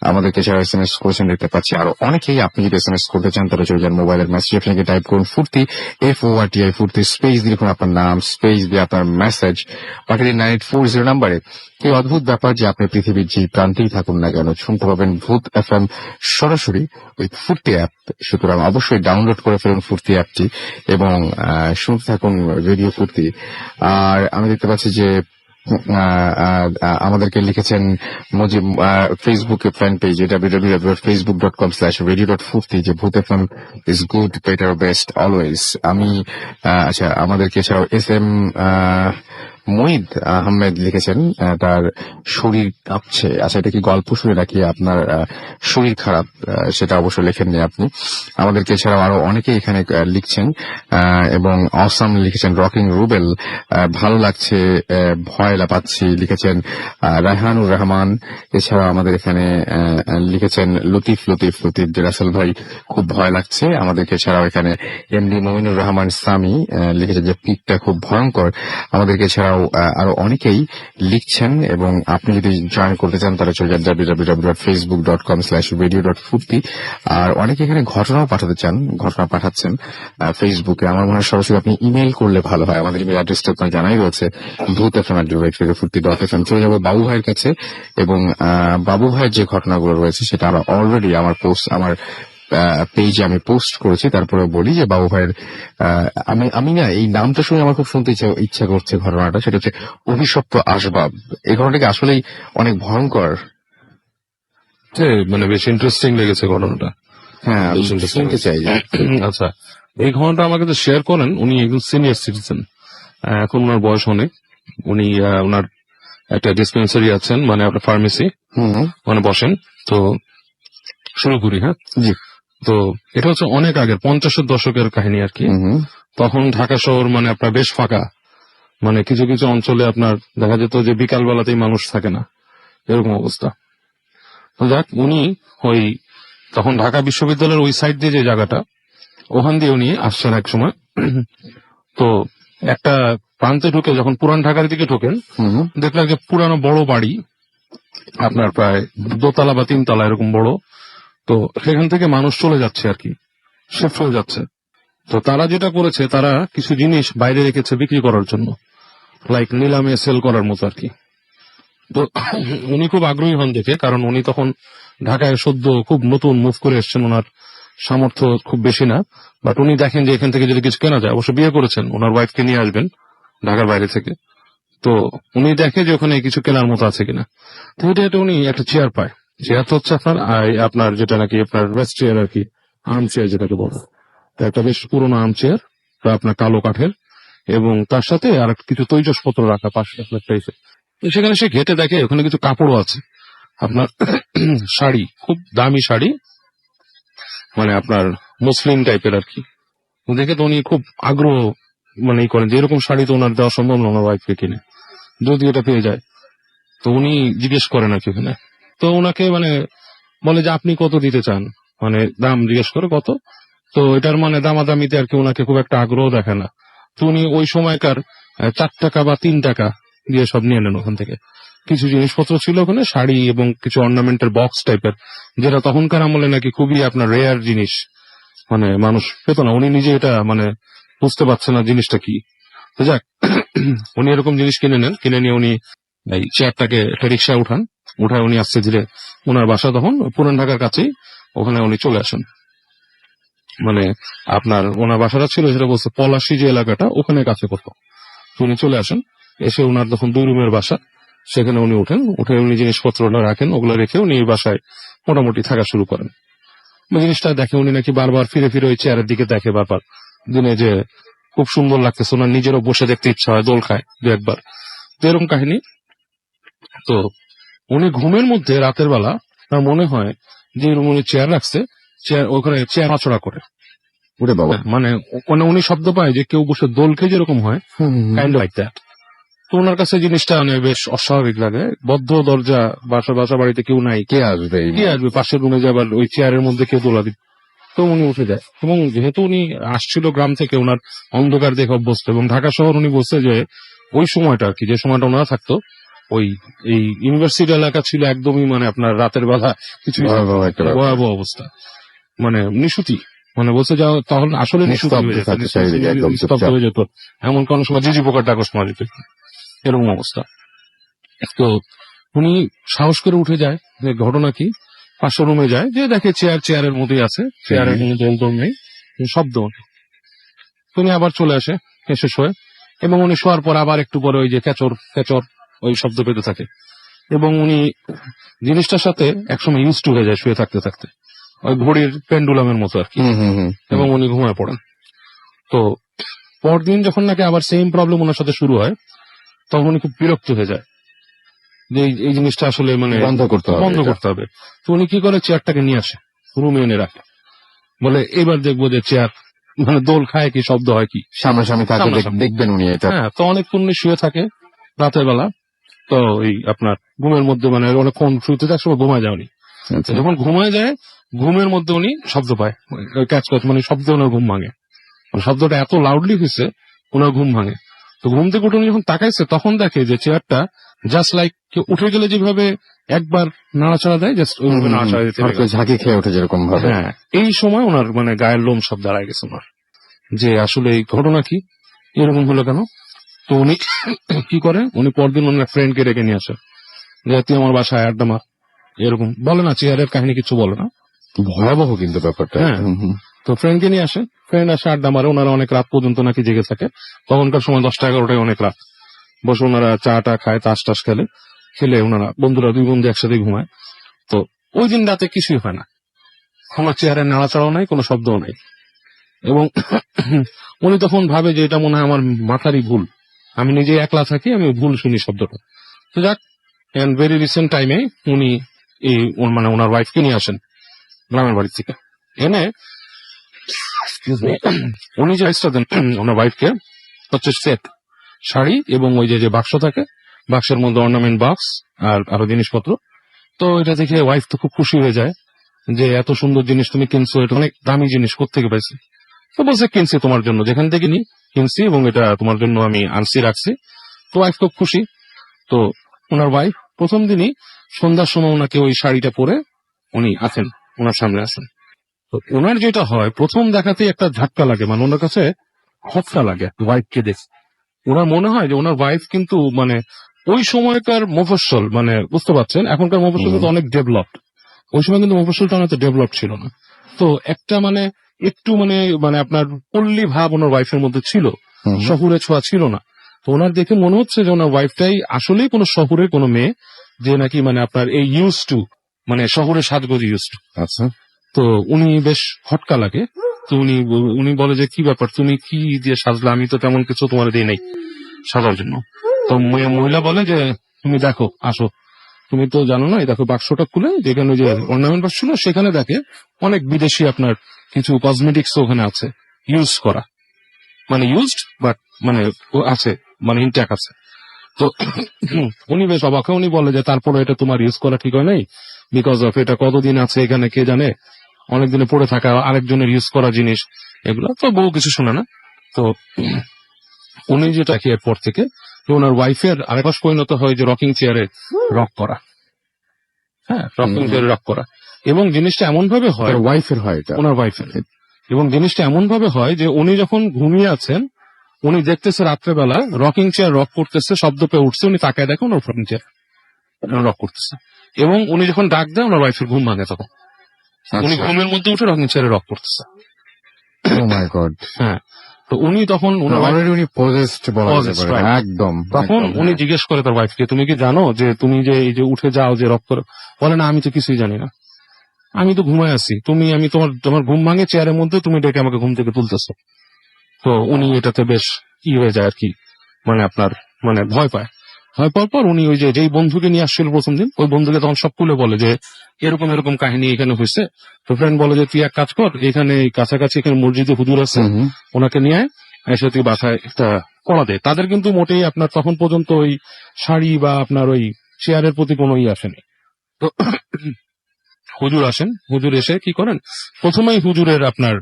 আমাদেরকে যারা SMS করেছেন দেখতে পাচ্ছি আরো অনেকেই। আপনি যদি SMS করতে চান তাহলে চলে যান মোবাইলের মেসেজ অপশনে, টাইপ করুন ফুর্তি FORTI ফুর্তি, স্পেস দিয়ে লিখুন আপনার নাম, স্পেস দিয়ে আপনার মেসেজ পাঠিয়ে দিন 9840 নাম্বারে। এই অদ্ভুত ব্যাপার যে আপনি পৃথিবীর যে প্রান্তেই থাকুন না কেন শুনতে পাবেন ভূত FM সরাসরি ওই ফুর্তি অ্যাপ। সুতরাং অবশ্যই ডাউনলোড করে ফেলুন ফুর্তি অ্যাপটি এবং শুনতে থাকুন রেডিও ফুর্তি। আর আমি দেখতে পাচ্ছি যে আমাদেরকে লিখেছেন ফেসবুকে ফ্যান পেজ www.facebook.com/radio.furti যে ভূত FM is good, better, best, always. আমি আচ্ছা আমাদেরকে এছাড়াও SM মুইদ আহমেদ লিখেছেন তার শরীর কাঁপছে। আচ্ছা এটা কি গল্প শুনে নাকি আপনার শরীর খারাপ, সেটা অবশ্যই লেখেননি আপনি। আমাদেরকে এছাড়াও আরো অনেকে এখানে লিখছেন, এবং অসাম লিখেছেন রকিং রুবেল, ভালো লাগছে, ভয় লাপাচ্ছি লিখেছেন রায়হানুর রহমান। এছাড়াও আমাদের এখানে লিখেছেন লতিফ যে রাসেল ভাই খুব ভয় লাগছে। আমাদেরকে এছাড়াও এখানে MD মমিনুর রহমান সামি লিখেছেন যে পিকটা খুব ভয়ঙ্কর। আমাদেরকে এছাড়াও আরো অনেকেই লিখছেন, এবং আপনি যদি জয়েন করতে চান তাহলে চলে যান www.facebook.com/radio.furti। আর অনেকে এখানে ঘটনাও পাঠাচ্ছেন ফেসবুকে। আমার মনে হয় সরাসরি আপনি ইমেল করলে ভালো হয়। আমাদের ইমেল অ্যাড্রেসটা আপনার জানাই রয়েছে bhotfm@radiofurti.fm। চলে যাবো বাবু ভাইয়ের কাছে, এবং বাবু ভাইয়ের যে ঘটনাগুলো রয়েছে সেটা আমরা অলরেডি আমার পেজে আমি পোস্ট করেছি। তারপরে বলি যে বাবু ভাইয়ের আমি না এই নামটা শুনে আমার খুব শুনতে ইচ্ছা করছে ঘটনাটা। সেটা হচ্ছে অভিশপ্ত আসবাব। এই ঘটনাটাকে আসলেই অনেক ভয়ঙ্কর। মানে বেশ ইন্টারেস্টিং লেগেছে ঘটনাটা। হ্যাঁ আমি শুনতে চাই। আচ্ছা এই ঘটনাটা আমাকে তো শেয়ার করেন। উনি একজন সিনিয়র সিটিজেন, এখন ওনার বয়স অনেক। উনি ওনার একটা ডিসপেন্সারি আছেন, মানে আপনার ফার্মেসি, মানে বসেন। তো শুরু করি। হ্যাঁ জি। তো এটা হচ্ছে অনেক আগের 50-এর দশকের কাহিনী আর কি। তখন ঢাকা শহর মানে আপনার বেশ ফাঁকা, মানে কিছু কিছু অঞ্চলে আপনার দেখা যেত যে বিকাল বেলাতেই মানুষ থাকে না, এরকম অবস্থা। তো যাক উনি ওই তখন ঢাকা বিশ্ববিদ্যালয়ের ওই সাইড দিয়ে যে জায়গাটা, ওখান দিয়ে উনি আসছেন এক সময়। তো একটা প্রান্তে ঢুকে যখন পুরান ঢাকার দিকে ঢোকেন, দেখলেন যে পুরানো বড় বাড়ি, আপনার প্রায় 2 তলা বা 3 তলা এরকম বড়। তো সেখান থেকে মানুষ চলে যাচ্ছে আর কি, শিফট হয়ে যাচ্ছে। তো তারা যেটা করেছে, তারা কিছু জিনিস বাইরে রেখেছে বিক্রি করার জন্য, লাইক নিলামে সেল করার মতো আর কি। তো উনি খুব আগ্রহী হন দেখে, কারণ উনি তখন ঢাকায় সদ্য খুব নতুন মুভ করে এসছেন, ওনার সামর্থ্য খুব বেশি না। বাট উনি দেখেন যে এখান থেকে যদি কিছু কেনা যায়, অবশ্য বিয়ে করেছেন, ওনার ওয়াইফকে নিয়ে আসবেন ঢাকার বাইরে থেকে। তো উনি দেখে যে ওখানে কিছু কেনার মতো আছে কিনা। তো এটা উনি একটা চেয়ার পায়। চেয়ার তো হচ্ছে আপনার যেটা নাকি আপনার রেস্ট চেয়ার আর কি, আর্ম চেয়ার যেটাকে বলে। তো একটা বেশ পুরোনো আর্ম চেয়ার, আপনার কালো কাঠের, এবং তার সাথে আর কিছু তৈজসপত্র রাখা পাশে একটা এসে। তো সেখানে সে ঘেটে দেখে ওখানে কিছু কাপড়ও আছে, আপনার শাড়ি, খুব দামি শাড়ি, মানে আপনার মুসলিম টাইপের আর কি। দেখে তো উনি খুব আগ্রহ মানে করেন যে এরকম শাড়ি তো ওনার দেওয়া সম্ভব না ওনার ওয়াইফকে কিনে, যদি এটা পেয়ে যায়। তো উনি জিজ্ঞেস করেন আর কি ওখানে। তো ওনাকে মানে বলে যে আপনি কত দিতে চান, মানে দাম জিজ্ঞেস করে কত। তো এটার মানে দামাদামিতে আর কি ওনাকে খুব একটা আগ্রহ দেখে না। তো উনি ওই সময়কার 4 টাকা বা 3 টাকা দিয়ে সব নিয়ে নেন ওখান থেকে। কিছু জিনিসপত্র ছিল ওখানে, শাড়ি এবং কিছু অর্নামেন্টের বক্স টাইপের, যেটা তখনকার আমলে নাকি খুবই আপনার রেয়ার জিনিস, মানে মানুষ পেত না। উনি নিজে এটা মানে বুঝতে পারছে না জিনিসটা কি। তো যাক, উনি এরকম জিনিস কিনে নেন, কিনে নিয়ে উনি এই চেয়ারটাকে একটা রিক্সায় উঠায় উনি আস্তে ধীরে ওনার বাসা তখন পুরান ঢাকার কাছেই, ওখানে উনি চলে আসেন। মানে আপনার ওনার বাসাটা ছিল যেটা বলছে পলাশী যে এলাকাটা, ওখানে কাছে কোথাও। তো উনি চলে আসেন, এসে ওনার তখন 2 রুমের বাসা, সেখানে উনি উঠে উনি জিনিসপত্র রাখেন, ওগুলো রেখে উনি এই বাসায় মোটামুটি থাকা শুরু করেন। জিনিসটা দেখে উনি নাকি বারবার ফিরে ফিরে ওই চেয়ারের দিকে দেখে, বারবার দিনে যে খুব সুন্দর লাগতেছে, ওনার নিজেরও বসে দেখতে ইচ্ছা হয়, দোল খায় 2-1 বার, তো এরকম কাহিনী। তো উনি ঘুমের মধ্যে রাতের বেলা তার মনে হয় যে এরকম উনি চেয়ার রাখছে, চেয়ার ওখানে চেয়ার নড়াচড়া করে। ওরে বাবা। মানে উনি শব্দ পায় যে কেউ বসে দোল খেয়ে যেরকম হয়, কাইন্ড লাইক দ্যাট। তো ওনার কাছে জিনিসটা মানে বেশ অস্বাভাবিক লাগে। বদ্ধ দরজা, বাসা বাড়িতে কেউ নাই, কে আসবে কে আসবে পাশের রুমে যাবার, ওই চেয়ারের মধ্যে কেউ দোলা দিবে। তো উনি উঠে যায়, এবং যেহেতু উনি আসছিল গ্রাম থেকে, ওনার অন্ধকার দেখে অভ্যস্ত, এবং ঢাকা শহর উনি বলছে যে ওই সময়টা আর কি, যে সময়টা ওনারা থাকতো, ওই এই ইউনিভার্সিটি এলাকা ছিল একদমই মানে আপনার রাতের বেলা কিছু ভয়াবহ একটা ব্যাপার। ভয়াবহ অবস্থা, মানে নিশুতি, মানে বলছে যা তখন আসলে নিশুতি হয়ে যেত, থাকতো চারিদিকে, একদম নিস্তব্ধ চুপচাপ। হয়ে যেত, এমন কোন সময় জিজি পোকার ডাকস মারা যেত, এরকম অবস্থা। তো উনি সাহস করে উঠে যায়, যে ঘটনা কি, পাশের রুমে যায়, যে দেখে চেয়ারের মধ্যেই আছে, চেয়ারের কোনো দোল নেই, শব্দ নেই। তো উনি আবার চলে আসে, এসে শোয়, এবং উনি শোয়ার পর আবার একটু পরে ওই যে ক্যাচর ক্যাচর ওই শব্দ পেতে থাকে, এবং উনি জিনিসটার সাথে একসময় ইউজ টু হয়ে যায় শুয়ে থাকতে থাকতে, ওই ঘড়ির পেন্ডুলামের মতো আর কি, এবং উনি ঘুমায় পড়েন। তো পরদিন যখন নাকি আবার সেম প্রবলেম ওনার সাথে শুরু হয়, তখন উনি খুব বিরক্ত হয়ে যায় যে এই জিনিসটা আসলে মানে বন্ধ করতে হবে। তো উনি কি করে, চেয়ারটাকে নিয়ে আসে, রুমে এনে রাখে, বলে এবার দেখবো যে চেয়ার মানে দোল খায় কি, শব্দ হয় কি। সামনাসামনি থাকলে সামনাসামনি। দেখবেন উনি এটা। হ্যাঁ, তো অনেকক্ষণ উনি শুয়ে থাকে রাতের বেলা। তো এই আপনার ঘুমের মধ্যে মানে অনেকক্ষণ শুতে থাকার সময় ঘুমায় যায় উনি। আচ্ছা। যখন ঘুমায় যায়, ঘুমের মধ্যে উনি শব্দ পায়, ক্যাচ মানে শব্দ, ওনার ঘুম ভাঙে, মানে শব্দটা এত লাউডলি হয়েছে, ওনার ঘুম ভাঙে। তো ঘুম থেকে উঠে উনি যখন তাকাইছে, তখন দেখে যে চেয়ারটা জাস্ট লাইক উঠে গেলে যেভাবে একবার নাড়াচাড়া দেয়, জাস্ট ওইভাবে নাড়াচাড়া দিতে হয়তো ঝাঁকি খেয়ে ওঠে যেরকম ভাবে। হ্যাঁ, এই সময় ওনার মানে গায়ের লোম সব দাঁড়ায় গেছে ওনার, যে আসলে এই ঘটনা কি, এরকম হলো কেন। তো উনি কি করে, উনি পরদিন ওনার ফ্রেন্ডকে ডেকে নিয়ে আসে, যে তুই আমার বাসায় আড্ডা মার, এরকম বলে না, চেয়ারের কাহিনী কিছু বলে না। ভয়াবহ কিন্তু ব্যাপারটা। হ্যাঁ। তো ফ্রেন্ডকে নিয়ে আসে, ফ্রেন্ড আসে আড্ডা মারে, ওনারা অনেক রাত পর্যন্ত নাকি জেগে থাকে, তখনকার সময় 10টা-11টায় অনেক রাত, বসে ওনারা চা খায়, তাস খেলে ওনারা বন্ধুরা 2 বন্ধু একসাথে ঘুমায়। তো ওই দিন রাতে কিছুই হয় না, কোনো চেয়ারের নাড়াচাড়াও নাই, কোনো শব্দও নাই, এবং উনি তখন ভাবে যে এটা মনে হয় আমার মাথারই ভুল, আমি নিজে একলা থাকি, আমি ভুল শুনি শব্দটা। তো যাক, এন্ড ভেরি রিসেন্ট টাইমে উনি এই মানে ওনার ওয়াইফকে নিয়ে আসেন গ্রামের বাড়ি থেকে, এনে উনি যে রাইসটা দেন ওনার ওয়াইফকে হচ্ছে সেট শাড়ি, এবং ওই যে বাক্স থাকে, বাক্সের মধ্যে অর্নামেন্ট বক্স আর আরো জিনিসপত্র। তো এটা দেখে ওয়াইফ তো খুব খুশি হয়ে যায়, যে এত সুন্দর জিনিস তুমি কিনছো, এটা অনেক দামি জিনিস, কোত্থেকে পাইছি। তো বলছে কিনছি তোমার জন্য, যেখান থেকে কিনছি, এবং এটা তোমার জন্য আমি আনছি রাখছি। তো ওয়াইফ খুব খুশি। তো ওনার ওয়াইফ প্রথম দিনই সন্ধ্যার সময় ওনাকে ওই শাড়িটা পরে উনি আসেন, ওনার সামনে আসেন। তো ওনার যেটা হয়, প্রথম দেখাতেই একটা ঝাটকা লাগে, মানে ওনার কাছে খটকা লাগে ওয়াইফকে দেখে। ওনার মনে হয় যে ওনার ওয়াইফ কিন্তু মানে ওই সময়কার মফস্বল, মানে বুঝতে পারছেন, এখনকার মফস্বল কিন্তু অনেক ডেভেলপড, ওই সময় কিন্তু মফস্বলটা অনেক ডেভেলপ ছিল না। তো একটা মানে একটু মানে আপনার পল্লী ভাব ওনার ওয়াইফের মধ্যে ছিল, শহুরে ছোঁয়া ছিল না। তো ওনার দেখে মনে হচ্ছে যে ওনার ওয়াইফটাই আসলেই কোনো শহুরের কোনো মেয়ে, যে নাকি মানে আপনার এই ইউজ টু, মানে শহুরে সাজগোজ ইউজ টু। আচ্ছা। তো উনি বেশ খটকা লাগে। তো উনি বলে যে কি ব্যাপার, তুমি কি দিয়ে সাজলে, আমি তো তেমন কিছু তোমার দিই নাই সাজার জন্য। তো মহিলা বলে যে তুমি দেখো, আসো, তুমি তো জানো না, এই দেখো বাক্সটা খুলে, যেখানে যে অর্নামেন্ট বাক্স ছিল, সেখানে দেখে অনেক বিদেশি আপনার কিছু কসমেটিক্স ওখানে আছে, ইউজ করা, মানে ইউজড বাট মানে আছে, মানে ইনট্যাক আছে। তো উনি বেশ অবাক হয়ে উনি বলে যে তারপরে এটা তোমার ইউজ করা ঠিক হয় নাই, বিকজ অফ এটা কতদিন আছে এখানে কে জানে, অনেকদিনে পড়ে থাকা আরেকজনের ইউজ করা জিনিস, এগুলো তো বহু কিছু শুনে না। তো উনি যেটা কি এরপর থেকে যে ওনার ওয়াইফের আরেকবার পরিণত হয় যে রকিং চেয়ারে রক করা, হ্যাঁ রকিং চেয়ারে রক করা। এবং জিনিসটা এমন ভাবে হয়, ওয়াইফের হয় এটা। ওনার ওয়াইফের, এবং জিনিসটা এমন ভাবে হয় যে উনি যখন ঘুমিয়ে আছেন, উনি দেখতেছে রাত্রেবেলা রকিং চেয়ার রক করতেছে, শব্দ পেয়ে উঠছে, উনি তাকায় দেখেন ওনার রকিং চেয়ার রক করতেছে। এবং উনি যখন ডাক দেয় ওনার ওয়াইফের ঘুম ভাঙে, তখন উনি ঘুমের মধ্যে উঠে রকিং চেয়ারে রক করতেছে। ও মাই গড। হ্যাঁ, তো উনি তখন অলরেডি উনি পজেসড বলা যেতে Possessed, পারে। right. একদম। তখন একদম, উনি হ্যাঁ। জিজ্ঞেস করে তার ওয়াইফকে, তুমি কি জানো যে তুমি যে এই যে উঠে যাও যে রক করো? বলে না, আমি তো কিছুই জানি না, আমি তো ঘুমায় আছি, আমি তোমার ঘুম ভাঙে চেয়ারের মধ্যে, তুমি ডেকে আমাকে ঘুম থেকে তুলতেছো। তো উনি এটাতে বেশ কি হয়ে যায় আর কি, মানে আপনার মানে ভয় পায়। ভয় পাওয়ার পর উনি ওই যেই বন্ধুকে নিয়ে আসছিল প্রথম দিন, ওই বন্ধুকে তখন সব খুলে বলে যে এরকম এরকম কাহিনী এখানে হয়েছে। তো ফ্রেন্ড বলে যে তুই এক কাজ কর, এখানে কাছাকাছি এখানে মসজিদে হুজুর আছে, হুম, হুম। ওনাকে নিয়ে আয়, এসে তুই বাসায় একটা পড়া দে। তাদের কিন্তু মোটেই আপনার তখন পর্যন্ত ওই শাড়ি বা আপনার ওই চেয়ারের প্রতি কোনো আসেনি। তো হুজুর আসেন, হুজুর এসে কি করেন, প্রথমেই হুজুরের আপনার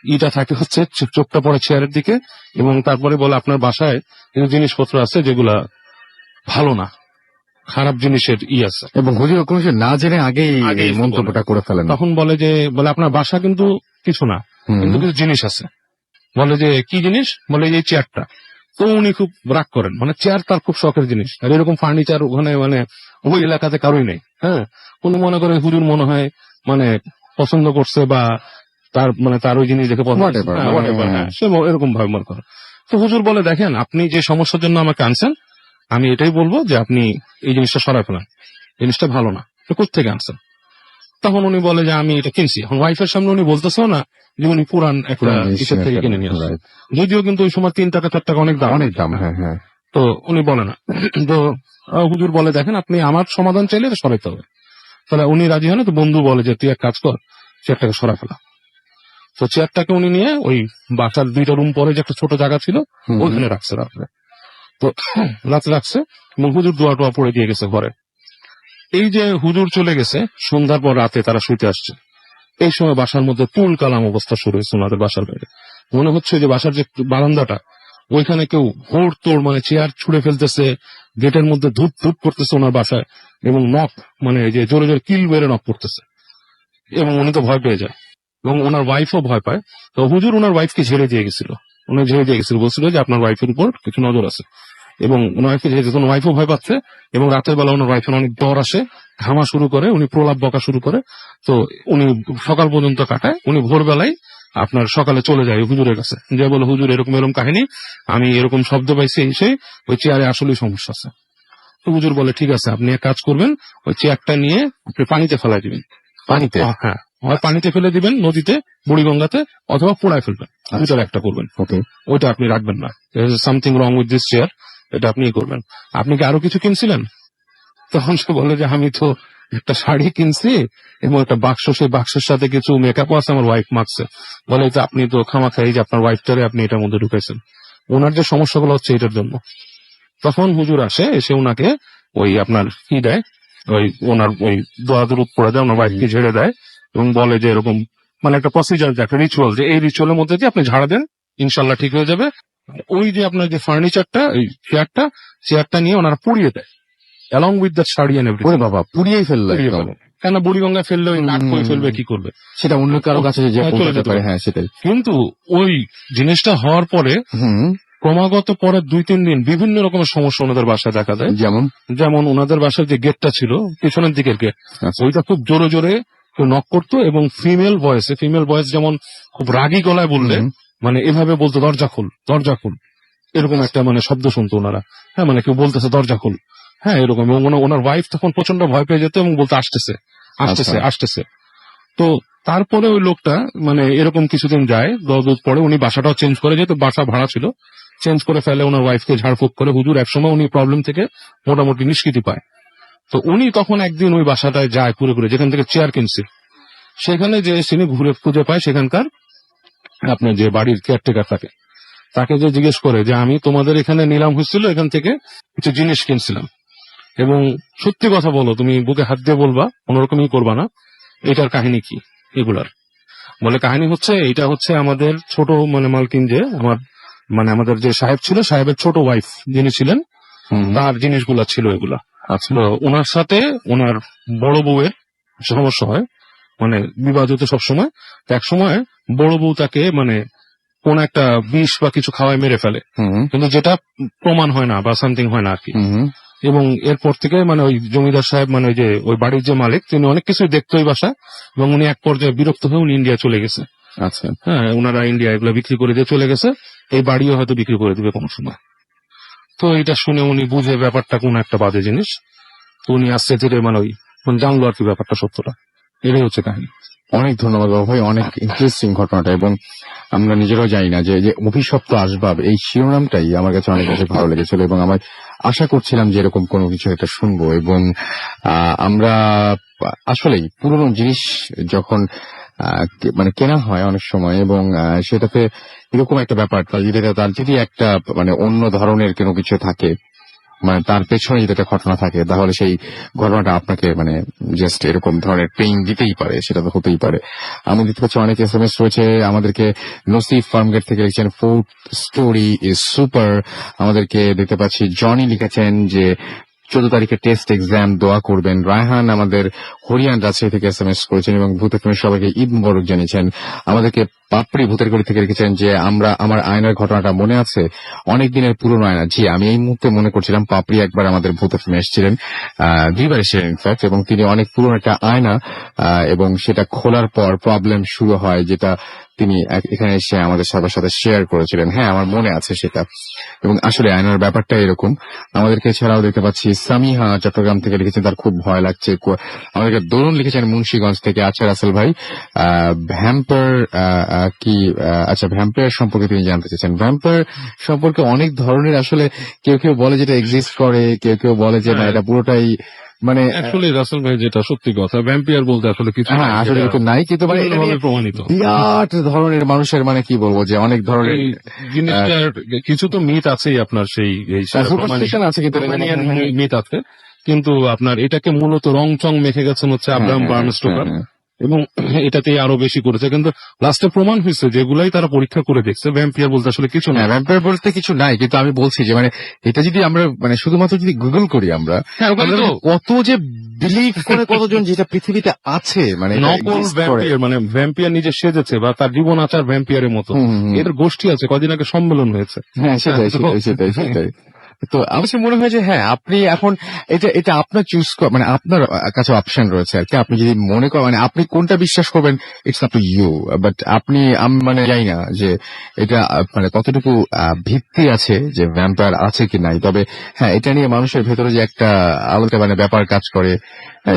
ইটা থাকে হচ্ছে চোখটা পড়ে চেয়ারের দিকে, এবং তারপরে বলে আপনার বাসায় কিছু জিনিসপত্র আছে যেগুলা ভালো না, খারাপ জিনিসের আছে। এবং হুজুর কোনো কিছু না জেনে আগেই আগেই এই মন্তব্যটা করে ফেলেন। তখন বলে আপনার বাসা কিন্তু কিছু না, হুম। কিন্তু কিছু জিনিস আছে। বলে যে কি জিনিস? বলে যে এই চেয়ারটা। তো উনি খুব রাগ করেন, মানে চেয়ার তার খুব শখের জিনিস, আর এরকম ফার্নিচার ওখানে মানে ওই এলাকাতে কারোই নেই। হ্যাঁ, উনি মনে করেন হুজুর মনে হয় মানে পছন্দ করছে, বা তার ওই জিনিস দেখে পছন্দ, Whatever, হ্যাঁ, whatever, হ্যাঁ, সে এরকম ভাবে মনে করে। তো হুজুর বলে দেখেন, আপনি যে সমস্যার জন্য আমাকে আনছেন, আমি এটাই বলবো যে আপনি এই জিনিসটা সরাই ফেলেন, জিনিসটা ভালো না। তো কোথেকে আনছেন? তখন উনি বলে যে আমি এটা কিনছি। এখন ওয়াইফের সামনে উনি বলতেছেও না যে উনি পুরান একটা পুরান জিনিস ইসের থেকে কিনে কিনে নিয়ে আসছে, right. যদিও কিন্তু ওই সময় 3 টাকা 4 টাকা অনেক দাম, অনেক দাম। হ্যাঁ, হ্যাঁ। তো উনি বলে না। তো হুজুর বলে দেখেন, আপনি আমার সমাধান চাইলে এটা সরাইতে হবে। তাহলে উনি রাজি হন। তো বন্ধু বলে যে তুই এক কাজ কর, চেয়ারটাকে সরা ফেলা। তো চেয়ারটাকে উনি নিয়ে ওই বাসার 2টা রুম পরে যে একটা ছোট জায়গা ছিল, হুম, ওইখানে রাখছে রাত্রে। তো রাত্রে রাখছে এবং হুজুর দোয়া টোয়া পড়ে দিয়ে গেছে ঘরে। এই যে হুজুর চলে গেছে, সন্ধ্যার পর রাতে তারা শুইতে আসছে, এই সময় বাসার মধ্যে তুল কালাম অবস্থা শুরু হয়েছে ওনাদের বাসার বাইরে। মনে হচ্ছে যে বাসার যে বারান্দাটা, ওইখানে কেউ হোড় তোড় মানে চেয়ার ছুঁড়ে ফেলতেছে, গেটের মধ্যে ধূপ ধূপ করতেছে ওনার বাসায়, এবং নখ মানে এই যে জোরে জোরে কিল বেড়ে নখ করতেছে, এবং উনি তো ভয় পেয়ে যায়, এবং ওনার ওয়াইফও ভয় পায়। তো হুজুর ওনার ওয়াইফকে ঝেড়ে দিয়ে গেছিল, উনি ঝেড়ে দিয়ে গেছিল, বলছিল যে আপনার ওয়াইফের উপর কিছু নজর আছে। এবং ওনার ওয়াইফকে ঝেড়ে দিয়েছে, ওনার ওয়াইফও ভয় পাচ্ছে, এবং রাতের বেলা ওনার ওয়াইফের অনেক জ্বর আসে, ঘামা শুরু করে, উনি প্রলাপ বকা শুরু করে। তো উনি সকাল পর্যন্ত কাটায়, উনি ভোরবেলায় আপনার সকালে চলে যায় হুজুরের কাছে, যে বলে হুজুর এরকম এরকম কাহিনী, আমি এরকম শব্দ পাইছি, সেই ওই চেয়ারে আসলেই সমস্যা আছে। তো হুজুর বলে ঠিক আছে, আপনি এক কাজ করবেন, ওই চেয়ারটা নিয়ে আপনি পানিতে ফেলাই দিবেন। পানিতে? হ্যাঁ, হয় পানিতে ফেলে দিবেন, নদীতে, বুড়িগঙ্গাতে, অথবা পোড়ায় ফেলবেন, দুটার একটা করবেন। ওকে। ওইটা আপনি রাখবেন না, something wrong with this chair, এটা আপনি করবেন। আপনি কি আরো কিছু কিনছিলেন? তখন সে বলে যে আমি তো একটা শাড়ি কিনছি এবং একটা বাক্স, সেই বাক্সের সাথে কিছু মেকআপও আছে, আমার ওয়াইফ মাখছে। বলে যে আপনি তো খামাখা এই যে আপনার ওয়াইফটারে আপনি এটার মধ্যে ঢুকাইছেন, ওনার যে সমস্যাগুলো হচ্ছে এটার জন্য। তখন হুজুর আসে, এসে ওনাকে ওই আপনার কি দেয়, ওই ওনার ওই দোয়া দুরুদ পড়ে দেয়, ওনার ওয়াইফকে ঝেড়ে দেয়, এবং বলে যে এরকম মানে একটা প্রসিজার, একটা রিচুয়াল, যে এই রিচুয়ালের মধ্যে দিয়ে আপনি ঝাড়া দেন, ইনশাল্লাহ ঠিক হয়ে যাবে। ওই যে আপনার যে ফার্নিচারটা, এই চেয়ারটা নিয়ে ওনারা পুড়িয়ে দেয়, along with the sari and everything। ওরে বাবা, পুড়িয়েই ফেললো পুড়িয়ে একদম। ফেলে। কেন বুড়িগঙ্গায় ফেললে ওই নাক করে ফেলবে, কি করবে? সেটা অন্য কারো কাছে যে হ্যাঁ, চলে পৌঁছাতে যেতে পারে। পারে। হ্যাঁ, সেটাই। কিন্তু ওই জিনিসটা হওয়ার পরে হুম। ক্রমাগত পরে 2-3 দিন বিভিন্ন রকমের সমস্যা ওনাদের বাসায় দেখা দেয়। যেমন? যেমন ওনাদের বাসার যে গেটটা ছিল, পিছনের দিকের গেট, আচ্ছা। ওইটা খুব জোরে জোরে কেউ নক করতো, এবং ফিমেল ভয়েস যেমন খুব রাগী গলায় বললে, হুম। মানে এভাবে বলতো দরজা খুল, দরজা খুল, এরকম একটা মানে শব্দ শুনতো ওনারা। হ্যাঁ, মানে কেউ বলতেছে দরজা খুল, হ্যাঁ এরকম। এবং ওনার ওয়াইফ তখন প্রচন্ড ভয় পেয়ে যেত এবং বলতো আসতেছে আসতেছে আচ্ছা। আসতেছে। তো তারপরে ওই লোকটা মানে এরকম কিছুদিন যায়, 10 দিন পরে উনি বাসাটাও চেঞ্জ করে, যেহেতু বাসা ভাড়া ছিল, চেঞ্জ করে ফেলে, ওনার ওয়াইফকে ঝাড়ফুঁক করে। হুজুর একসময় উনি প্রবলেম থেকে মোটামুটি নিষ্কৃতি পায়। তো উনি তখন একদিন ওই বাসাটায় যায় ঘুরে, যেখান থেকে চেয়ার কিনছে, সেখানে যে তিনি ঘুরে খুঁজে পায় সেখানকার আপনার যে বাড়ির কেয়ারটেকার থাকে, তাকে যে জিজ্ঞেস করে যে আমি তোমাদের এখানে নিলাম হয়েছিল, এখান থেকে কিছু জিনিস কিনছিলাম, এবং সত্যি কথা বলো, তুমি বুকে হাত দিয়ে বলবা, কোনোরকমই করবা না, এটার কাহিনী কি এগুলার। বলে কাহিনী হচ্ছে, এটা হচ্ছে আমাদের ছোট মানে মালকিন, যে আমার মানে আমাদের যে সাহেব ছিল, সাহেবের ছোট ওয়াইফ যিনি ছিলেন, তার জিনিসগুলা ছিল এগুলা। আচ্ছা। তো ওনার সাথে ওনার বড় বউয়ের সমস্যা হয়, মানে বিবাদ হতো সবসময়। তো এক সময় বড় বউ তাকে মানে কোন একটা বিষ বা কিছু খাওয়ায় মেরে ফেলে, কিন্তু যেটা প্রমাণ হয় না বা সামথিং হয় না আর কি। এবং এরপর থেকে মানে ওই জমিদার সাহেব মানে ওই যে ওই বাড়ির যে মালিক, তিনি অনেক কিছু দেখতো ওই বাসা, এবং উনি এক পর্যায়ে বিরক্ত হয়ে উনি ইন্ডিয়া চলে গেছে। আচ্ছা। হ্যাঁ, ওনারা ইন্ডিয়া এগুলো বিক্রি করে দিয়ে চলে গেছে, এই বাড়িও হয়তো বিক্রি করে দিবে কোনো সময়। তো এটা শুনে উনি বুঝে ব্যাপারটা কোন একটা বাজে জিনিস, তো উনি আস্তে ধীরে মানে ওই জানলো আর কি ব্যাপারটা সত্যটা। এটাই হচ্ছে কাহিনী। অনেক ধন্যবাদ বাবু ভাই, অনেক ইন্টারেস্টিং ঘটনাটা। এবং আমরা নিজেরাও জানি না যে যে অভিশপ্ত আসবাব, এই শিরোনামটাই আমার কাছে অনেক বেশি ভালো লেগেছিল, এবং আমার আশা করছিলাম যে এরকম কোনো কিছু একটা শুনবো। এবং আমরা আসলেই পুরনো জিনিস যখন মানে কেনা হয় অনেক সময়, এবং সেটাতে এরকম একটা ব্যাপার, তার যদি একটা মানে অন্য ধরনের কোনো কিছু থাকে, মানে তার পেছনে যদি একটা ঘটনা থাকে, তাহলে সেই ঘটনাটা আপনাকে মানে জাস্ট এরকম ধরনের পেইন দিতেই পারে, সেটা তো হতেই পারে। আমি দেখতে পাচ্ছি অনেক SMS রয়েছে আমাদেরকে। নসিফ ফার্মগেট থেকে লিখছেন ফোর্থ স্টোরি ইজ সুপার। আমাদেরকে দেখতে পাচ্ছি জনি লিখেছেন যে 14 তারিখে টেস্ট এক্সাম, দোয়া করবেন। রায়হান আমাদের হরিয়ান রাজশাহী থেকে SMS করেছেন এবং ভূত এফএমের সবাইকে ঈদ মোবারক জানিয়েছেন। আমাদেরকে পাপড়ি ভূতের গলি থেকে লিখেছেন যে আমার আয়নার ঘটনাটা মনে আছে, অনেক দিনের পুরনো আয়না। জি, আমি এই মুহূর্তে মনে করছিলাম পাপড়ি একবার আমাদের ভূত এফএমে এসেছিলেন, 2বার এসেছিলেন ইনফ্যাক্ট, এবং তিনি অনেক পুরনো একটা আয়না, এবং সেটা খোলার পর প্রবলেম শুরু হয়, যেটা তিনি এখানে এসে আমাদের সবার সাথে শেয়ার করেছিলেন। হ্যাঁ, আমার মনে আছে সেটা। এবং আসলে আয়নার ব্যাপারটা এরকম। আমাদেরকে এছাড়াও দেখতে পাচ্ছি সামিহা চট্টগ্রাম থেকে লিখেছেন তার খুব ভয় লাগছে। আমাদেরকে দরুন লিখেছেন মুন্সিগঞ্জ থেকে। আচ্ছা রাসেল ভাই, ভ্যাম্পার কি, আচ্ছা ভ্যাম্পায়ার সম্পর্কে তিনি জানতে চাইছেন। ভ্যাম্পায়ার সম্পর্কে অনেক ধরনের আসলে কেউ কেউ বলে যেটা এক্সিস্ট করে, কেউ কেউ বলে যে না এটা পুরোটাই মানে আসলে রাসেল ভাই যেটা সত্যি কথা, ভ্যাম্পিয়ার বলতে আসলে কিছু হ্যাঁ আসলে কিছু নাই, কিন্তু মানে এটা নিয়ে প্রমাণিত বিরাট ধরনের মানুষের মানে কি বলবো যে অনেক ধরনের এই জিনিসটার কিছু তো মিথ আছেই আপনার, সেই সুপারস্টিশন আছে, কিন্তু মিথ আছে, কিন্তু আপনার এটাকে মূলত রং চং মেখে গেছেন হচ্ছে আব্রাহাম বার্নস্টোকার, এবং এটাতেই আরো বেশি করেছে। কিন্তু লাস্টে প্রমাণ হয়েছে যেগুলাই তারা পরীক্ষা করে দেখছে, ভ্যাম্পিয়ার বলতে আসলে কিছু না। ভ্যাম্পায়ার বলতে কিছু নাই, কিন্তু আমি বলছি যে মানে এটা যদি আমরা মানে শুধুমাত্র যদি গুগল করি আমরা, কত যে বিলিভ করে কতজন যেটা পৃথিবীতে আছে, মানে নকল ভ্যাম্পিয়ার, মানে ভ্যাম্পিয়ার নিজে সেজেছে বা তার জীবন আচার ভ্যাম্পিয়ারের মতো, এর গোষ্ঠী আছে। কদিন আগে সম্মেলন হয়েছে। হ্যাঁ সেটাই সেটাই সেটাই সেটাই। তো আমার কাছে মনে হয় যে হ্যাঁ, আপনি এখন এটা আপনার চুজ মানে আপনার কাছে অপশন রয়েছে আর কি। আপনি যদি মনে করেন মানে আপনি কোনটা বিশ্বাস করবেন, it's up to you. But আপনি মানে জানি না যে এটা মানে কতটুকু ভিত্তি আছে যে ভ্যাম্পায়ার আছে কি নাই। তবে হ্যাঁ, এটা নিয়ে মানুষের ভেতরে যে একটা আলাদা মানে ব্যাপার কাজ করে,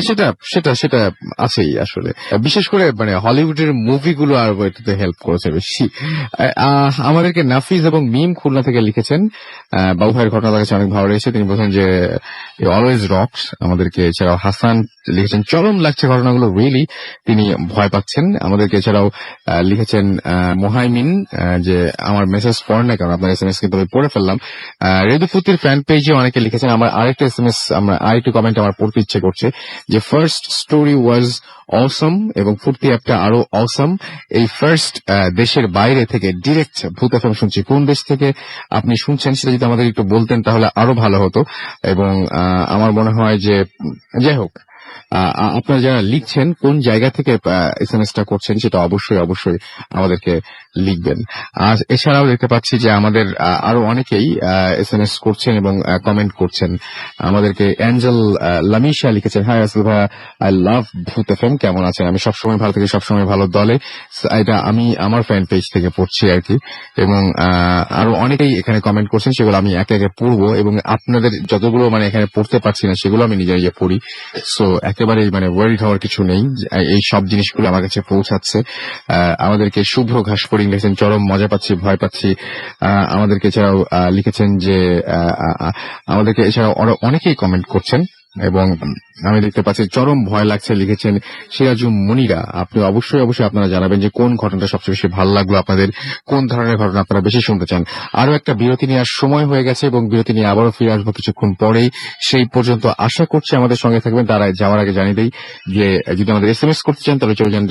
সেটা সেটা সেটা আছেই আসলে। বিশেষ করে মানে হলিউডের মুভিগুলো আর এটাতে হেল্প করেছে বেশি। আমাদেরকে নাফিজ এবং মিম খুলনা থেকে লিখেছেন বাবু ভাইয়ের ঘটনা তার কাছে অনেক ভালো লেগেছে। তিনি বলছেন যে অলওয়েজ রক্স। আমাদেরকে এছাড়াও হাসান লিখেছেন চরম লাগছে ঘটনাগুলো, রিয়েলি তিনি ভয় পাচ্ছেন। আমাদেরকে এছাড়াও লিখেছেন মোহাইমিন যে আমার মেসেজ পড়েন না কারণ আপনার SMS কিন্তু আমি পড়ে ফেললাম। রেদু ফুতির ফ্যান পেজে অনেকে লিখেছেন। আমার আরেকটা SMS, আরেকটু কমেন্ট আমার পড়তে ইচ্ছে করছে যে ফার্স্ট স্টোরি ওয়াজ অসম, এবং ফুর্তি অ্যাপটা আরো অসম। এই ফার্স্ট দেশের বাইরে থেকে ডিরেক্ট ভূত এফএম শুনছি। কোন দেশ থেকে আপনি শুনছেন সেটা যদি আমাদের একটু বলতেন তাহলে আরো ভালো হতো। এবং আমার মনে হয় যে যাই হোক, আপনারা যারা লিখছেন কোন জায়গা থেকে SMS টা করছেন সেটা অবশ্যই অবশ্যই আমাদেরকে লিখবেন। আর এছাড়াও দেখতে পাচ্ছি যে আমাদের আরো অনেকেই SMS করছেন এবং কমেন্ট করছেন। আমাদেরকে অ্যাঞ্জেল লামিশা লিখেছেন, হাই রাসেল ভাইয়া, আই লাভ ভূত এফএম, কেমন আছেন? আমি সবসময় ভালো থাকি, সবসময় ভালো দলে। এটা আমি আমার ফ্যান পেজ থেকে পড়ছি আর কি। এবং আরো অনেকেই এখানে কমেন্ট করছেন, সেগুলো আমি একে একে পড়বো, এবং আপনাদের যতগুলো মানে এখানে পড়তে পারছি না সেগুলো আমি নিজে নিজে পড়ি। সো একেবারেই মানে ওয়ারিড হওয়ার কিছু নেই, এই সব জিনিসগুলো আমার কাছে পৌঁছাচ্ছে। আমাদেরকে শুভ্র ঘাসফড়িং লিখেছেন চরম মজা পাচ্ছি, ভয় পাচ্ছি। আমাদেরকে এছাড়াও লিখেছেন যে আমাদেরকে এছাড়াও অনেকেই কমেন্ট করছেন। এবং আমি দেখতে পাচ্ছি চরম ভয় লাগছে লিখেছেন সিরাজুম মুনিরা। আপনি অবশ্যই আপনারা জানাবেন যে কোন ঘটনাটা সবচেয়ে বেশি ভালো লাগলো আপনাদের, কোন ধরনের ঘটনা আপনারা বেশি শুনতে চান। আরো একটা বিরতি নেওয়ার সময় হয়ে গেছে এবং বিরতি নিয়ে আবারও ফিরে আসবো কিছুক্ষণ পরেই। সেই পর্যন্ত আশা করছি আমাদের সঙ্গে থাকবেন। তারা যাওয়ার আগে জানিয়ে দেই যে যদি আমাদের SMS করতে চান তাহলে চলে যান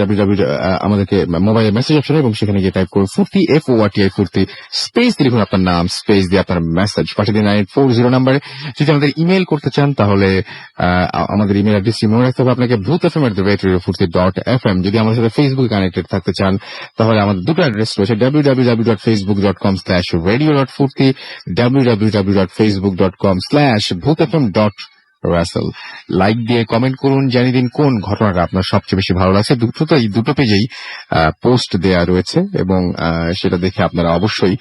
আমাদেরকে মোবাইলে মেসেজ অপশনে এবং সেখানে গিয়ে টাইপ করুন ফুর্তি FORTI ফুর্তি, স্পেস দিয়ে লিখুন আপনার নাম, স্পেস দিয়ে আপনার মেসেজ পাঠিয়ে দিন 9840 নাম্বারে। যদি আমাদের ইমেল করতে চান তাহলে আমাদের ইমেল অ্যাড্রেসটি মনে রাখতে হবে আপনাকে bhuthfm@radiofurti.fm। যদি আমাদের সাথে ফেসবুকে কানেক্টেড থাকতে চান তাহলে আমাদের দুটো অ্যাড্রেস রয়েছে www.facebook.com/radio.furti, www.facebook.com/bhuthfm.russell। লাইক দিয়ে কমেন্ট করুন, জানিয়ে দিন কোন ঘটনাটা আপনার সবচেয়ে বেশি ভালো লাগছে। দুটো পেজেই পোস্ট দেয়া রয়েছে এবং সেটা দেখে আপনারা অবশ্যই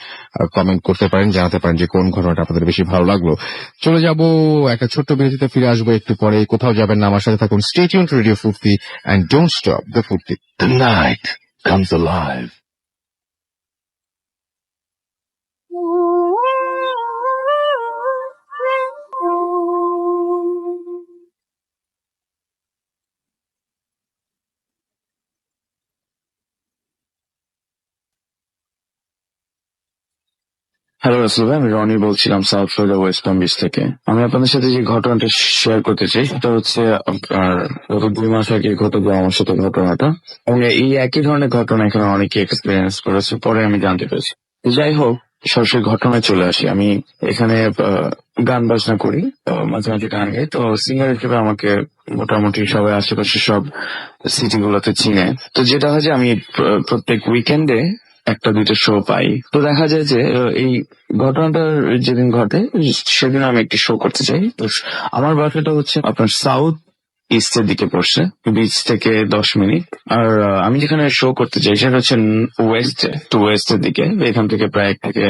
কমেন্ট করতে পারেন, জানাতে পারেন যে কোন ঘটনাটা আপনাদের বেশি ভালো লাগলো। চলে যাব একটা ছোট্ট বিরতিতে, ফিরে আসবো একটু পরে। কোথাও যাবেন না, আমার সাথে থাকুন। Stay tuned to radio Foorti and don't stop the Foorti. The night comes alive. Hello Russell ভাই, আমি রনি বলছিলাম south Florida West Palm Beach থেকে। আমি আপনাদের সাথে যে ঘটনাটা শেয়ার করতে চাই সেটা হচ্ছে আপনার গত 2 মাস আগে ঘটে যাওয়া আমার সাথে ঘটনাটা, এবং এই একই ধরনের ঘটনা এখানে অনেকে এক্সপিরিয়েন্স করেছে, পরে আমি জানতে পেরেছি। যাই হোক, সরাসরি ঘটনায় চলে আসি। আমি এখানে গান বাজনা করি, মাঝে মাঝে গান গাই। তো সিঙ্গার হিসেবে আমাকে মোটামুটি সবাই আশেপাশে সব সিটি গুলোতে চিনে। তো যেটা হয় যে আমি প্রত্যেক উইকেন্ডে 1-2টা শো পাই। তো দেখা যায় যে এই ঘটনাটা যেদিন ঘটে সেদিন আমি একটি শো করতে চাই। তো আমার বাসাটা হচ্ছে আপনার সাউথ ইস্টের দিকে পড়ছে, বিচ থেকে 10 মিনিট। আর আমি যেখানে শো করতে চাই সেটা হচ্ছে ওয়েস্টের দিকে। এখান থেকে প্রায় 1 থেকে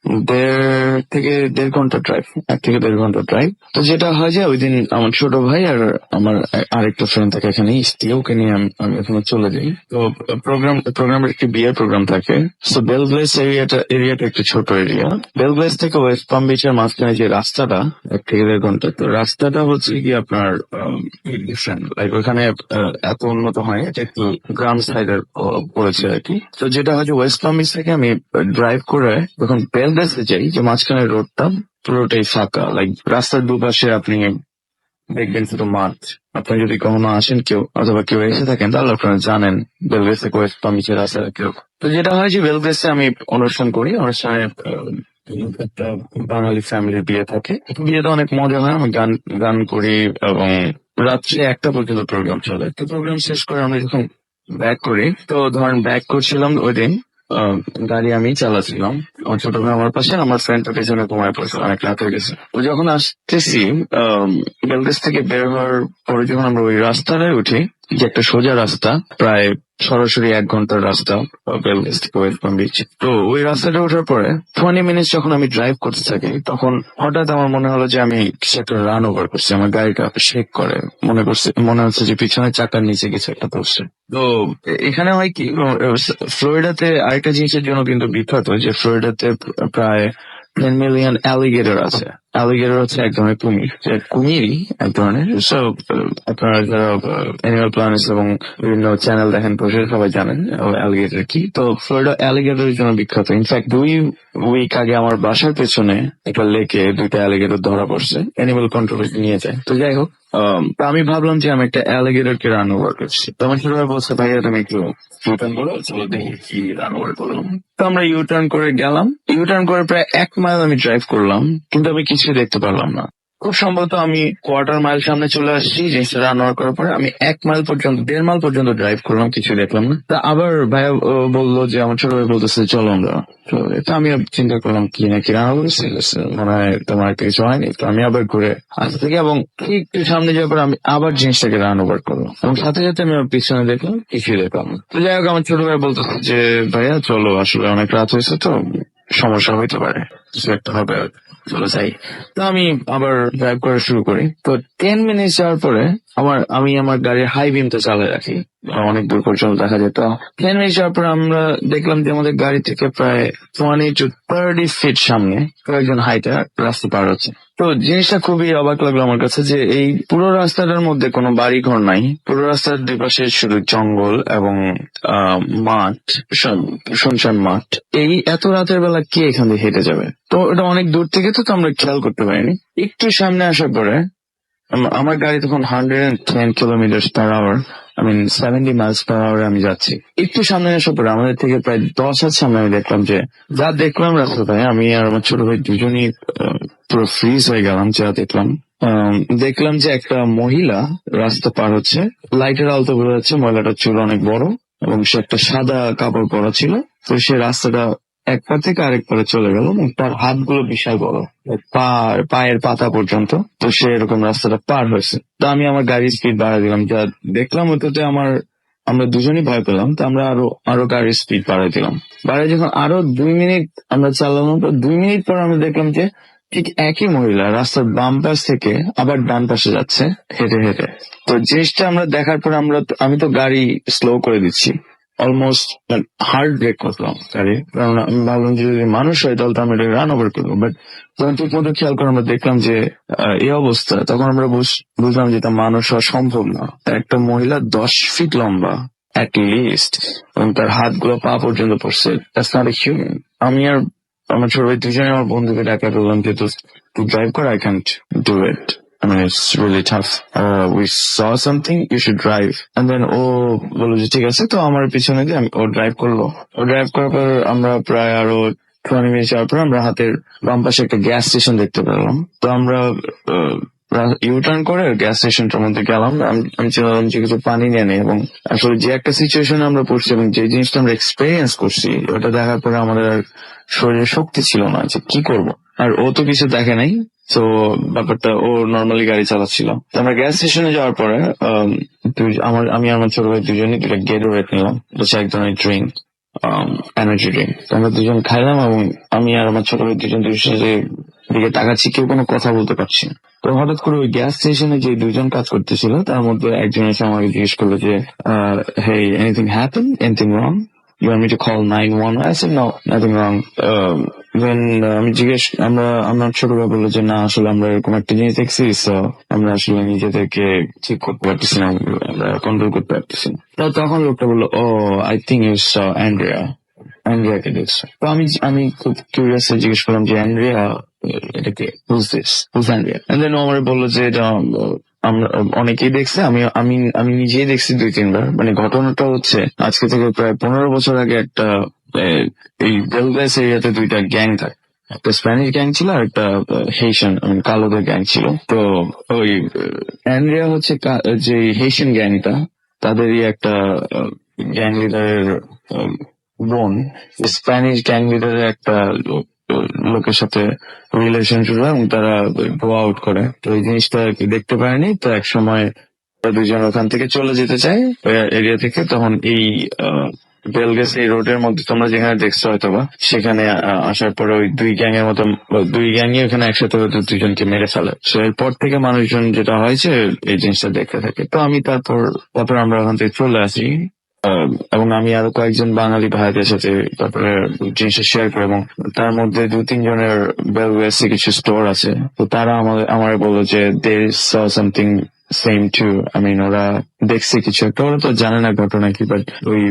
1.5 ঘন্টা ড্রাইভ, 1 থেকে 1.5 ঘন্টা ড্রাইভ। তো যেটা হয় যে ওই দিন আমার ছোট ভাই আর আমার আরেকটা ফ্রেন্ড থাকে এখানে ইস্টে, ওকে নিয়ে আমি এখানে চলে যাই। তো প্রোগ্রামের একটি বিয়ের প্রোগ্রাম থাকে। সো বেলগ্লেস এরিয়াটা একটু ছোট এরিয়া। বেলগ্লেস থেকে ওয়েস্ট পাম বিচের মাঝখানে যে রাস্তাটা 1 থেকে 1.5 ঘন্টা, তো রাস্তাটা হচ্ছে কি আপনার ডিফারেন্ট, লাইক ওখানে এত উন্নত হয়, এটা একটু গ্রাম সাইডের পড়েছে আর কি। তো যেটা হয় যে ওয়েস্ট পাম বিচ থেকে আমি ড্রাইভ করে যখন বেলগ্লেসে যাই, যে মাঝখানে রোডটা পুরোটাই ফাঁকা, লাইক রাস্তার দুপাশে আপনি দেখবেন শুধু মাঠ। আপনি যদি কখনো আসেন অথবা কেউ এসে থাকেন তাহলে আপনারা জানেন বেলগ্লেস থেকে ওয়েস্ট পাম বিচের রাস্তাটা কিরকম। তো যেটা হয় যে বেলগ্লেসে আমি অনুষ্ঠানে একটা বাঙালি ফ্যামিলির বিয়ে থাকে। বিয়েটা অনেক মজা হয়, আমি গান করি এবং রাত্রে 1টা পর্যন্ত প্রোগ্রাম চলে। তো প্রোগ্রাম শেষ করে আমরা যখন ব্যাক করি, তো ধরেন ব্যাক করছিলাম ওই দিন, গাড়ি আমি চালাচ্ছিলাম, আমার ছোট ভাই আমার পাশে, আমার ফ্রেন্ডটা পেছনে ঘুমায় পড়ছে, অনেক রাত হয়ে গেছে। তো যখন আসতেছি বেলগ্লেস থেকে বের হওয়ার পরে যখন আমরা ওই রাস্তাটায় উঠি, যে একটা সোজা রাস্তা, প্রায় সরাসরি 1 ঘন্টার রাস্তা বেলগ্লেস থেকে ওয়েস্ট পাম বিচ। তো ওই রাস্তাটা ওঠার পরে 20 মিনিট যখন আমি ড্রাইভ করতে থাকি, তখন হঠাৎ আমার মনে হলো যে আমি কিছু একটা রান ওভার করছি। আমার গাড়িটা শেক করে, মনে হচ্ছে যে পিছনের চাকার নিচে কিছু একটা ধরছে। তো এখানে হয় কি, ফ্লোরিডাতে আরেকটা জিনিসের জন্য কিন্তু বিখ্যাত, যে ফ্লোরিডাতে প্রায় 10 মিলিয়ন অ্যালিগেটর আছে। অ্যালিগেটর হচ্ছে এক ধরনের কুমিরই এক ধরনের। সো আপনারা যারা অ্যানিমাল প্ল্যানেটস এবং বিভিন্ন চ্যানেল দেখেন সবাই জানেন অ্যালিগেটর কি। তো ফ্লোরিডা অ্যালিগেটরের জন্য বিখ্যাত। ইনফ্যাক্ট 2 উইক আগে আমার বাসার পেছনে একটা লেকে 2টা অ্যালিগেটর ধরা পড়ছে, অ্যানিমাল কন্ট্রোভার্সি নিয়ে যায়। তো যাই হোক, তো আমি ভাবলাম যে আমি একটা অ্যালিগেটরকে রান ওভার করছি। তো আমার ছোট ভাই বলছে, ভাইয়া তুমি একটু ইউটার্ন করো, চলো দেখি কি রান ওভার করলাম। তো আমরা ইউটার্ন করে গেলাম। ইউটার্ন করে প্রায় 1 মাইল আমি ড্রাইভ করলাম, কিন্তু আমি কিছুই দেখতে পারলাম না। খুব সম্ভবত আমি 1/4 মাইল সামনে চলে আসছি। জিনিসটা রান ওভার করার পরে আমি 1.5 মাইল পর্যন্ত ড্রাইভ করলাম, কিছু দেখলাম না। তা আবার ভাইয়া বললো যে, আমার ছোট ভাই বলতেছে চলো আমরা। তো আমি চিন্তা করলাম কি না কি রান্না করেছি, মনে হয় তোমার একটা কিছু হয়নি। তো আমি আবার ঘুরে আসতে থাকি এবং একটু সামনে যাওয়ার পর আমি আবার জিনিসটাকে রান ওভার করলাম, এবং সাথে সাথে আমি পিছনে দেখলাম কিছুই দেখলাম না। তো যাই হোক, আমার ছোট ভাই বলতেছে যে ভাইয়া চলো, আসলে অনেক রাত হয়েছে, তো সমস্যা হইতে পারে, কিছু একটা হবে, চলো যাই। তো আমি আবার ড্রাইভ করা শুরু করি। তো 10 মিনিট যাওয়ার পরে আমি আমার গাড়ির হাই বিমটা চালিয়ে রাখি, অনেক দূর পর্যন্ত দেখা যেত। প্লেন রেঞ্জ যাওয়ার পর আমরা দেখলাম যে আমাদের গাড়ি থেকে প্রায় 20 to 30 ফিট সামনে কয়েকজন হাইটার রাস্তা পার হচ্ছে। তো জিনিসটা খুবই অবাক লাগলো আমার কাছে যে এই পুরো রাস্তাটার মধ্যে কোনো বাড়ি ঘর নাই, পুরো রাস্তার দুই পাশে শুধু জঙ্গল এবং মাঠ, শুনশান মাঠ। এই এত রাতের বেলা কে এখান দিয়ে হেঁটে যাবে? তো এটা অনেক দূর থেকে তো আমরা খেয়াল করতে পারিনি। একটু সামনে আসার পরে আমার গাড়ি তখন 110 kilometre per hour, 70 miles per আওয়ারে আমি যাচ্ছি। একটু সামনে আসার পরে আমাদের থেকে প্রায় 10 হাত সামনে আমি দেখলাম যে যা দেখলাম রাস্তায়, আমি আর আমার ছোট ভাই দুজনই পুরো ফ্রিজ হয়ে গেলাম। যা দেখলাম যে একটা মহিলা রাস্তা পার হচ্ছে, লাইটের আলোতে বোঝা যাচ্ছে মহিলাটার চুল অনেক বড় এবং সে একটা সাদা কাপড় পরা ছিল। তো সে রাস্তাটা এক পা থেকে আরেক পারে চলে গেল এবং তার হাতগুলো বিশাল বড়, পায়ের পাতা পর্যন্ত। তো সে এরকম রাস্তাটা পার হয়েছে। তো আমি আমার গাড়ির স্পিড বাড়াই দিলাম, যা দেখলাম ওটাতে আমরা দুজনই ভয় পেলাম। তো আমরা আরো গাড়ির স্পিড বাড়াই দিলাম। যখন আরো 2 মিনিট আমরা চালালাম, তো 2 মিনিট পর আমরা দেখলাম যে ঠিক একই মহিলা রাস্তার বাম পাশ থেকে আবার ডান পাশে যাচ্ছে হেঁটে হেঁটে। তো জিনিসটা আমরা দেখার পর আমি তো গাড়ি স্লো করে দিচ্ছি, অলমোস্ট হার্ড ব্রেক করলাম গাড়ি, কারণ আমি ভাবলাম যে যদি মানুষ হয় তাহলে তো আমি এটা রান ওভার করবো। বাট যখন ঠিক মতো খেয়াল করে আমরা দেখলাম যে এই অবস্থা, তখন আমরা বুঝলাম যে এটা মানুষ হওয়া সম্ভব না। একটা মহিলা 10 ফিট লম্বা অ্যাট লিস্ট, এবং তার হাতগুলো পা পর্যন্ত পড়ছে। That's not a human. আমি আর আমার ছোট ভাই দুজনে আমার বন্ধুকে ডাকা বললাম যে তুই ড্রাইভ কর, I can't do it. It's really tough. We saw something, you should drive. And then ও বললো যে ঠিক আছে। তো আমার পিছনে দিয়ে ও ড্রাইভ করলো। ও ড্রাইভ করার পর আমরা প্রায় আরো 20 মিনিট যাওয়ার পর আমরা হাতের বাম পাশে একটা গ্যাস স্টেশন দেখতে পেলাম। তো আমরা ইউটার্ন করে গ্যাস স্টেশনটার মধ্যে গেলাম। আমি চাইলাম যে কিছু পানি নিয়ে নেই, এবং আসলে যে একটা সিচুয়েশনে আমরা পড়ছি এবং যে জিনিসটা আমরা এক্সপেরিয়েন্স করছি ওটা দেখার পরে আমাদের আর শরীরে শক্তি ছিল না যে কি করব। আর ও তো কিছু দেখে নাই, তো ব্যাপারটা ও নর্মালি গাড়ি চালাচ্ছিল। তো আমরা গ্যাস স্টেশনে যাওয়ার পরে আমি আমার ছোট ভাই দুজনই দুটা গেটোরেট নিলাম, হচ্ছে এক ধরনের ড্রিঙ্ক, এনার্জি ড্রিঙ্ক। তো আমরা দুজন খাইলাম এবং আমি আর আমার ছোট ভাই দুজন দিকে তাকাচ্ছি, কেউ কোনো কথা বলতে পারছি না। তো হঠাৎ করে ওই গ্যাস স্টেশনে যে দুজন কাজ করতেছিল তার মধ্যে একজন এসে আমাকে জিজ্ঞেস করলো যে hey, anything happen, anything wrong, you want me to call 911? I said no, nothing wrong. আমরা ছোট ভাই বললো যে না, আসলে আমরা এরকম একটা জিনিস দেখছি, তো আমরা আসলে নিজেদেরকে ঠিক করতে পারতেছি না, আমরা কন্ট্রোল করতে পারতেছি না। তো তখন লোকটা বললো ও আই থিঙ্ক ইউ স অ্যান্ড্রিয়াকে দেখছো। তো আমি খুব কিউরিয়াস জিজ্ঞেস করলাম যে অ্যান্ড্রিয়া এটাকে, হুজ অ্যান্ড্রিয়া? এন্ড দেন ও আমার বললো যে এটা আমরা অনেকেই দেখছে, আমি নিজেই দেখছি 2-3 বার। ঘটনাটা হচ্ছে আজকে থেকে প্রায় 15 বছর আগে একটা এই বেলগাস এরিয়াতে 2টা গ্যাং থাকে, একটা স্প্যানিশ গ্যাং ছিল আর একটা হেইশিয়ান কালোদের গ্যাং ছিল। তো ওই অ্যান্ড্রিয়া হচ্ছে যে হেইশিয়ান গ্যাংটা, তাদেরই একটা গ্যাং লিডারের বোন স্প্যানিশ গ্যাং লিডারের একটা লোকের সাথে রিলেশন শুরু হয় এবং তারা গো আউট করে। তো এই জিনিসটা দেখতে পারেনি। তো এক সময় দুজন ওখান থেকে চলে যেতে চায় এরিয়া থেকে। তখন এই বেলগাস এই রোডের মধ্যে তোমরা যেখানে দেখছো হয়তোবা, সেখানে আসার পরে ওই দুই গ্যাংই ওখানে একসাথে দুজনকে মেরে ফেলে। তো এরপর থেকে মানুষজন যেটা হয়েছে এই জিনিসটা দেখতে থাকে। তো আমি তারপর আমরা ওখান থেকে চলে আসি, এবং আমি আরো কয়েকজন বাঙালি ভাইদের সাথে তারপরে জিনিসটা শেয়ার করি, এবং তার মধ্যে 2-3 জনের বেলগাসে কিছু স্টোর আছে। তো তারা আমার বললো যে দে স সামথিং সেম টু। ওরা দেখছে কিছু একটা, ওরা তো জানে না ঘটনা কি, বাট ওই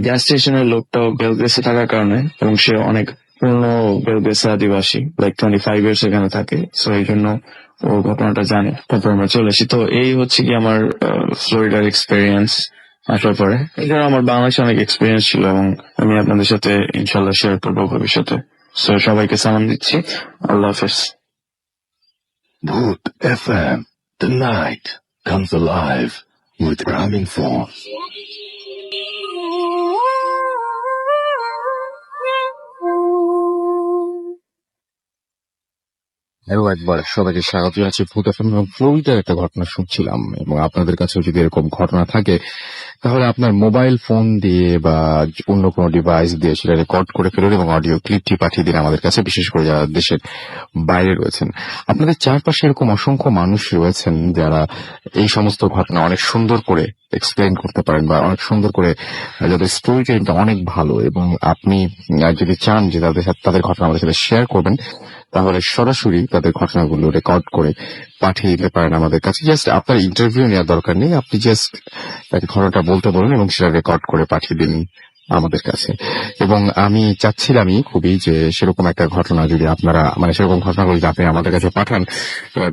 গ্যাস স্টেশনের লোকটাও বেলগাসে থাকার কারণে, এবং সে অনেক পুরনো বেলগাসে আদিবাসী, 25 ইয়ার্স এখানে থাকে, সো এই জন্য ও ঘটনাটা জানে। তারপর আমরা চলে আসি। তো এই হচ্ছে কি আমার ফ্লোরিডার এক্সপেরিয়েন্স আসার পরে। এছাড়া আমার বাংলাদেশে অনেক এক্সপিরিয়েন্স ছিল এবং আমি আপনাদের সাথে ইনশাল্লাহ শেয়ার করবো ভবিষ্যতে। সো সবাইকে সালাম দিচ্ছি, আল্লাহ হাফেজ। Bhoot FM. The night comes alive with Ramin Force. আরো একবার সবাইকে স্বাগত জানাচ্ছি ভূত এফএম। ফ্লোরিডার একটা ঘটনা শুনছিলাম, এবং আপনাদের কাছেও যদি এরকম ঘটনা থাকে তাহলে আপনার মোবাইল ফোন দিয়ে বা অন্য কোনো ডিভাইস দিয়ে সেটা রেকর্ড করে ফেলুন এবং অডিও ক্লিপটি পাঠিয়ে দিন আমাদের কাছে, বিশেষ করে যারা দেশের বাইরে রয়েছেন। আপনাদের চারপাশে এরকম অসংখ্য মানুষ রয়েছেন যারা এই সমস্ত ঘটনা অনেক সুন্দর করে এক্সপ্লেইন করতে পারেন বা অনেক সুন্দর করে, যাদের স্টোরি টেলিংটা অনেক ভালো, এবং আপনি যদি চান যে তাদের ঘটনা আমাদের সাথে শেয়ার করবেন, তাহলে সরাসরি তাদের ঘটনাগুলো রেকর্ড করে পাঠিয়ে দিতে পারেন আমাদের কাছে। জাস্ট আপনার ইন্টারভিউ নেওয়ার দরকার নেই, আপনি জাস্ট তাকে ঘটনাটা বলতে বলুন এবং সেটা রেকর্ড করে পাঠিয়ে দিন আমাদের কাছে। এবং আমি চাচ্ছিলামই খুবই যে সেরকম একটা ঘটনা যদি আপনারা, মানে সেরকম ঘটনাগুলো যদি আপনি আমাদের কাছে পাঠান,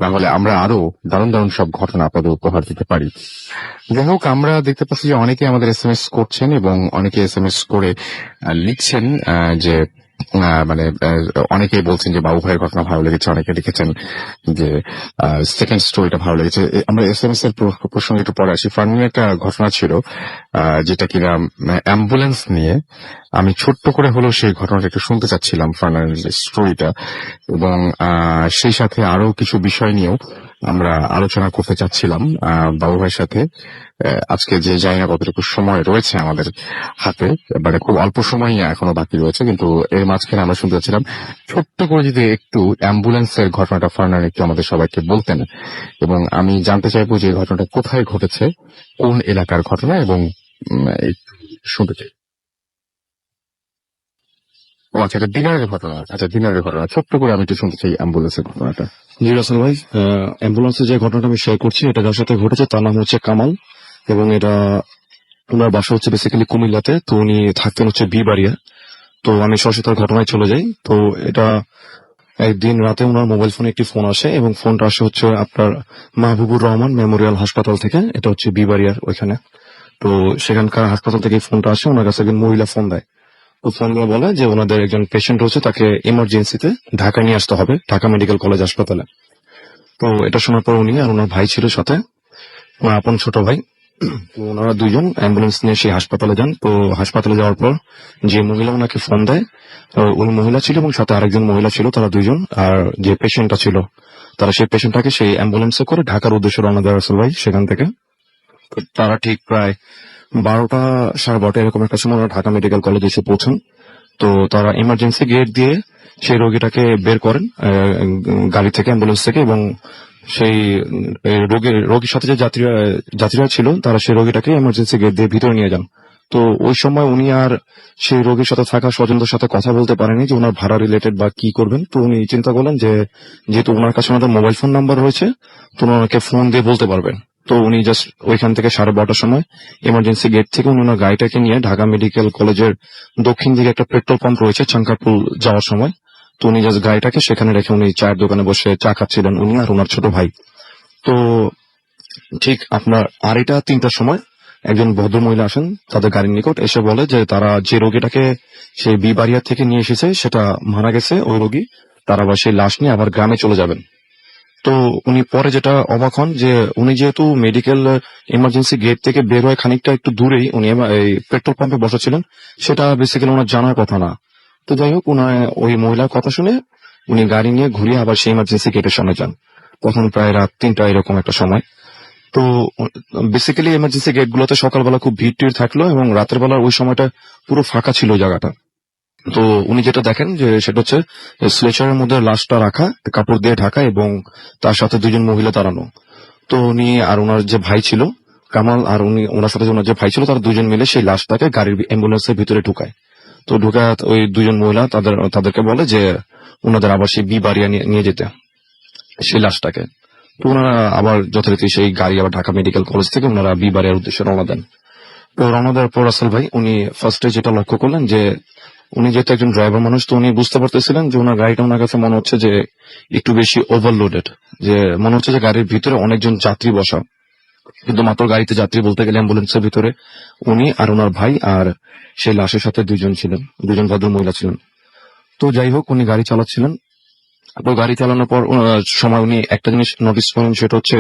তাহলে আমরা আরো দারুণ দারুণ সব ঘটনা আপনাদের উপহার দিতে পারি। যাই হোক, আমরা দেখতে পাচ্ছি যে অনেকে আমাদের SMS করছেন এবং অনেকে SMS করে লিখছেন যে অনেকেই বলছেন যে বাবু ভাইয়ের ঘটনা ভালো লেগেছে, অনেকে লিখেছেন যে সেকেন্ড স্টোরিটা ভালো লেগেছে। আমরা SMS এর প্রসঙ্গে একটু পরে আসি। ফার্মিং একটা ঘটনা ছিল যেটা কিনা অ্যাম্বুলেন্স নিয়ে। আমি ছোট্ট করে হলেও সেই ঘটনাটা একটু শুনতে চাচ্ছিলাম, ফার্নান্ডের স্টোরিটা, এবং সেই সাথে আরো কিছু বিষয় নিয়েও আমরা আলোচনা করতে চাচ্ছিলাম বাবু ভাইয়ের সাথে। আজকে যে জানি না কতটুকু সময় রয়েছে আমাদের হাতে, মানে খুব অল্প সময়ই এখনো বাকি রয়েছে, কিন্তু এর মাঝখানে আমরা শুনতে চাচ্ছিলাম ছোট্ট করে যদি একটু অ্যাম্বুলেন্সের ঘটনাটা ফার্নান্ড একটু আমাদের সবাইকে বলতেন। এবং আমি জানতে চাইবো যে এই ঘটনাটা কোথায় ঘটেছে, কোন এলাকার ঘটনা, এবং একটু শুনতে চাই। ও আচ্ছা, এটা দিনারের ঘটনা। আচ্ছা, দিনারের ঘটনা ছোট্ট করে আমি একটু শুনতে চাই অ্যাম্বুলেন্সের ঘটনাটা। জি রাসেল ভাই, অ্যাম্বুলেন্সে যে ঘটনাটা আমি শেয়ার করছি এটা যার সাথে ঘটেছে তার নাম হচ্ছে কামাল, এবং এটা ওনার বাসা হচ্ছে বেসিক্যালি কুমিল্লাতে। তো উনি থাকতেন হচ্ছে বিবাড়িয়া। তো আমি সরাসরি তার ঘটনায় চলে যাই। তো এটা একদিন রাতে ওনার মোবাইল ফোনে একটি ফোন আসে, এবং ফোনটা আসে হচ্ছে আপনার মাহবুবুর রহমান মেমোরিয়াল হাসপাতাল থেকে। এটা হচ্ছে বিবাড়িয়ার ওইখানে। তো সেখানকার হাসপাতাল থেকে ফোনটা আসে, ওনার কাছে একজন মহিলা ফোন দেয়। তো ফোন দিয়ে বলে যে ওনাদের একজন পেশেন্ট হচ্ছে, তাকে ইমার্জেন্সিতে ঢাকা নিয়ে আসতে হবে, ঢাকা মেডিকেল কলেজ হাসপাতালে। তো এটা শোনার পর উনি আর ওনার ভাই ছিল সাথে, ওনার আপন ছোট ভাই। তো ওনারা দুইজন অ্যাম্বুলেন্স নিয়ে সেই হাসপাতালে যান। তো হাসপাতালে যাওয়ার পর যে মহিলা ওনাকে ফোন দেয়, ওই মহিলা ছিল এবং সাথে আরেকজন মহিলা ছিল, তারা দুইজন। আর যে পেশেন্টটা ছিল, তারা সেই পেশেন্টটাকে সেই অ্যাম্বুলেন্সে করে ঢাকার উদ্দেশ্যে রওনা দেয় রাসেল ভাই। সেখান থেকে তো তারা ঠিক প্রায় 12টা 12:30 এরকম একটা সময় ওরা ঢাকা মেডিকেল কলেজে এসে পৌঁছান। তো তারা ইমার্জেন্সি গেট দিয়ে সেই রোগীটাকে বের করেন গাড়ি থেকে, অ্যাম্বুলেন্স থেকে, এবং সেই রোগীর সাথে যে যাত্রীরা ছিল তারা সেই রোগীটাকে ইমার্জেন্সি গেট দিয়ে ভিতরে নিয়ে যান। তো ওই সময় উনি আর সেই রোগীর সাথে থাকা স্বজনদের সাথে কথা বলতে পারেনি যে ওনার ভাড়া রিলেটেড বা কি করবেন। তো উনি চিন্তা করলেন যে যেহেতু ওনার কাছে ওনাদের মোবাইল ফোন নাম্বার রয়েছে, তো ওনাকে ফোন দিয়ে বলতে পারবেন। তো উনি জাস্ট ওইখান থেকে 12:30টার সময় ইমার্জেন্সি গেট থেকে উনি ওনার গাড়িটাকে নিয়ে ঢাকা মেডিকেল কলেজের দক্ষিণ দিকে একটা পেট্রোল পাম্প রয়েছে চাঙ্কাপুল যাওয়ার সময়। তো উনি জাস্ট গাড়িটাকে সেখানে রেখে উনি চায়ের দোকানে বসে চা খাচ্ছিলেন, উনি আর ওনার ছোট ভাই। তো ঠিক আপনার 2:30-3টার সময় একজন ভদ্র মহিলা আসেন তাদের গাড়ির নিকট, এসে বলে যে তারা যে রোগীটাকে সেই বিবাড়িয়া থেকে নিয়ে এসেছে সেটা মারা গেছে ওই রোগী, তারা আবার সেই লাশ নিয়ে আবার গ্রামে চলে যাবেন। তো উনি পরে যেটা অবাক হন যে উনি যেহেতু মেডিকেল ইমার্জেন্সি গেট থেকে বের হয়ে খানিকটা একটু দূরেই উনি এই পেট্রোল পাম্পে বসেছিলেন, সেটা বেসিক্যালি ওনার জানার কথা না। তো যাই হোক, ওই মহিলার কথা শুনে উনি গাড়ি নিয়ে ঘুরিয়ে আবার সেই ইমার্জেন্সি গেটের সামনে যান। তখন প্রায় রাত 3টা এরকম একটা সময়। তো বেসিক্যালি ইমার্জেন্সি গেট গুলোতে সকালবেলা খুব ভিড় টিড় থাকলো, এবং রাতের বেলা ওই সময়টা পুরো ফাঁকা ছিল জায়গাটা। তো উনি যেটা দেখেন যে সেটা হচ্ছে স্ট্রেচারের মধ্যে লাশটা রাখা, কাপড় দিয়ে ঢাকা, এবং তার সাথে দুজন মহিলা দাঁড়ানো। তো উনি আর ওনার যে ভাই ছিল কামাল, আর ওনার সাথে ওনার যে ভাই ছিল, তারা দুজন মিলে সেই লাশটাকে গাড়ির অ্যাম্বুলেন্সের ভিতরে ঢুকায়। তো ঢুকায় ওই দুজন মহিলা তাদেরকে বলে যে ওনাদের আবার সেই বিবাড়িয়া নিয়ে যেতে সেই লাশটাকে। তো ওনারা আবার যথারীতি সেই গাড়ি আবার ঢাকা মেডিকেল কলেজ থেকে ওনারা বিবাড়িয়ার উদ্দেশ্যে রওনা দেন। তো রওনা দেওয়ার পর রাসেল ভাই উনি ফার্স্টে যেটা লক্ষ্য করলেন যে উনি যেহেতু একজন ড্রাইভার মানুষ, তো উনি বুঝতে পারতেছিলেন যে ওনার গাড়িটা ওনার কাছে মনে হচ্ছে যে একটু বেশি ওভারলোডেড, যে মনে হচ্ছে যে গাড়ির ভিতরে অনেকজন যাত্রী বসা, কিন্তু মাত্র গাড়িতে যাত্রী বলতে গেলে অ্যাম্বুলেন্সের ভিতরে উনি আর ওনার ভাই আর সেই লাশের সাথে দুজন ভদ্র মহিলা ছিলেন। তো যাই হোক, উনি গাড়ি চালাচ্ছিলেন। তো গাড়ি চালানোর পর সময় উনি একটা জিনিস নোটিস করেন, সেটা হচ্ছে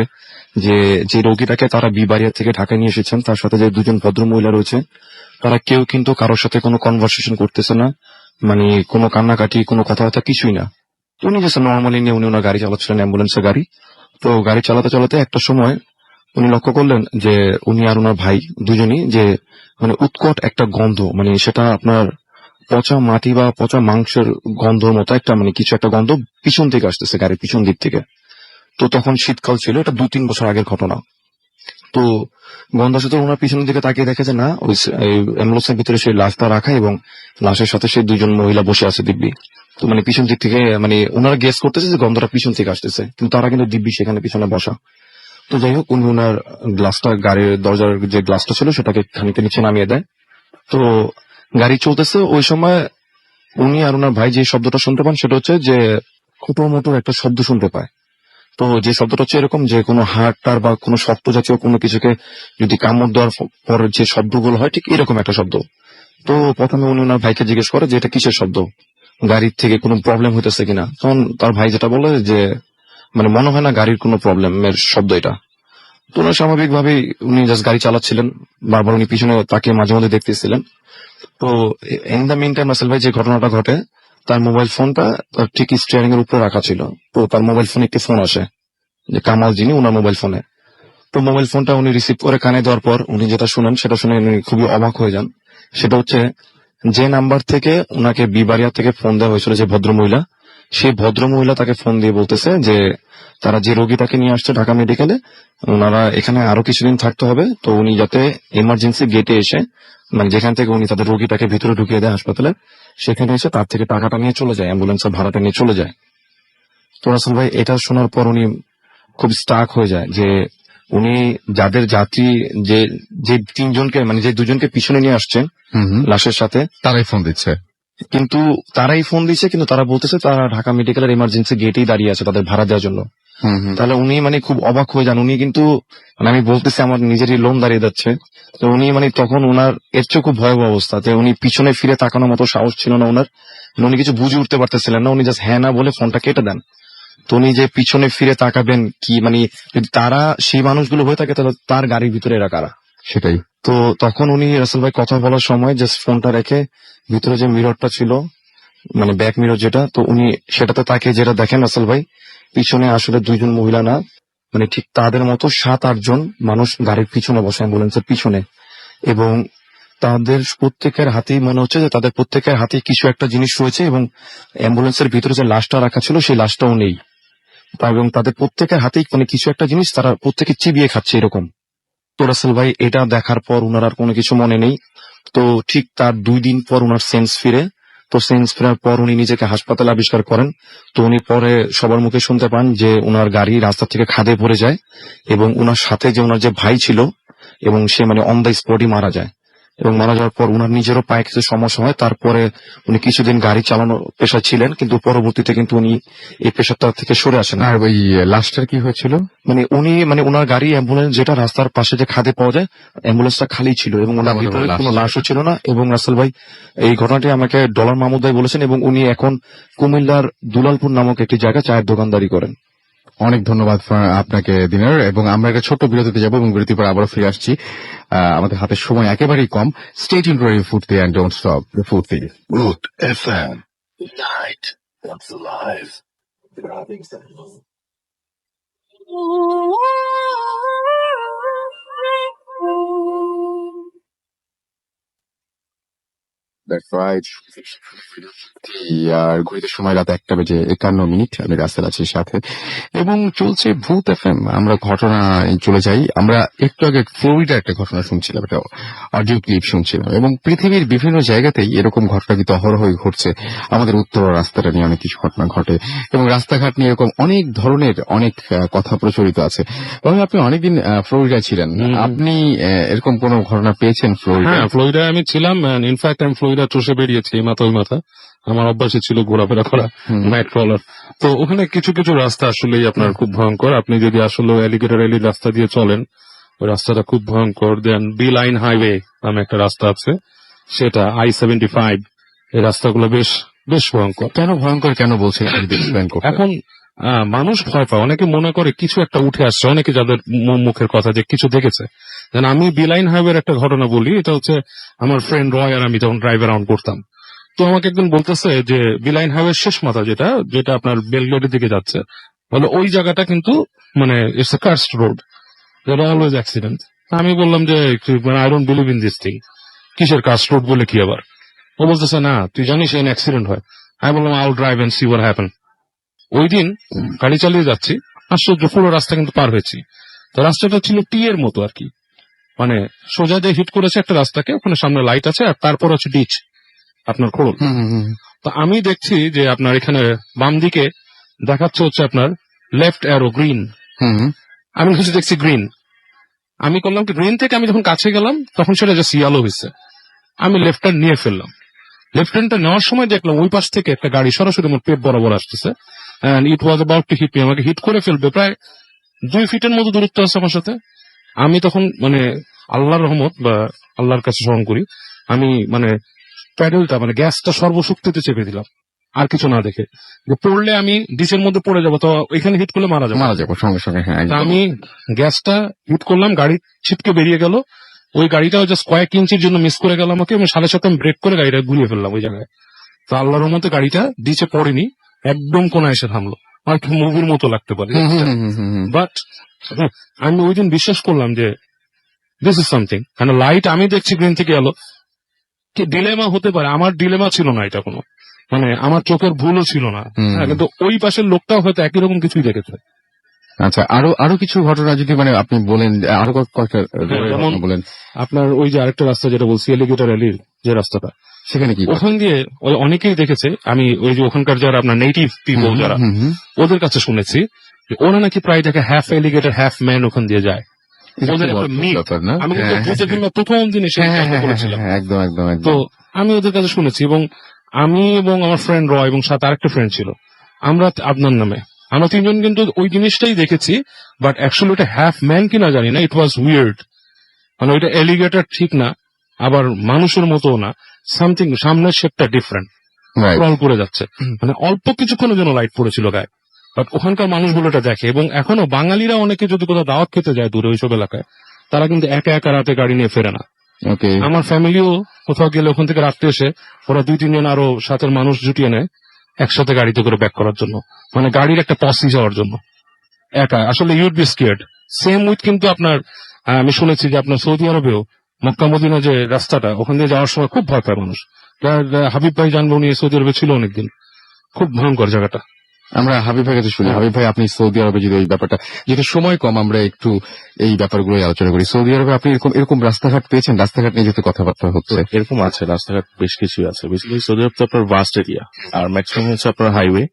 যে রোগীটাকে তারা বিবাড়িয়া থেকে ঢাকায় নিয়ে এসেছেন, তার সাথে যে দুজন ভদ্র মহিলা রয়েছে, তারা কেউ কিন্তু কারোর সাথে কোনো কনভারসেশন করতেছে না, মানে কোনো কান্নাকাটি, কোনো কথাবার্তা কিছুই না। তো উনি জাস্ট নর্মালি নিয়ে উনি ওনার গাড়ি চালাচ্ছিলেন, অ্যাম্বুলেন্সের গাড়ি। তো গাড়ি চালাতে চালাতে একটা সময় উনি লক্ষ্য করলেন যে উনি আর ওনার ভাই দুজনই যে মানে উৎকট একটা গন্ধ, মানে সেটা আপনার পচা মাটি বা পচা মাংসের গন্ধর মতো একটা মানে কিছু একটা গন্ধ পিছন থেকে আসতেছে, গাড়ির পিছন দিক থেকে। তো তখন শীতকাল ছিল, এটা 2-3 বছর আগের ঘটনা। তো গন্ধার সাথে ওনার পিছনের দিকে তাকিয়ে দেখে যে না, ওই অ্যাম্বুলেন্সের ভিতরে সেই লাশটা রাখা এবং লাশের সাথে সেই দুজন মহিলা বসে আছে দিব্যি। তো মানে পিছন দিক থেকে মানে ওনারা গেস করতেছে যে গন্ধটা পিছন থেকে আসতেছে, কিন্তু তারা কিন্তু দিব্যি সেখানে পিছনে বসা। তো যাই হোক, উনি ওনার গ্লাসটা, গাড়ির দরজার যে গ্লাসটা ছিল সেটাকে খানিকটা নিচে নামিয়ে দেয়। তো গাড়ি চলতেছে, ওই সময় উনি আর ওনার ভাই যে শব্দটা শুনতে পান সেটা হচ্ছে যে খুটো মোটো একটা শব্দ শুনতে পায়। তো যে শব্দটা হচ্ছে এরকম যে কোনো হাড়টার বা কোনো শক্ত জাতীয় কোনো কিছুকে যদি কামড় দেওয়ার পর যে শব্দগুলো হয় ঠিক এরকম একটা শব্দ। তো প্রথমে উনি ওনার ভাইকে জিজ্ঞেস করে যে এটা কিসের শব্দ, গাড়ির থেকে কোনো প্রবলেম হইতেছে কিনা। তখন তার ভাই যেটা বলে যে মানে মনে হয় না গাড়ির কোনো প্রবলেমের শব্দ এটা। তো ওনার স্বাভাবিকভাবেই উনি জাস্ট গাড়ি চালাচ্ছিলেন, বারবার উনি পিছনে তাকে মাঝে মধ্যে দেখতেছিলেন। তো in the mean time Russell ভাই যে ঘটনাটা ঘটে, তার মোবাইল ফোনটা তার ঠিক স্টিয়ারিং এর উপরে রাখা ছিল। তো তার মোবাইল ফোনে একটি ফোন আসে, যে কামাল যিনি ওনার মোবাইল ফোনে। তো মোবাইল ফোনটা উনি রিসিভ করে কানে দেওয়ার পর উনি যেটা শুনেন সেটা শুনে উনি খুবই অবাক হয়ে যান। সেটা হচ্ছে যে নাম্বার থেকে ওনাকে বিবারিয়া থেকে ফোন দেওয়া হয়েছিল, যে ভদ্রমহিলা, সেই ভদ্রমহিলা তাকে ফোন দিয়ে বলতেছে যে তারা যে রোগীটাকে নিয়ে আসছে ঢাকা মেডিকেলে, ওনারা এখানে আরো কিছুদিন থাকতে হবে। তো উনি যাতে এমার্জেন্সি গেটে এসে, মানে যেখান থেকে উনি তাদের রোগীটাকে ভিতরে ঢুকিয়ে দেয় হাসপাতালে, সেখানে এসে তার থেকে টাকাটা নিয়ে চলে যায়, অ্যাম্বুলেন্সের ভাড়াটা নিয়ে চলে যায়। তো রাসেল ভাই এটা শোনার পর উনি খুব স্টাক হয়ে যায় যে উনি যাদের যাত্রী, যে যে তিনজনকে মানে যে দুজনকে পিছনে নিয়ে আসছেন লাশের সাথে, তারাই ফোন দিচ্ছে। কিন্তু তারাই ফোন দিচ্ছে, কিন্তু তারা বলতেছে তারা ঢাকা মেডিকেলের এমার্জেন্সি গেটেই দাঁড়িয়ে আছে তাদের ভাড়া দেওয়ার জন্য। তাহলে উনি মানে খুব অবাক হয়ে যান। উনি কিন্তু মানে আমি বলতেছি আমার নিজেরই লোন দাঁড়িয়ে যাচ্ছে। তো উনি মানে তখন ওনার এর চেয়ে খুব ভয়াবহ অবস্থা, যে উনি পিছনে ফিরে তাকানোর মতো সাহস ছিল না ওনার, উনি কিছু বুঝে উঠতে পারতেছিলেন না। উনি জাস্ট হ্যাঁ না বলে ফোনটা কেটে দেন। তো উনি যে পিছনে ফিরে তাকাবেন কি, মানে যদি তারা সেই মানুষগুলো হয়ে থাকে তাহলে তার গাড়ির ভিতরে এরা কারা। সেটাই। তো তখন উনি রাসেল ভাই কথা বলার সময় জাস্ট ফোনটা রেখে ভিতরে যে মিররটা ছিল, মানে ব্যাক মিরর যেটা, তো উনি সেটাতে তাকে যেটা দেখেন রাসেল ভাই, পিছনে আসলে দুইজন মহিলা না, মানে ঠিক তাদের মতো 7-8 জন মানুষ গাড়ির পিছনে বসে, অ্যাম্বুলেন্সের পিছনে, এবং তাদের প্রত্যেকের হাতেই মনে হচ্ছে যে তাদের প্রত্যেকের হাতে কিছু একটা জিনিস রয়েছে, এবং অ্যাম্বুলেন্সের ভিতরে যে লাশটা রাখা ছিল সেই লাশটাও নেই, এবং তাদের প্রত্যেকের হাতেই মানে কিছু একটা জিনিস তারা প্রত্যেকে চিবিয়ে খাচ্ছে এরকম। তো রাসেল ভাই এটা দেখার পর উনার আর কোনো কিছু মনে নেই। তো ঠিক তার 2 দিন পর উনার সেন্স ফিরে। তো সেন্স ফেরার পর উনি নিজেকে হাসপাতালে আবিষ্কার করেন। তো উনি পরে সবার মুখে শুনতে পান যে উনার গাড়ি রাস্তা থেকে খাদে পড়ে যায়, এবং উনার সাথে যে উনার যে ভাই ছিল, এবং সে মানে অন দ্য স্পটই মারা যায়। এবং মারা যাওয়ার পর উনার নিজেরও পায়ে কিছু সমস্যা হয়। তারপরে উনি কিছুদিন গাড়ি চালানোর পেশায় ছিলেন, কিন্তু পরবর্তীতে কিন্তু উনি এই পেশাটা থেকে সরে আসেন। আর ওই লাশটার কি হয়েছিল? মানে উনি মানে ওনার গাড়ি অ্যাম্বুলেন্স যেটা রাস্তার পাশে যে খাদে পাওয়া যায়, অ্যাম্বুলেন্সটা খালি ছিল এবং ওনার তার মানে ভিতরে লাশ কোনো ছিল। লাশও ছিল না। এবং রাসেল ভাই এই ঘটনাটি আমাকে ডলার মাহমুদ ভাই বলেছেন, এবং উনি এখন কুমিল্লার দুলালপুর নামক একটি জায়গায় চায়ের দোকানদারি করেন। অনেক ধন্যবাদ আপনাকে দিনের, এবং আমরা একটা ছোট্ট বিরতিতে যাব এবং বিরতির পর আবারও ফিরে আসছি। আমাদের হাতে সময় একেবারেই কম। স্টে টিউনড ফর ফুডতি এন্ড ডোন্ট স্টপ দ্য ফুডতি। Root FM. Night comes alive. That's right. আর ঘড়িতে সময় রাত 1:51। আমি রাস্তায় আছি সাথে, এবং চলছে ভূত এফএম। আমরা ঘটনা চলে যাই। আমরা একটু আগে ফ্লোরিডা একটা ঘটনা শুনছিলাম, একটা অডিও ক্লিপ শুনছিলাম, এবং পৃথিবীর বিভিন্ন জায়গাতেই এরকম ঘটনা কিন্তু অহরহই ঘটছে। আমাদের উত্তর রাস্তাটা নিয়ে অনেক কিছু ঘটনা ঘটে, এবং রাস্তাঘাট নিয়ে এরকম অনেক ধরনের অনেক কথা প্রচলিত আছে। তবে আপনি অনেকদিন ফ্লোরিডা ছিলেন, আপনি এরকম কোনো ঘটনা পেয়েছেন ফ্লোরিডা? হ্যাঁ, ফ্লোরিডায় আমি ছিলাম। ইনফ্যাক্ট আমি ফ্লোরিডা চষে বেরিয়েছি এই মাথা ওই মাথা। আমার অভ্যাসে ছিল ঘোরাফেরা করা, নাইট ক্রলার। তো ওখানে কিছু কিছু রাস্তা আসলেই আপনার খুব ভয়ঙ্কর। আপনি যদি আসলে অ্যালিগেটর অ্যালি রাস্তা দিয়ে চলেন, ওই রাস্তাটা খুব ভয়ঙ্কর। দেন বি লাইন হাইওয়ে নামে একটা রাস্তা আছে, সেটা I-75। এই রাস্তাগুলো বেশ বেশ ভয়ঙ্কর। কেন ভয়ঙ্কর, কেন বলছেন এক্সপ্লেইন করতে? এখন মানুষ ভয় পায়, অনেকে মনে করে কিছু একটা উঠে আসছে, অনেকে যাদের মুখের কথা যে কিছু দেখেছে। আমি বিলাইন হাইওয়ের একটা ঘটনা বলি। এটা হচ্ছে আমার ফ্রেন্ড রয় আর আমি যখন ড্রাইভ অ্যারাউন্ড করতাম, তো আমাকে একদিন বলতেছে যে বিলাইন হাইওয়ের শেষ মাথা যেটা যেটা আপনার বেলগ্রেডের দিকে যাচ্ছে, বলে ওই জায়গাটা কিন্তু মানে it's a cursed road. There always accident. আমি বললাম যে I don't believe in this thing, কিসের কাজ রোড বলে কি আবার? ও বলতেছে না তুই জানিস এখানে অ্যাক্সিডেন্ট হয়। আমি বললাম I will drive and see what happen. ওই দিন গাড়ি চালিয়ে যাচ্ছি, আশ্চর্য পুরো রাস্তা কিন্তু পার হয়েছি। তো রাস্তাটা ছিল টি এর মতো আর কি, মানে সোজা দিয়ে হিট করেছে একটা রাস্তাকে, ওখানে সামনে লাইট আছে আর তারপর হচ্ছে ডিচ আপনার খোল। তো আমি দেখছি যে আপনার এখানে বাম দিকে দেখাচ্ছে হচ্ছে আপনার লেফট অ্যারো গ্রিন, আমি কিছু দেখছি গ্রিন। আমি করলাম কি গ্রিন থেকে আমি যখন কাছে গেলাম তখন সেটা জাস্ট ইয়েলো হয়েছে। আমি লেফট হ্যান্ড নিয়ে ফেললাম। লেফট হ্যান্ডটা নেওয়ার সময় দেখলাম ওই পাশ থেকে একটা গাড়ি সরাসরি আমার পেট বরাবর আসতেছে, and it was about to hit me, আমাকে হিট করে ফেলবে। প্রায় 2 ফিটের মতো দূরত্ব আছে আমার সাথে। আমি তখন মানে আল্লাহর রহমত বা আল্লাহর কাছে স্মরণ করি, আমি মানে প্যাডেলটা মানে গ্যাসটা সর্বশক্তিতে চেপে দিলাম, আর কিছু না দেখে, যে পড়লে আমি ডিসের মধ্যে পড়ে যাবো, তো এখানে হিট করলে মারা যাবো। মারা যাবো সঙ্গে সঙ্গে, হ্যাঁ তা একদম। আমি গ্যাসটা হিট করলাম, গাড়ি ছিটকে বেরিয়ে গেল। ওই গাড়িটাও জাস্ট কয়েক ইঞ্চির জন্য মিস করে গেল আমাকে, এবং সাথে সাথে আমি ব্রেক করে গাড়িটা ঘুরিয়ে ফেললাম ওই জায়গায়। তো আল্লাহর মতো গাড়িটা ডিচে পড়েনি, একদম কোনায় এসে থামলো। আমার একটু মুভির মতো লাগতে পারে, বাট আমি ওই দিন বিশ্বাস করলাম যে দিস ইজ সামথিং। কারণ লাইট আমি দেখছি গ্রিন থেকে এলো, কি ডিলেমা হতে পারে? আমার ডিলেমা ছিল না এটা কোনো, মানে আমার চোখের ভুলও ছিল না। হ্যাঁ, কিন্তু ওই পাশের লোকটাও হয়তো একই রকম কিছুই দেখেছে। আচ্ছা, আরো কিছু ঘটনা যদি মানে আপনি বলেন, আরো কয়েকটা যেমন বলেন। আপনার ওই যে আরেকটা রাস্তা যেটা বলছি এলিগেটর অ্যালির যে রাস্তাটা, সেখানে কি ওখান দিয়ে ওই অনেকেই দেখেছে। আমি ওই যে ওখানকার যারা আপনার নেটিভ পিপল যারা, ওদের কাছে শুনেছি যে ওরা নাকি প্রায় দেখে হাফ এলিগেটর হাফ ম্যান ওখান দিয়ে যায়। ওদের একটা myth। ব্যাপার না? আমি কিন্তু হ্যাঁ, ভূতে ফিল্মের প্রথম দিনে সেই হ্যাঁ, কাজটা হ্যাঁ, করেছিলাম। হ্যাঁ, একদম একদম তো একদম। আমি ওদের কাছে শুনেছি, এবং আমি এবং আমার ফ্রেন্ড রয় এবং সাথে আরেকটা ফ্রেন্ড ছিল, আমরা আদনান নামে, আমরা তিনজন কিন্তু ওই জিনিসটাই দেখেছি। বাট অ্যাকচুয়ালি ওটা হাফ ম্যান কিনা জানি না, ইট ওয়াজ উইয়ার্ড। মানে ওইটা এলিগেটর ঠিক না, আবার মানুষের মতো না, সামথিং সামনের শেপটা ডিফারেন্ট, Right. ক্রল করে যাচ্ছে। মানে অল্প কিছুক্ষণের জন্য লাইট পড়েছিল গায়ে, বাট ওখানকার মানুষগুলো এটা দেখে। এবং এখনো বাঙালিরা অনেকে যদি কোথাও দাওয়াত খেতে যায় দূরে ওইসব এলাকায়, তারা কিন্তু একা একা রাতে গাড়ি নিয়ে ফেরে না। ওকে। আমার ফ্যামিলিও কোথাও গেলে ওখান থেকে রাত্রে এসে ওরা 2-3 জন আরো সাথের মানুষ জুটিয়ে নেয় একসাথে গাড়িতে করে ব্যাক করার জন্য, মানে গাড়ির একটা পসি যাওয়ার জন্য। একা আসলে ইউড বি স্কেয়ার্ড। সেম উইথ কিন্তু আপনার আমি শুনেছি যে আপনার সৌদি আরবেও মক্কা মদিনা যে রাস্তাটা, ওখান দিয়ে যাওয়ার সময় খুব ভয় পায় মানুষ। হাবিব ভাই জানবো উনি সৌদি আরবে ছিল অনেকদিন, খুব ভয়ঙ্কর জায়গাটা। আমরা হাবিব ভাই কাছে শুনি। হাবিব ভাই, আপনি সৌদি আরবে যদি এই ব্যাপারটা, যেহেতু সময় কম, আমরা একটু এই ব্যাপারগুলোই আলোচনা করি। সৌদি আরবে আপনি এরকম রাস্তাঘাট পেয়েছেন? রাস্তাঘাট নিয়ে যেহেতু কথাবার্তা হচ্ছে। এরকম আছে, রাস্তাঘাট বেশ কিছু আছে। বেসিক্যালি সৌদি আরব তো আপনার ভাস্ট এরিয়া, আর ম্যাক্সিমাম হচ্ছে আপনার হাইওয়ে।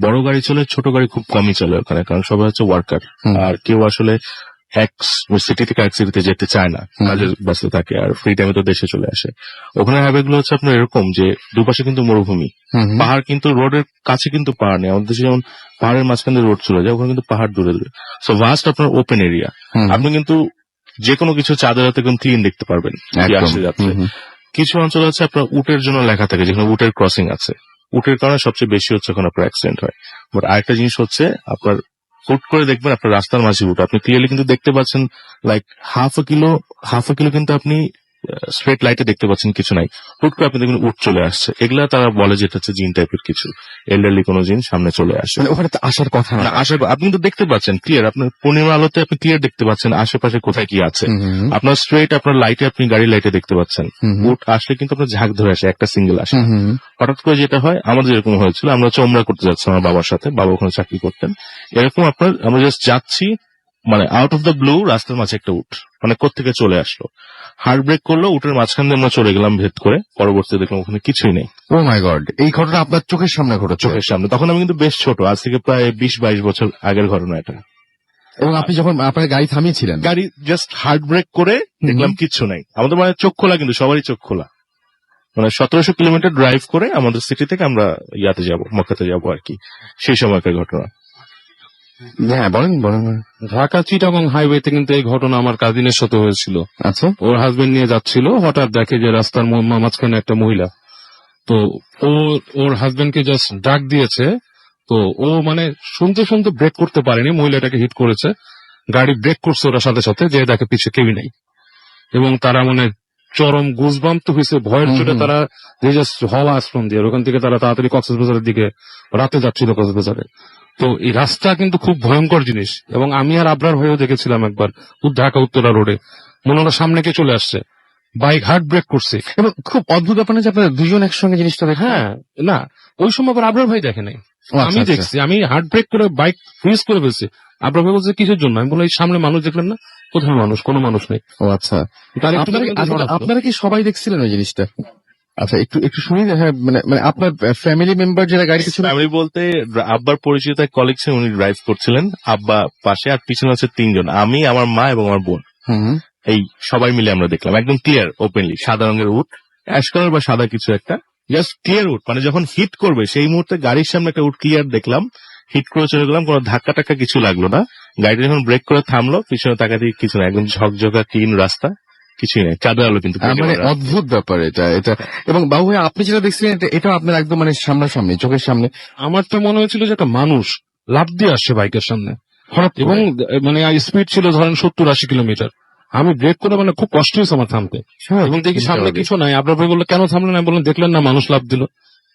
বড় গাড়ি চলে, ছোট গাড়ি খুব কমই চলে ওখানে, কারণ সবাই হচ্ছে ওয়ার্কার। আর কেউ আসলে এক সিটি থেকে এক সিটিতে যেতে চায় না, কাজের ব্যস্ত থাকে, আর ফ্রি টাইমে তো দেশে চলে আসে। ওখানে হাইওয়ে গুলো হচ্ছে আপনার এরকম যে দুপাশে কিন্তু মরুভূমি, পাহাড় কিন্তু রোডের কাছে কিন্তু পাহাড় নেই। আমাদের দেশে যেমন পাহাড়ের মাঝখান দিয়ে রোড চলে যায়, ওখানে কিন্তু পাহাড় দূরে দূরে। সো ভাস্ট আপনার ওপেন এরিয়া, আপনি কিন্তু যে কোনো কিছু চাঁদের হাতে কিন্তু ক্লিন দেখতে পারবেন কি আসে যাচ্ছে। কিছু অঞ্চল আছে আপনার উটের জন্য লেখা থাকে, যেখানে উটের ক্রসিং আছে। উটের কারণে সবচেয়ে বেশি হচ্ছে ওখানে আপনার অ্যাক্সিডেন্ট হয়। বাট আরেকটা জিনিস হচ্ছে আপনার হুট করে দেখবেন আপনার রাস্তার মাঝে উঠ, আপনি ক্লিয়ারলি কিন্তু দেখতে পাচ্ছেন লাইক হাফ আ কিলো কিন্তু আপনি স্ট্রেট লাইটে দেখতে পাচ্ছেন, কিছু নাই, হুট করে আপনি দেখবেন উঠ চলে আসছে। এগুলা তারা বলে যেটা হচ্ছে জিন টাইপের কিছু, এল্ডারলি কোনো জিন সামনে চলে আসে। মানে ওখানে তো আসার কথা না। না, আপনি কিন্তু দেখতে পাচ্ছেন ক্লিয়ার, আপনার পূর্ণিমা আলোতে আপনি ক্লিয়ার দেখতে পাচ্ছেন আশেপাশে কোথায় কি আছে। আপনার স্ট্রেট আপনার লাইটে, আপনি গাড়ি লাইটে দেখতে পাচ্ছেন। উঠ আসলে কিন্তু আপনার ঝাঁক ধরে আসে, একটা সিঙ্গেল আসে। হঠাৎ করে যেটা হয়, আমাদের এরকম হয়েছিল, আমরা হচ্ছে ওমরা করতে যাচ্ছি আমার বাবার সাথে, বাবা ওখানে চাকরি করতেন। এরকম আপনার আমরা জাস্ট যাচ্ছি, মানে আউট অফ দ্য ব্লু রাস্তার মাঝে একটা উঠ মানে কোত্থেকে চলে আসলো, হার্ড ব্রেক করলো, উটের মাঝখান দিয়ে আমরা চলে গেলাম ভেদ করে। পরবর্তীতে দেখলাম ওখানে কিছুই নেই। ও মাই গড, এই ঘটনা আপনার চোখের সামনে ঘটেছে? চোখের সামনে। তখন আমি কিন্তু বেশ ছোট, আজ থেকে প্রায় 20-22 বছর আগের ঘটনা এটা। এবং আপনি যখন আপনার গাড়ি থামিয়েছিলেন, গাড়ি জাস্ট হার্ড ব্রেক করে দেখলাম কিচ্ছু নাই। আমাদের মানে চোখ খোলা, কিন্তু সবারই চোখ খোলা। মানে 1700 কিলোমিটার ড্রাইভ করে আমাদের সিটি থেকে আমরা ইয়াতে যাব, মক্কাতে যাব আর কি, সেই সময়কার ঘটনা। হ্যাঁ বলেন। ঢাকা চিটাগং হাইওয়েতে কিন্তু এই ঘটনা আমার কাজিনের সাথে হয়েছিল। আচ্ছা। ওর হাজবেন্ড নিয়ে যাচ্ছিল, হঠাৎ দেখে যে রাস্তার মাঝখানে একটা মহিলা, তো ওর হাজবেন্ডকে জাস্ট ডাক দিয়েছে। তো ও মানে শুনতে শুনতে ব্রেক করতে পারেনি, মহিলাটাকে হিট করেছে। গাড়ি ব্রেক করছে ওরা সাথে সাথে, যে দেখে পিছে কেউই নেই। এবং তারা মানে চরম গুজবাম্প তো হয়েছে, ভয়ের চোটে তারা জাস্ট হওয়া আশ্রম দিয়ে ওখান থেকে তারা তাড়াতাড়ি কক্সবাজারের দিকে রাতে যাচ্ছিল কক্সবাজারে। তো এই রাস্তা কিন্তু খুব ভয়ঙ্কর জিনিস, এবং আমি আর আবরার হয়েও দেখেছিলাম একবার ঢাকা উত্তরা রোডে, মনে হলো সামনে কে চলে আসছে, বাইক হার্ড ব্রেক করছে। এবং খুব অদ্ভুত ব্যাপার না যে আপনারা দুজন একসঙ্গে জিনিসটা দেখেন। হ্যাঁ, না ওই সময় আবার আবরার ভাই দেখে নাই, ও, আচ্ছা, আমি আচ্ছা। দেখছি, আমি হার্ড ব্রেক করে বাইক ফ্রিজ করে ফেলছি। আবরার ভাই বলছে কিসের জন্য, আমি বললাম এই সামনে মানুষ দেখলেন না, কোথায় মানুষ, কোনো মানুষ নেই। ও আচ্ছা, তার একটু আপনারা পরে কিন্তু ঝড় আসলো। আপনারা কি সবাই দেখছিলেন ওই জিনিসটা? আচ্ছা, একটু একটু শুনি। হ্যাঁ, মানে মানে আপনার ফ্যামিলি মেম্বার যারা গাড়িতে ছিল। ফ্যামিলি বলতে আব্বার পরিচিত এক কলিগ ছিলেন, উনি ড্রাইভ করছিলেন, আব্বা পাশে, আর পিছনে হচ্ছে 3 জন, আমি, আমার মা এবং আমার বোন। হুম। এই সবাই মিলে আমরা দেখলাম, একদম ক্লিয়ার ওপেনলি সাদা রঙের উট, অ্যাশ কালার বা সাদা কিছু একটা, জাস্ট ক্লিয়ার উট, মানে যখন হিট করবে সেই মুহূর্তে গাড়ির সামনে একটা উট ক্লিয়ার দেখলাম, হিট করে চলে গেলাম, কোনো ধাক্কা টাক্কা কিছু লাগলো না। গাড়িটা যখন ব্রেক করে থামলো, পিছনে তাকাতে কিছু না, একদম ঝকঝকা ক্লিন রাস্তা, কিছুই নেই, চাঁদের আলো কিন্তু পেটে মানে ভরা। অদ্ভুত ব্যাপার এটা এটা। এবং বাবু ভাই, আপনি যেটা দেখছিলেন এটা আপনার একদম মানে সামনাসামনি চোখের সামনে। আমার তো মনে হয়েছিল যে একটা মানুষ লাফ দিয়ে আসছে বাইকের সামনে, হঠাৎ এবং করে। মানে স্পিড ছিল ধরেন 70-80 কিলোমিটার। আমি ব্রেক করে মানে খুব কষ্ট হয়েছে আমার থামতে, এবং দেখি সামনে কিছু নাই। আপনার ভাই বললো কেন থামলেন, আমি বললাম দেখলেন না মানুষ লাফ দিল।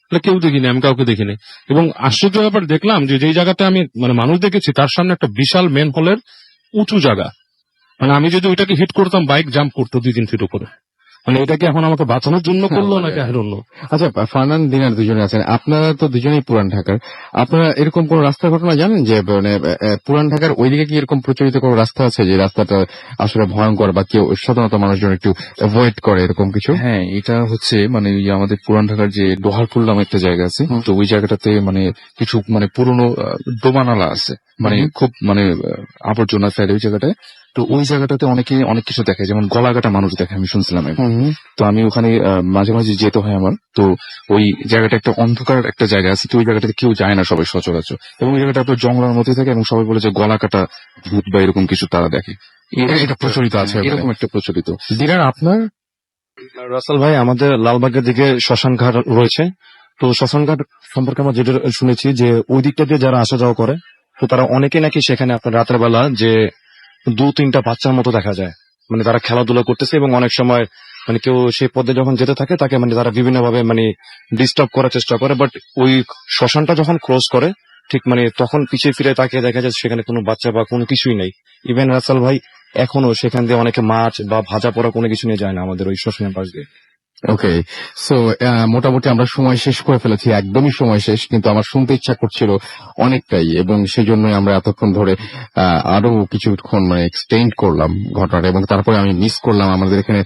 বলে, কেউ দেখিনি, আমি কাউকে দেখিনি। এবং আশ্চর্য ব্যাপার দেখলাম যে যেই জায়গাতে আমি মানে মানুষ দেখেছি তার সামনে একটা বিশাল মেন হলের উঁচু জায়গা, মানে আমি যদি ওইটাকে হিট করতাম বাইক জাম্প করতো 2-3 ফিট উপরে। মানে এটা কি এখন আমাকে বাঁচানোর জন্য করলো নাকি I don't know। আচ্ছা, ফারহান দিনার দুজনে আছেন, আপনারা তো দুজনেই পুরান ঢাকার। আপনারা এরকম কোন রাস্তার ঘটনা জানেন যে মানে পুরান ঢাকার ওইদিকে কি এরকম প্রচলিত কোনো রাস্তা আছে যে রাস্তাটা আসলে ভয়ঙ্কর বা কেউ সাধারণত মানুষজন একটু অ্যাভয়েড করে, এরকম কিছু? হ্যাঁ, এটা হচ্ছে মানে ওই আমাদের পুরান ঢাকার যে লোহারপুর নামে একটা জায়গা আছে, তো ওই জায়গাটাতে মানে কিছু মানে পুরনো ডোবানালা আছে, মানে খুব মানে আবর্জনা ফেলে ওই জায়গাটায়। তো ওই জায়গাটাতে অনেকে অনেক কিছু দেখে, যেমন গলাকাটা মানুষ দেখে, আমি শুনছিলাম একবার। তো আমি ওখানে মাঝে মাঝে যেতে হয় আমার। তো ওই জায়গাটা একটা অন্ধকার একটা জায়গা আছে, তো ওই জায়গাটাতে কেউ যায় না সবাই সচরাচর, এবং ওই জায়গাটা আপনার জঙ্গলের মধ্যে থাকে, এবং সবাই বলে যে গলাকাটা ভূত বা এরকম কিছু তারা দেখে। এটা প্রচলিত আছে এরকম একটা প্রচলিত। দিনার, আপনার? রাসেল ভাই, আমাদের লালবাগের দিকে শ্মশান ঘাট রয়েছে। তো শ্মশান ঘাট সম্পর্কে আমরা যেটা শুনেছি যে ওই দিকটা দিয়ে যারা আসা যাওয়া করে, তো তারা অনেকে নাকি সেখানে আপনার রাতের বেলা যে 2-3টা বাচ্চার মতো দেখা যায়, মানে তারা খেলাধুলা করতেছে, এবং অনেক সময় মানে কেউ সেই পথে যখন যেতে থাকে তাকে মানে তারা বিভিন্ন ভাবে মানে ডিস্টার্ব করার চেষ্টা করে। বাট ওই শ্মশানটা যখন ক্রস করে ঠিক মানে তখন পিছিয়ে ফিরে তাকিয়ে দেখা যায় সেখানে কোনো বাচ্চা বা কোনো কিছুই নেই। ইভেন রাসেল ভাই, এখনো সেখান দিয়ে অনেকে মাছ বা ভাজা পোড়া কোনো কিছু নিয়ে যায় না আমাদের ওই শ্মশানের পাশ দিয়ে। ওকে, সো মোটামুটি আমরা সময় শেষ করে ফেলেছি, একদমই সময় শেষ, কিন্তু আমার শুনতে ইচ্ছা করছিল অনেকটাই, এবং সেই জন্যই আমরা এতক্ষণ ধরে আরো কিছুক্ষণ মানে এক্সটেন্ড করলাম ঘটনাটা, এবং তারপরে আমি মিস করলাম আমাদের এখানে